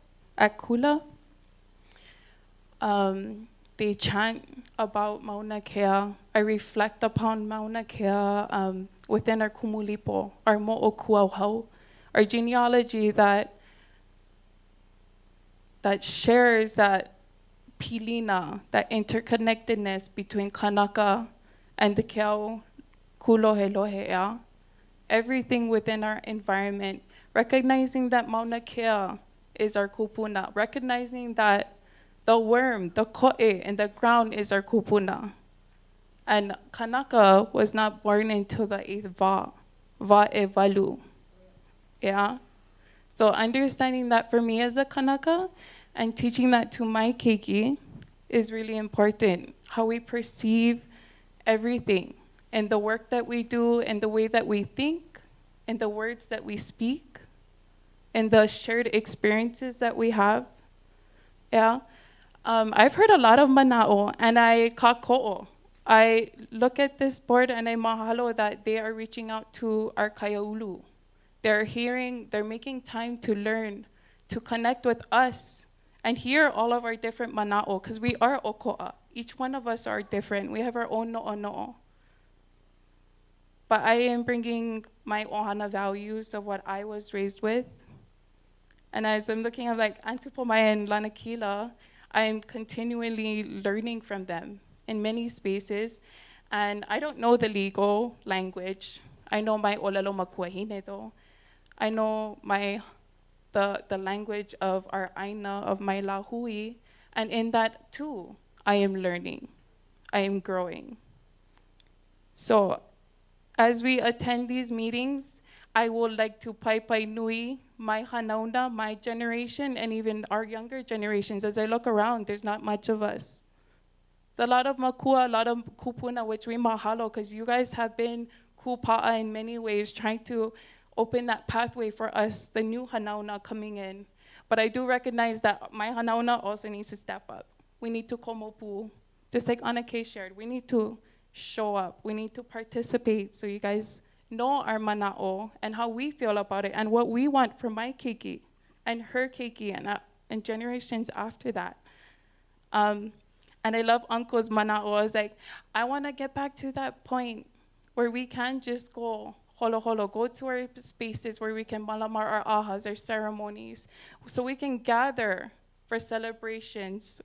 They chant about Mauna Kea. I reflect upon Mauna Kea within our kumulipo, our mo'okuauhau, our genealogy that shares that pilina, that interconnectedness between Kanaka and the Keao kulohelohea. Everything within our environment, recognizing that Mauna Kea is our kupuna, recognizing that the worm, the ko'e, in the ground is our kupuna. And Kanaka was not born until the 8th vaevalu. Yeah? So understanding that for me as a Kanaka and teaching that to my keiki is really important. How we perceive everything and the work that we do and the way that we think and the words that we speak and the shared experiences that we have. Yeah. I've heard a lot of mana'o and I kako'o. I look at this board and I mahalo that they are reaching out to our kaiaulu. They're hearing, they're making time to learn, to connect with us and hear all of our different mana'o, because we are oko'a. Each one of us are different. We have our own no'ono'o. But I am bringing my ohana values of what I was raised with. And as I'm looking at like Antupomai and Lanakila, I am continually learning from them in many spaces. And I don't know the legal language. I know my olelo makuahine though. I know the language of our ãIna, of my lahui. And in that too, I am learning. I am growing. So as we attend these meetings, I would like to pai nui my hanauna, my generation, and even our younger generations. As I look around, there's not much of us. It's a lot of makua, a lot of kupuna, which we mahalo, because you guys have been kupa'a in many ways, trying to open that pathway for us, the new hanauna coming in. But I do recognize that my hanauna also needs to step up. We need to komopu, just like ãIna Kea shared. We need to show up. We need to participate so you guys know our mana'o and how we feel about it and what we want for my keiki and her keiki and generations after that. And I love Uncle's mana'o. I was like, I want to get back to that point where we can just go holo holo, go to our spaces where we can malamar our ahas, our ceremonies, so we can gather for celebrations,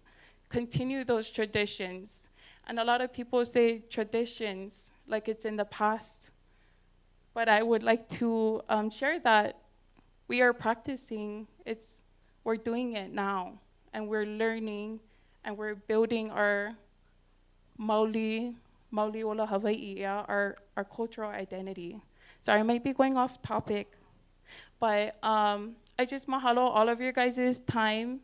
continue those traditions. And a lot of people say traditions like it's in the past. But I would like to share that we are practicing. We're doing it now, and we're learning, and we're building our mauli ola Hawaii, our cultural identity. Sorry, I might be going off topic, but I just mahalo all of your guys' time,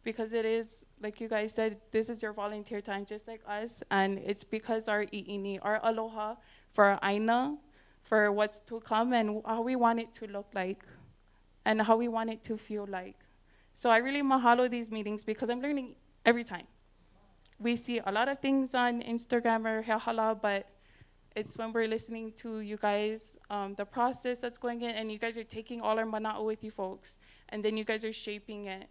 because it is, like you guys said, this is your volunteer time just like us, and it's because our i'ini, our aloha for our ãIna, for what's to come and how we want it to look like and how we want it to feel like. So I really mahalo these meetings because I'm learning every time. We see a lot of things on Instagram or Hehala, but it's when we're listening to you guys, the process that's going in, and you guys are taking all our mana'o with you folks, and then you guys are shaping it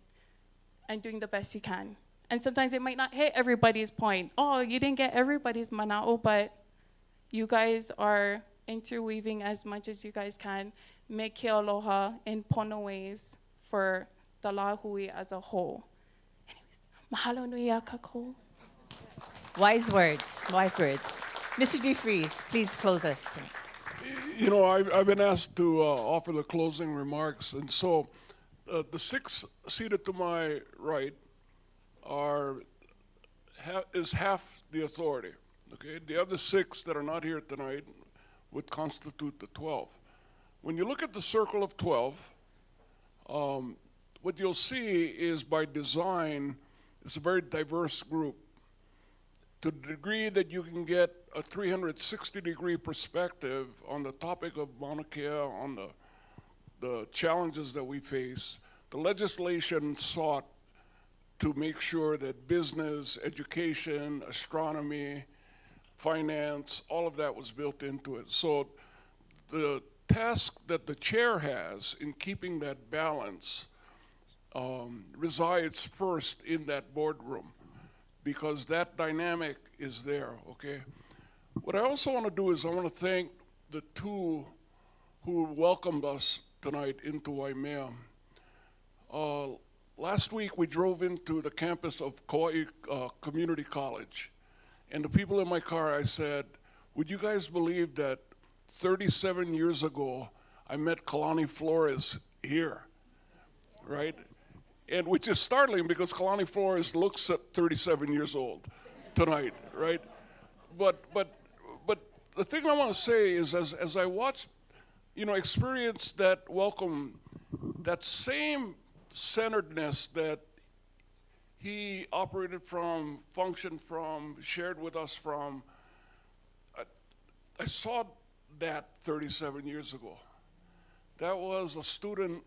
and doing the best you can. And sometimes it might not hit everybody's point. Oh, you didn't get everybody's mana'o, but you guys are interweaving as much as you guys can. Me ke aloha in pono ways for the lahui as a whole. Anyways, mahalo nui a kako. Wise words, wise words. Mr. DeFries, please close us tonight. You know, I've been asked to offer the closing remarks, and so the six seated to my right is half the authority. Okay, the other six that are not here tonight would constitute the 12. When you look at the circle of 12, what you'll see is by design, it's a very diverse group. To the degree that you can get a 360-degree perspective on the topic of Mauna Kea, on the challenges that we face, the legislation sought to make sure that business, education, astronomy, finance, all of that was built into it. So the task that the chair has in keeping that balance resides first in that boardroom, because that dynamic is there, okay? What I also want to do is I want to thank the two who welcomed us tonight into Waimea. Last week we drove into the campus of Kauai Community College, and the people in my car, I said, would you guys believe that 37 years ago I met Kalani Flores here, right? And which is startling because Kalani Flores looks at 37 years old tonight, right? But the thing I want to say is as I watched experience that welcome, that same centeredness that he operated from, functioned from, shared with us from. I saw that 37 years ago. That was a student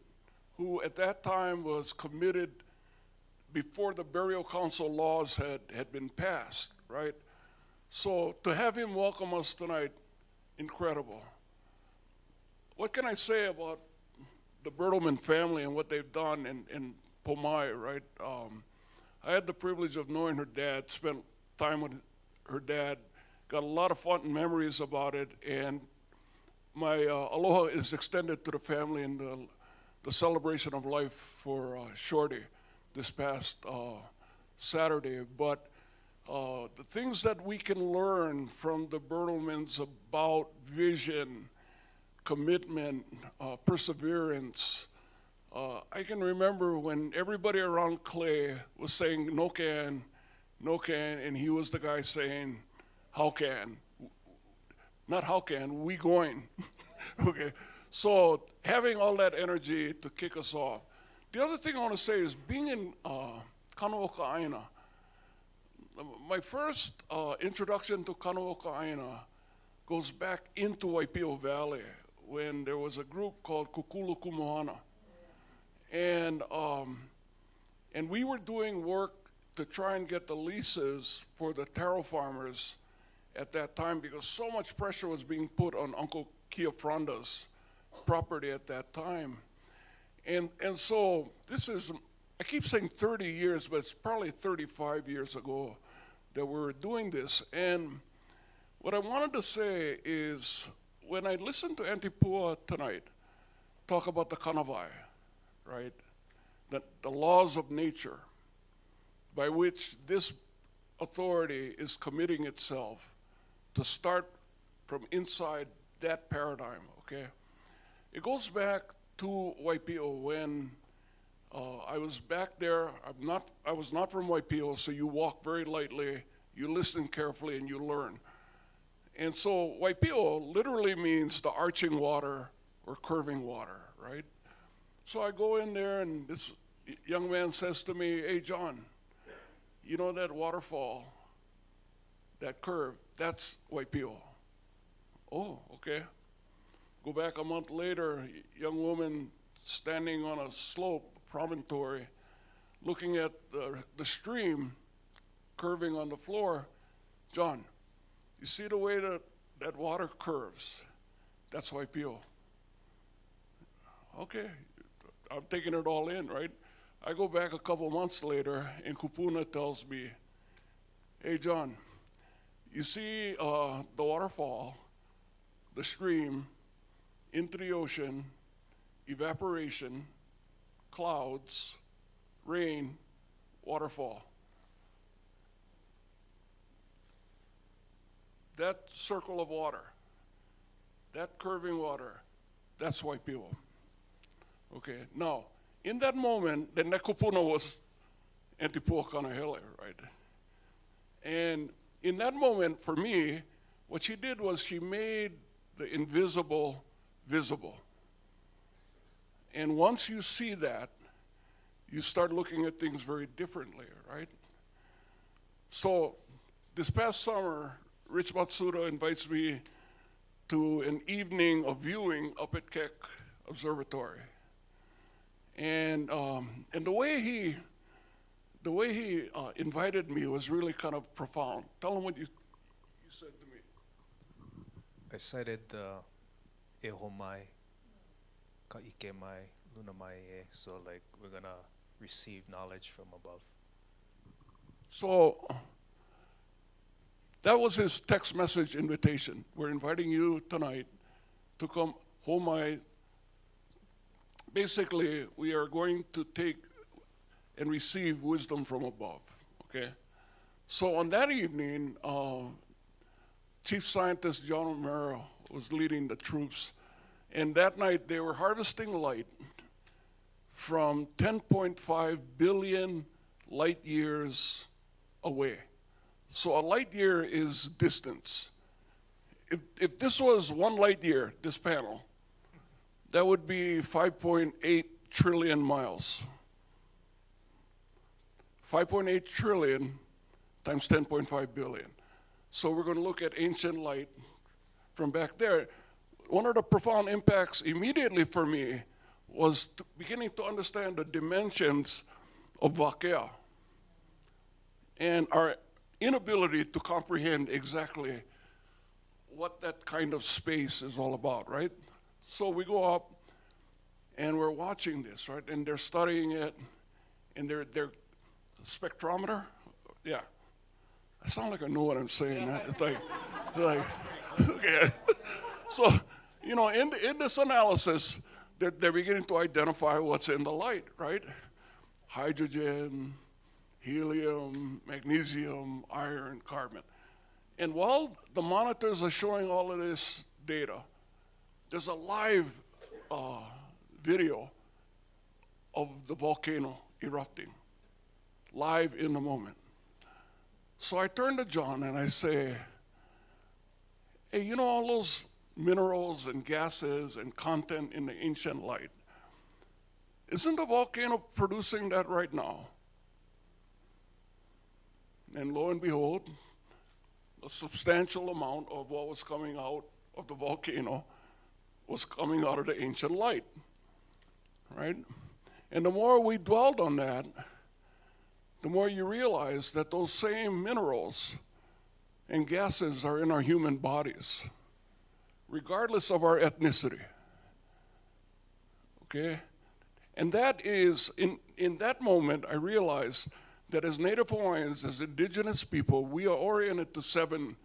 who at that time was committed before the burial council laws had been passed, right? So to have him welcome us tonight, incredible. What can I say about the Bertleman family and what they've done in Pomai, right? I had the privilege of knowing her dad, spent time with her dad, got a lot of fun memories about it, and my aloha is extended to the family in the celebration of life for Shorty this past Saturday. But the things that we can learn from the Bertlemans about vision, commitment, perseverance. I can remember when everybody around Clay was saying, no can, and he was the guy saying, how can? Not how can, we going. Okay, so having all that energy to kick us off. The other thing I want to say is being in Kanu o ka ãIna, my first introduction to Kanu o ka ãIna goes back into Waipio Valley when there was a group called Kukulu Kumuhana. And we were doing work to try and get the leases for the taro farmers at that time because so much pressure was being put on Uncle Kia Fronda's property at that time. And so this is, I keep saying 30 years, but it's probably 35 years ago that we were doing this. And what I wanted to say is, when I listened to Auntie Pua tonight talk about the kanawai, right? The laws of nature by which this authority is committing itself to start from inside that paradigm, okay? It goes back to Waipio when I was back there. I was not from Waipio, so you walk very lightly, you listen carefully, and you learn. And so Waipio literally means the arching water or curving water, right? So I go in there and this young man says to me, hey John, you know that waterfall, that curve, that's Waipio. Oh, okay. Go back a month later, young woman standing on a slope, promontory, looking at the stream curving on the floor. John, you see the way that water curves? That's Waipio. Okay, I'm taking it all in, right? I go back a couple months later, and Kupuna tells me, hey, John, you see the waterfall, the stream, into the ocean, evaporation, clouds, rain, waterfall. That circle of water, that curving water, that's Waipio. Okay, now, in that moment, the Nekupuna was Antipua Kanahele, right? And in that moment, for me, what she did was she made the invisible visible. And once you see that, you start looking at things very differently, right? So this past summer, Rich Matsuda invites me to an evening of viewing up at Keck Observatory. And the way he invited me was really kind of profound. Tell him what you said to me. I cited eho mai, ka ike mai, luna mai e. So like we're gonna receive knowledge from above. So that was his text message invitation. We're inviting you tonight to come homai. Basically, we are going to take and receive wisdom from above, okay? So on that evening, Chief Scientist John O'Mara was leading the troops, and that night they were harvesting light from 10.5 billion light years away. So a light year is distance. If this was 1 light year, this panel, that would be 5.8 trillion miles. 5.8 trillion times 10.5 billion. So we're going to look at ancient light from back there. One of the profound impacts immediately for me was beginning to understand the dimensions of Wakea and our inability to comprehend exactly what that kind of space is all about, right? So we go up and we're watching this, right? And they're studying it, and their spectrometer, yeah. I sound like I know what I'm saying. It's like, okay. So, you know, in this analysis, they're beginning to identify what's in the light, right? Hydrogen, helium, magnesium, iron, carbon. And while the monitors are showing all of this data, there's a live video of the volcano erupting, live in the moment. So I turn to John and I say, hey, you know all those minerals and gases and content in the ancient light? Isn't the volcano producing that right now? And lo and behold, a substantial amount of what was coming out of the volcano was coming out of the ancient light, right? And the more we dwelled on that, the more you realize that those same minerals and gases are in our human bodies, regardless of our ethnicity, okay? And that is, in that moment, I realized that as Native Hawaiians, as indigenous people, we are oriented to 7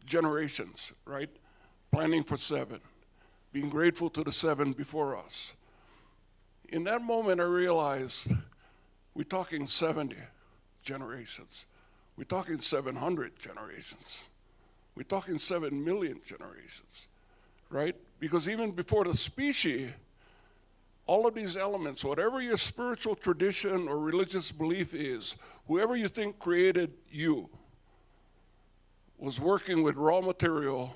generations, right? Planning for 7, being grateful to the 7 before us. In that moment, I realized we're talking 70 generations. We're talking 700 generations. We're talking 7 million generations, right? Because even before the species, all of these elements, whatever your spiritual tradition or religious belief is, whoever you think created you was working with raw material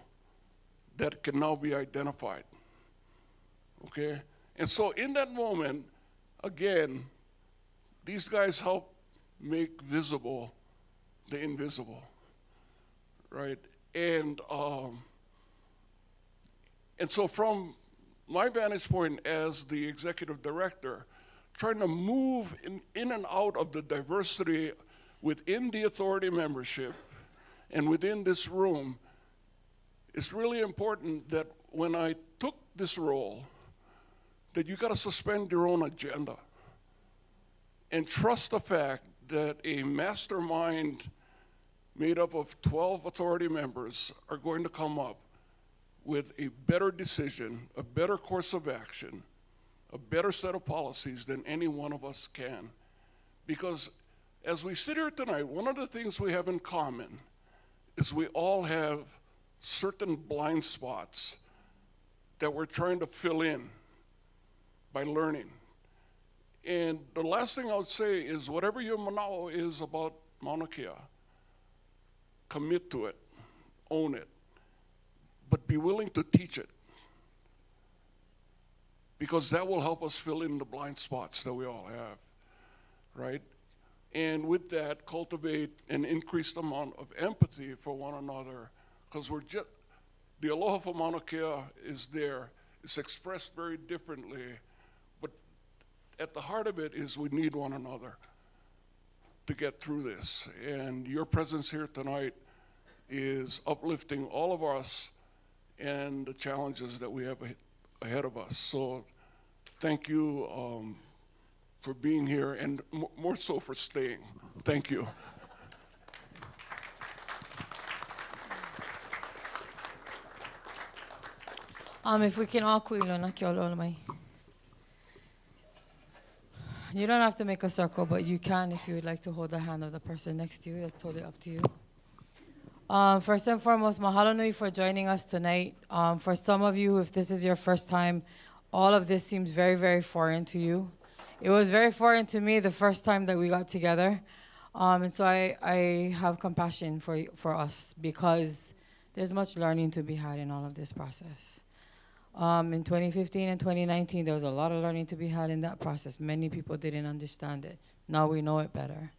that can now be identified, okay? And so in that moment, again, these guys help make visible the invisible, right? And so from my vantage point as the executive director, trying to move in and out of the diversity within the authority membership and within this room, it's really important that when I took this role, that you gotta suspend your own agenda and trust the fact that a mastermind made up of 12 authority members are going to come up with a better decision, a better course of action, a better set of policies than any one of us can. Because as we sit here tonight, one of the things we have in common is we all have certain blind spots that we're trying to fill in by learning. And the last thing I would say is whatever your manao is about Mauna Kea, commit to it, own it, but be willing to teach it, because that will help us fill in the blind spots that we all have, right? And with that, cultivate an increased amount of empathy for one another, because the aloha for Mauna Kea is there. It's expressed very differently, but at the heart of it is we need one another to get through this. And your presence here tonight is uplifting all of us and the challenges that we have ahead of us. So thank you for being here, and more so for staying. Thank you. If we can all kuilona kia aloha mai. You don't have to make a circle, but you can if you would like to hold the hand of the person next to you. That's totally up to you. First and foremost, mahalo nui for joining us tonight. For some of you, if this is your first time, all of this seems very, very foreign to you. It was very foreign to me the first time that we got together. And so I have compassion for us, because there's much learning to be had in all of this process. In 2015 and 2019, there was a lot of learning to be had in that process. Many people didn't understand it. Now we know it better.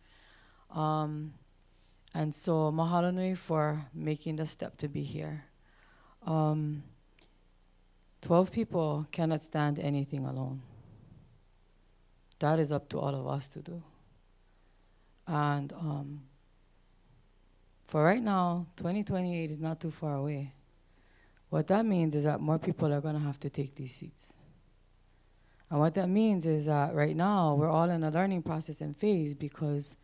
And so mahalo nui for making the step to be here. 12 people cannot stand anything alone. That is up to all of us to do. And for right now, 2028 is not too far away. What that means is that more people are going to have to take these seats. And what that means is that right now, we're all in a learning process and phase because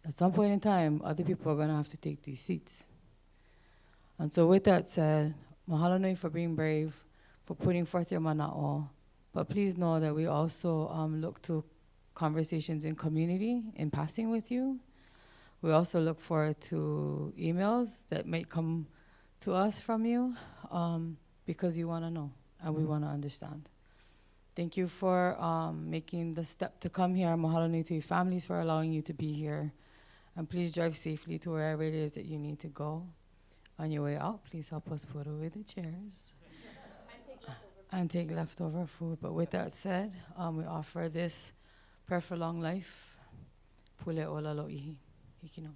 at some point in time, other people are going to have to take these seats. And so with that said, mahalo nui for being brave, for putting forth your mana'o. But please know that we also look to conversations in community, in passing with you. We also look forward to emails that might come to us from you because you want to know and we want to understand. Thank you for making the step to come here. Mahalo nui to your families for allowing you to be here. And please drive safely to wherever it is that you need to go. On your way out, please help us put away the chairs. And take leftover food. But with that said, we offer this prayer for long life. Pule ola lo'ihi. Hikino.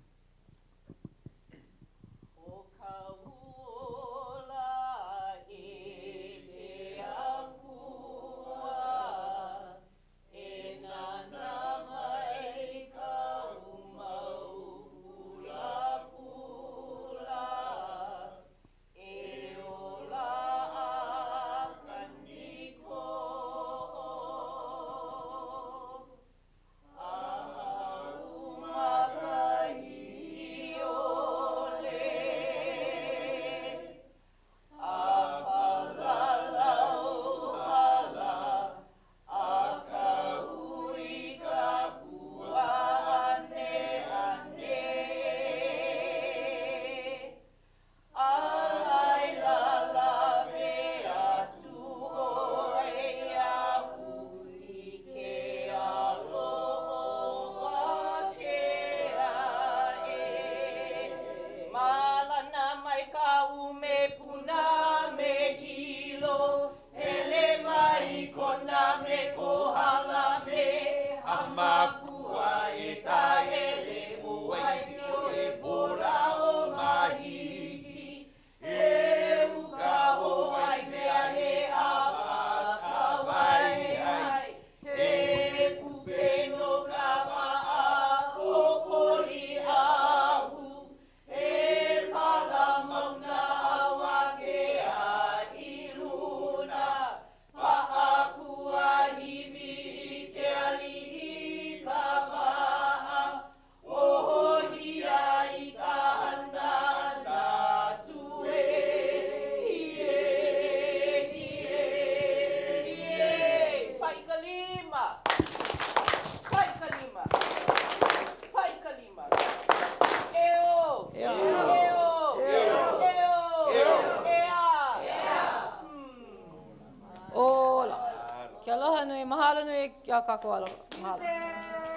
Mahalo nui, kia kako aloha. Mahalo.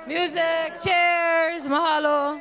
Music, cheers, mahalo.